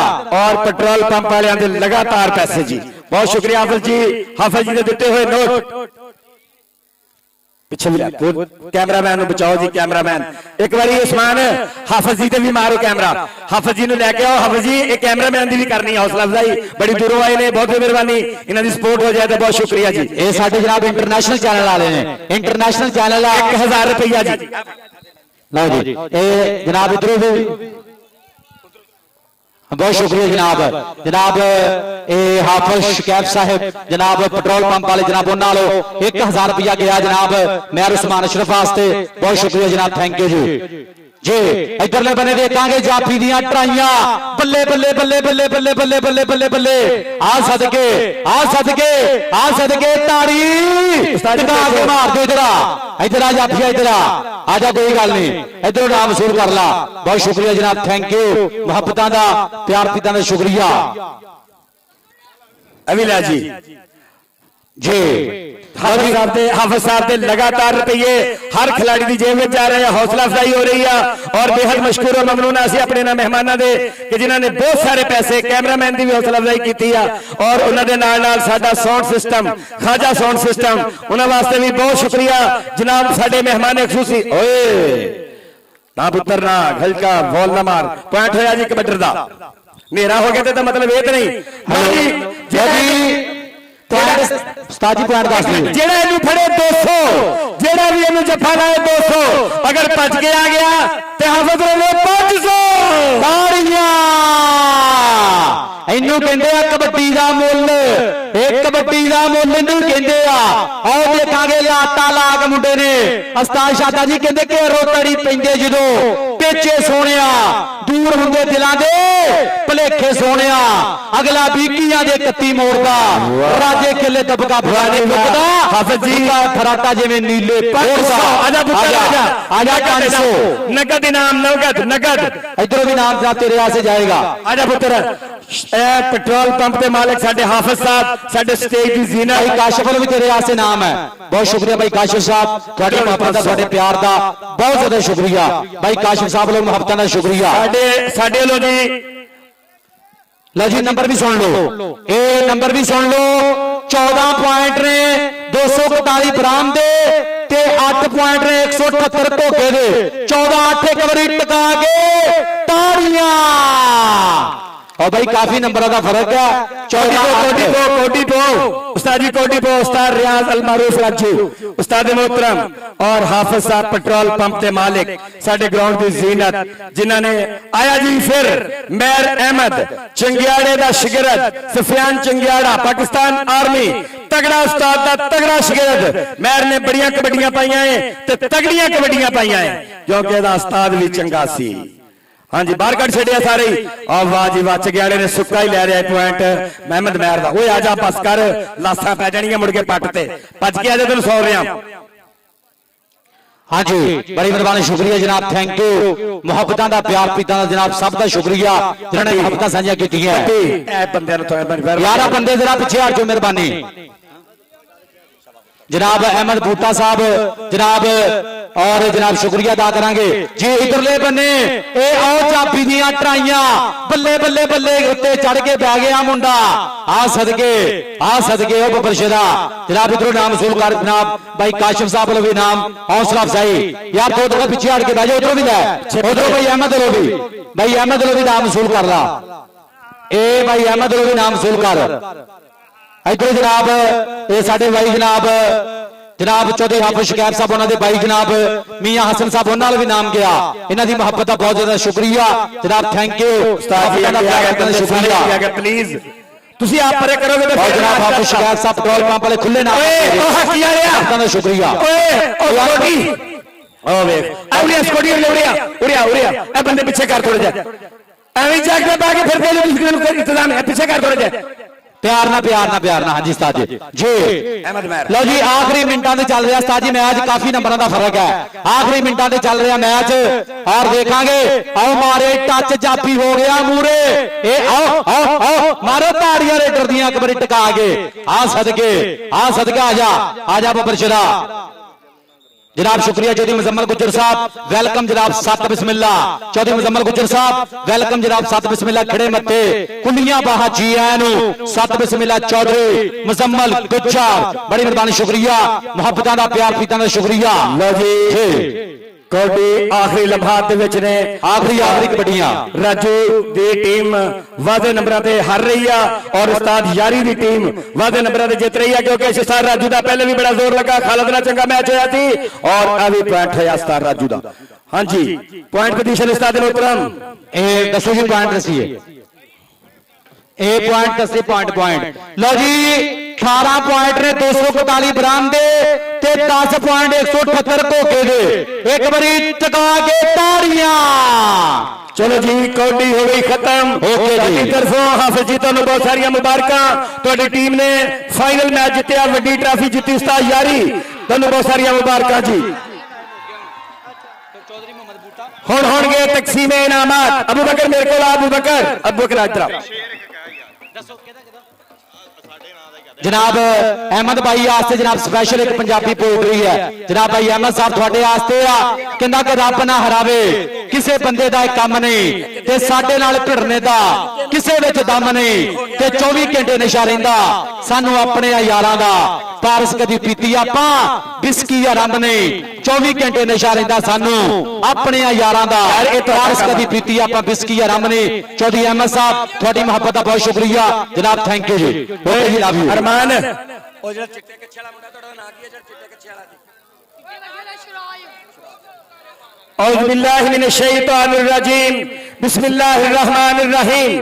और पेट्रोल पंप वाले लगातार पैसे जी बहुत शुक्रिया हाफिज जी ने दिते हुए नोट पिछे भी कैमरामैन बचाओ जी कैमरामैन एक बार उस्मान हाफिज जी भी मारो कैमरा हाफिज जी लेके आओ हाफिज जी एक कैमरामैन की भी करनी हौसला अफजाई बड़ी दूरों आए ने बहुत मेहरबानी इन्हों की सपोर्ट हो जाए तो बहुत शुक्रिया जी ये साडे जनाब इंटरनेशनल चैनल वाले ने इंटरनेशनल चैनल 1000 रुपया जी लो जी जनाब इधरों भी बहुत शुक्रिया जनाब हाफिज शकीब साहिब जनाब पेट्रोल पंप वाले जनाब उन्होंने 1000 रुपया गया जनाब मेहर उस्मान अशरफ वास्ते बहुत शुक्रिया जनाब थैंक यू जी इधरले बने देखांगे जाफी दियां ट्राइयां बल्ले बल्ले बल्ले बल्ले बल्ले बल्ले बल्ले बल्ले बल्ले आ सदके ताड़ी मार दो इधर आ जाफिया इधर आजा कोई गल नहीं इधर नाम वसूल कर ला बहुत शुक्रिया जनाब थैंक यू मुहब्बत का प्यार पिता का शुक्रिया अविला जी जी हाफिज साहब के लगातार रुपये हर खिलाड़ी की जेब में जा रहे हैं, हौसला अफजाई हो रही है और बेहद मशकूर और ममनून असीं अपने इन्हां मेहमानां दे कि जिन्होंने बहुत सारे पैसे कैमरामैन की भी हौसला अफजाई की है और उन्होंने नाल नाल साडा साउंड सिस्टम खाजा साउंड सिस्टम उन्हां वास्ते भी बहुत शुक्रिया जनाब साडे मेहमान खसूसी। ओए ना पुत्र ना हल्का बॉल ना मार, पॉइंट होया जी कबड्डर दा, मेरा हो गया तो मतलब ये तो नहीं उस्ताद जी पॉइंट दस दिओ। जेड़ा इनू फड़े 200, जेड़ा भी इनू जफा लाए 200, अगर बच के आ गया ते हाफिज ने 500 ताड़ियां। इनू कहंदे आ कबड्डी दा मुੱਲ, एक कबड्डी दा मुੱਲ इनू कहंदे आ। आओ देखांगे लाता लाग मुंडे ने। उस्ताद शादा जी कहंदे कि रोतड़ी पैंदे जदों पेचे सोहणिया दूर हुंदे दिलां दे भलेखे सोहणिया, अगला बीकियां दे कत्ती मोड़दा राजे खेले दबका फराने मुकदा हाफिज जी का फराटा जिवें नीले पोड़दा। आजा पुत्र आजा, आजा 500 नगद इनाम, नगद नगद। इधरों भी नाम जनाब तेरे यहाँ से जाएगा। आजा पुत्र, पेट्रोल पंप के मालिक साडे हाफिज साहब, साडे स्टेज की जीना भाई काशिफ वालों भी तेरे यहाँ से नाम है। बहुत शुक्रिया भाई काशिफ साहब, थोड़ी मोहब्बत का थोड़े प्यार का बहुत ज्यादा शुक्रिया भाई काशिफ साहब लोग मोहब्बत का शुक्रिया। साडे लो जी, लो जी नंबर भी सुन लो, ये नंबर भी सुन लो। 14 पॉइंट ने 241 बराम दे ते 8 पॉइंट ने 178 धोखे दे। 14-8 एक बारी टका के ताड़ियां। और भाई काफी नंबरों का फर्क है। कोटी पो उस्ताद जी, कोटी पो उस्ताद रियाज अल मारूफ राजू, उस्ताद मोहतरम और हाफिज साहब पेट्रोल पंप के मालिक साडे ग्राउंड की जीनत, जिन्होंने आया जी फिर मैर अहमद चंगियाड़े का शिगिरद, सफियान चंगियाड़ा पाकिस्तान आर्मी, तगड़ा उस्ताद का तगड़ा शिगिरद। मैर ने बड़ियां कबड्डियां पाइयां ते तगड़ियां कबड्डियां पाइयां क्योंकि इहदा उस्ताद भी चंगा सी। हाँ जी, बाहर कट छड़िया सारे और वाह जी वाह, चगियाड़े ने सुक्का ही ले रहा है पॉइंट महमद महर का। ओए आजा बस कर, लाशा पै जानियां मुड़ के पट ते भज के आजा, तेन सौ रहा। हाँ जी बड़ी मेहरबानी, शुक्रिया जनाब, थैंक यू। मुहब्बत का प्यार पीता का जनाब सब का शुक्रिया जिन्होंने मुहब्बत साझा की है। 11 बंदे जरा पिछे हट जाओ मेहरबानी। जनाब अहमद बूटा साहब जनाब और जनाब शुक्रिया अदा करांगे जी। इधरले बन्ने ए आओ चाबी दियां ट्राइयां, बल्ले बल्ले बल्ले उत्ते चढ़ के बह गया मुंडा। आ सदके ओ बबरशदा जनाब इधरों नाम वसूल कर जनाब भाई काशिफ साहब वालों भी नाम हौसला अफजाई। यार 2 दफा पीछे हट के बह जाओ, उधरों भी लै, उधरों भाई अहमद वालों भी, भाई अहमद वालों भी नाम वसूल कर ला। ए भाई अहमद वालों भी नाम वसूल कर। इधर जनाब ये साडे भाई जनाब चौधरी हाफिज शकैब साहब उन्होंने भाई जनाब मियां हसन साहब उन्होंने भी नाम किया। इन्हों की मुहब्बत का बहुत ज्यादा शुक्रिया जनाब, थैंक यू शुक्रिया। प्लीज तुसी आप परे करोगे तो जनाब हाफिज शकैब साहब पेट्रोल पंप वाले खुले नाम शुक्रिया। बंदे पीछे कर थोड़े जाए, इंतजाम है, पीछे कर थोड़े जाए, प्यार ना हाँ जी उस्ताद जी। लो जी आखिरी मिनटां दे चल रहा उस्ताद जी मैच, काफी नंबरों का फर्क है। आखिरी मिनटां दे चल रहा मैच और देखांगे। आओ मारे टच जापी हो गया मूरे, ए आओ मारो ताड़ियां रेडर दियां एक बारी टका के। आ सदके आजा बबरशदा जनाब, शुक्रिया चौधरी मुजम्मल गुज्जर साहब, वेलकम जनाब 7 बिस्मिल्लाह। चौधरी मुजम्मल गुज्जर साहब वेलकम जनाब 7 बिस्मिल्लाह। खड़े मत्थे कुलियां बाहा जी आनू 7 बिस्मिल्लाह। चौधरी मुजम्मल गुज्जर बड़ी मेहरबानी, शुक्रिया मुहब्बतां दा प्यार पीतां दा शुक्रिया। लो जी कोटी आखिरी लम्हात दे विच ने आखिरी कबड्डियां राजू दी टीम वादे नंबरां ते हार रही है और उस्ताद यारी दी टीम वादे नंबरां ते जित रही है क्योंकि उस्ताद राजू दा पहले भी बड़ा जोर लगा, खालिद नाल चंगा मैच होया थी और अभी पॉइंट होया उस्ताद राजू दा। हाँ जी पॉइंट पोजीशन उस्ताद मोहतरम ए दसो जी पॉइंट दसिए, ए पॉइंट दसे पॉइंट। लो जी 18 पॉइंट ने 241 बरामदे ते 10 पॉइंट 178 धोखे दे। एक बारी टका के ताड़ियां। चलो जी कौडी हो गई खत्म। ओके जी तरफों हाफिज जी तुहानू बहुत सारिया मुबारकां, तुहाडी टीम ने फाइनल मैच जितया, वड्डी ट्राफी जीती उस्ताद यारी, तुहानू बहुत सारिया मुबारकां जी। हुण होणगे तकसीम इनामात। अबू बकर मेरे को अबू बकर इधर जनाब अहमद भाई आस्ते जनाब स्पेशल एक पंजाबी पोएट्री है जनाब भाई अहमद साहब थोड़े आस्ते आ कहंदा कि रब ना हरावे किसे बंदे दा काम नहीं ते साडे नाल भिड़ने दा किसे विच दम नहीं ते 24 घंटे नशा रहिंदा सानू अपने यारां दा पारस कदी पीती आपां बिस्की आरंभ नहीं 24 घंटे नशा रहिंदा सानू अपने यारां दा पारस कदी पीती आपां बिस्की आरंभ नहीं। चौधरी अहमद साहब थोड़ी मोहब्बत दा बहुत शुक्रिया जनाब थैंक यू जी ओके जी लव यू अरमान ਉਹ ਜਿਹੜਾ ਚਿੱਟੇ ਕੱਛੇ ਵਾਲਾ ਮੁੰਡਾ ਤੁਹਾਡਾ ਨਾਂ ਕੀ ਹੈ ਜਿਹੜਾ ਚਿੱਟੇ ਕੱਛੇ ਵਾਲਾ ਸੀ औज़ बिल्लाहि मिनश शैतानिर रजीम बिस्मिल्लाहिर रहमानिर रहीम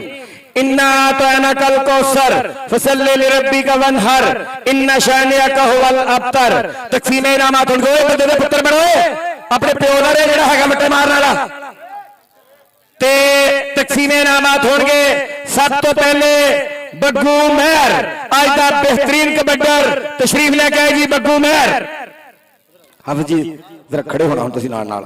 इन्ना अतैनाकल कौसर फसल्लि लिरब्बिका वनहर इन्ना शानिअका हुवल अबतर। तकसीमे इनामात होणगे ओए बंदे दे पुੱਤਰ ਬਣੋ ਆਪਣੇ ਪਿਓ ਦਾ ਜਿਹੜਾ ਹੈਗਾ ਮਿੱਟੇ ਮਾਰਨ ਵਾਲਾ ਤੇ ਤਕਸੀਮੇ ਇਨਾਮਾਤ ਹੋਣਗੇ। ਸਭ ਤੋਂ ਪਹਿਲੇ ਬੱਗੂ ਮਹਿਰ ਅੱਜ ਦਾ ਬਿਹਤਰੀਨ ਕਬੱਡਰ ਤਸ਼ਰੀਫ ਲੈ ਕੇ ਆਏ ਜੀ ਬੱਗੂ ਮਹਿਰ। ਹਾਫਿਜ਼ ਜੀ ਜ਼ਰਾ ਖੜੇ ਹੋਣਾ ਹੁਣ ਤੁਸੀਂ ਨਾਲ ਨਾਲ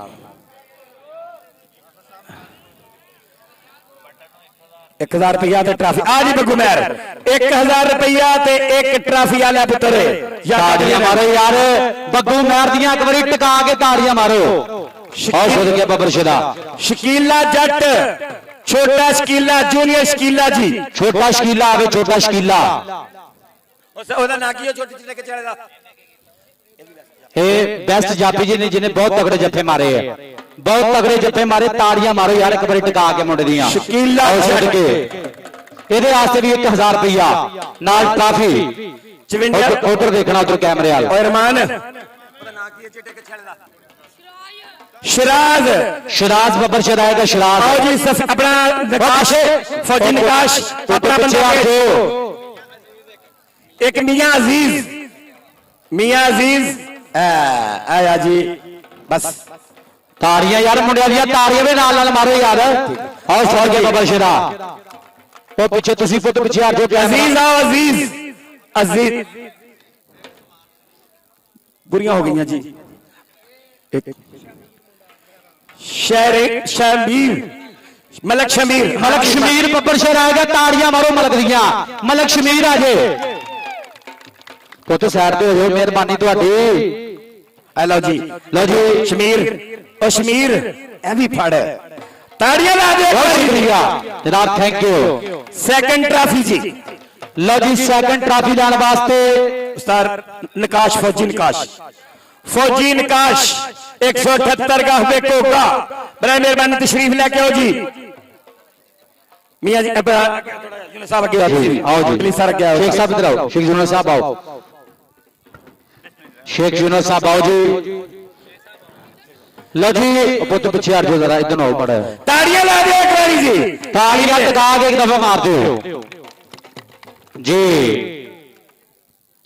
1000 ਰੁਪਇਆ ਤੇ ਟਰਾਫੀ ਆ ਜੀ ਬੱਗੂ ਮਹਿਰ 1000 ਰੁਪਇਆ ਤੇ ਇੱਕ ਟਰਾਫੀ ਆ ਲੈ ਪੁੱਤਰ ਤਾੜੀਆਂ ਮਾਰੋ ਯਾਰ ਬੱਗੂ ਮਹਿਰ ਦੀਆਂ ਇੱਕ ਵਾਰੀ ਟਿਕਾ ਕੇ ਤਾੜੀਆਂ ਮਾਰੋ ਬਹੁਤ ਸ਼ੁਕਰੀਆ ਬੱਬਰ ਸ਼ਦਾ ਸ਼ਕੀਲਾ ਜੱਟ ਛੋਟਾ ਸ਼ਕੀਲਾ ਜੂਨੀਅਰ ਸ਼ਕੀਲਾ ਜੀ ਛੋਟਾ ਸ਼ਕੀਲਾ ਆਵੇ ਛੋਟਾ ਸ਼ਕੀਲਾ ਉਹਦਾ ਨਾਂ ਕੀ ਹੈ ਛੋਟੇ ਚਿੱਟੇ ਕੱਛੇ ਵਾਲੇ ਦਾ ਇਹ ਬੈਸਟ ਜਾਪੀ ਜੀ ਨੇ ਜਿਹਨੇ ਬਹੁਤ ਤਗੜੇ ਜੱਫੇ ਮਾਰੇ ਆ ਬਹੁਤ ਤਗੜੇ ਜੱਫੇ ਮਾਰੇ ਤਾੜੀਆਂ ਮਾਰੋ ਯਾਰ ਇੱਕ ਵਾਰੀ ਟਿਕਾ ਕੇ ਮੁੰਡੇ ਦੀਆਂ ਸ਼ਕੀਲਾ ਛੱਡ ਕੇ ਇਹਦੇ ਵਾਸਤੇ ਵੀ 1000 ਰੁਪਇਆ ਨਾਲ ਟਰਾਫੀ 54 ਉਧਰ ਦੇਖਣਾ ਉਧਰ ਕੈਮਰੇ ਵਾਲ ਓਏ ਰਮਾਨ ਉਹਦਾ ਨਾਂ ਕੀ ਹੈ ਚਿੱਟੇ ਕੱਛੇ ਵਾਲੇ ਦਾ ਸ਼ਿਰਾਜ਼ ਸ਼ਿਰਾਜ਼ ਬੱਬਰ ਸ਼ਦਾਏ ਦਾ ਸ਼ਿਰਾਜ਼ आओ जी अपना निकाश फौजी निकाश अपना बंदा एक मियां अजीज आया जी बस ਤਾੜੀਆਂ ਯਾਰ ਮੁੰਡਿਆਂ ਦੀਆਂ ਤਾੜੀਆਂ ਵੀ ਨਾਲ ਨਾਲ ਮਾਰੋ ਯਾਰ ਆਓ ਛੋੜ ਕੇ ਬੱਬਰ ਸ਼ਦਾ ਉਹ ਪਿੱਛੇ ਤੁਸੀਂ ਪੁੱਤ ਪਿੱਛੇ ਆ ਜਾਓ अजीज आओ अजीज अजीज बुरियां हो गई जी एक शमीर मलक शमीर ਬੱਬਰ ਸ਼ਦਾ ਆਏਗਾ ਤਾੜੀਆਂ ਮਾਰੋ ਮਲਕ ਦੀਆਂ ਮਲਕ ਸ਼ਮੀਰ ਆ ਜੇ ਪੁੱਤ ਸਾਈਡ ਤੇ ਹੋ ਜਾਓ ਮਿਹਰਬਾਨੀ ਤੁਹਾਡੀ लो जी शमीर और शमीर ए भी फड़ ताड़ियां ला दे बहुत शुक्रिया जनाब थैंक यू सेकंड ट्रॉफी जी लो जी सेकंड ट्रॉफी लाने वास्ते उस्ताद निकाश फौजी निकाश 178 का हुए कोका बड़ा मेहरबानी तशरीफ लेके आओ जी मियां जी यूनुस साहब आगे आओ जी प्लीज सर आगे आओ शेख साहब इधर आओ शेख यूनुस साहब आओ शेख यूनुस साहब आओ जी लो जी पुत पीछे हट जाओ जरा इधर आओ बड़ा ताड़ियां ला दे एक बारी जी ताड़ियां टका के एक दफा मार दो जी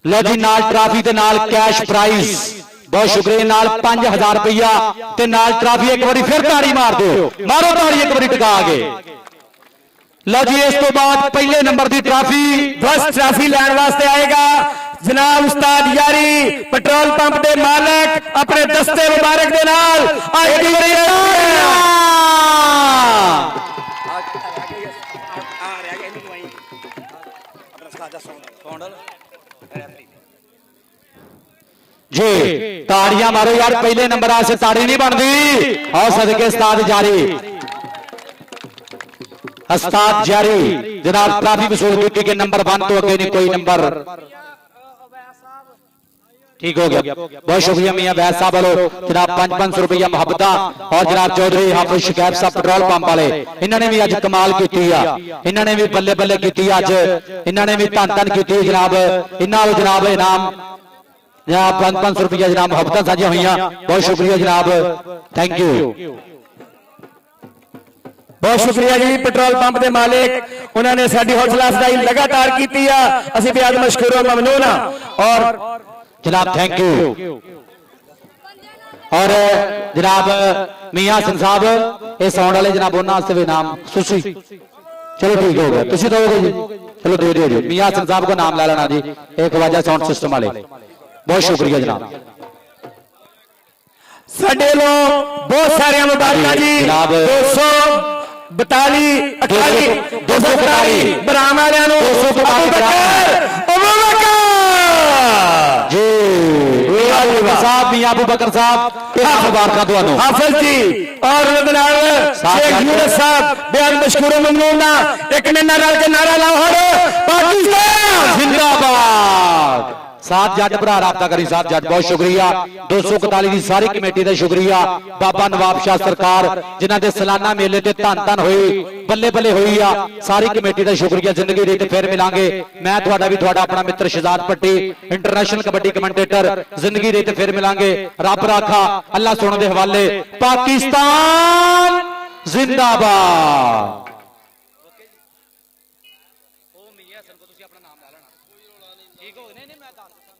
लो जी नाल ट्रॉफी ते नाल कैश प्राइज बहुत शुक्रिया नाल 5000 रुपया ते नाल ट्रॉफी एक बारी फिर ताड़ी मार दो मारो ताड़ी एक बारी टका के लो जी इस तो बाद पहले नंबर की ट्रॉफी बस ट्रॉफी लैन वास्ते आएगा जनाब उस्ताद यारी पेट्रोल पंप के मालिक अपने दस्ते मुबारक दे नाल जी ताड़ियां मारो यार पहले नंबर से ताड़ी नहीं बनती और सदके उस्ताद जारी उस्ताद जारी जनाब ट्रॉफी वसूल ड्यूटी के नंबर 1 तो अगे नहीं कोई नंबर ठीक हो गया बहुत शुक्रिया मियां वैद साहब वालों जनाब 500 रुपया मोहब्बत और जनाब चौधरी हाफिज शकैब साहब पेट्रोल पंप वाले इन्होंने भी अज कमाल की इन्होंने भी बल्ले बल्ले की अज इन्होंने भी धन धन की जनाब इन्होंने जनाब इनाम जनाब 500 रुपया जनाब मोहब्बत साझा हुई बहुत शुक्रिया जनाब थैंक यू बहुत शुक्रिया जी पेट्रोल पंप के मालिक उन्होंने साडी हौसला अफजाई लगातार की असं भी आज मशकूर ममनून और जनाब थैंक यू और जनाब मियां हसन साहब ये साउंड वाले जनाब उन्होंने भी नाम सुसी चलो ठीक हो गया तुम दोगे जी चलो दे दियो जी मियां हसन साहब को नाम ला लेना जी एक वाजा साउंड सिस्टम वाले बहुत शुक्रिया जनाब साडे लो बहुत सारे मुबारक जी जनाब 242 28 242 बराम वालियां नु 242 ਮੀਆਂ ਅਬੂ ਬਕਰ ਸਾਹਿਬ ਤੇ ਮੁਬਾਰਕਾਂ ਤੁਹਾਨੂੰ। ਹਾਫਿਜ਼ ਜੀ ਔਰ ਉਹਦੇ ਨਾਲ ਸ਼ੇਖ ਯੂਨਸ ਸਾਹਿਬ ਬੇਅਦ ਮਸ਼ਕੂਰ ਮਮਨੂਨ ਇੱਕ ਨੇ ਨਾਲ ਕੇ ਨਾਰਾ ਲਾਓ ਹਰ ਪਾਕਿਸਤਾਨ जिंदाबाद। साथ जट भरा राबता करी साथ जट बहुत शुक्रिया 241 की सारी कमेटी का शुक्रिया बाबा नवाब शाह सरकार जिन्हां दे सालाना मेले ते धन धन होई बल्ले बल्ले होई आ सारी कमेटी का शुक्रिया। जिंदगी रीत फिर मिलांगे मैं थोड़ा भी थोड़ा अपना मित्र शहजाद पट्टी इंटरनेशनल कबड्डी कमेंटेटर जिंदगी रीत फिर मिलांगे रब राखा अल्लाह सुन दे हवाले पाकिस्तान जिंदाबाद। ਉਹ ਮੀਆਂ ਸਰ ਕੋ ਤੁਸੀਂ ਆਪਣਾ ਨਾਮ ਲੈ ਲੈਣਾ ਠੀਕ ਹੋ ਨਹੀਂ ਨਹੀਂ ਮੈਂ ਦੱਸ ਦਿੱਤਾ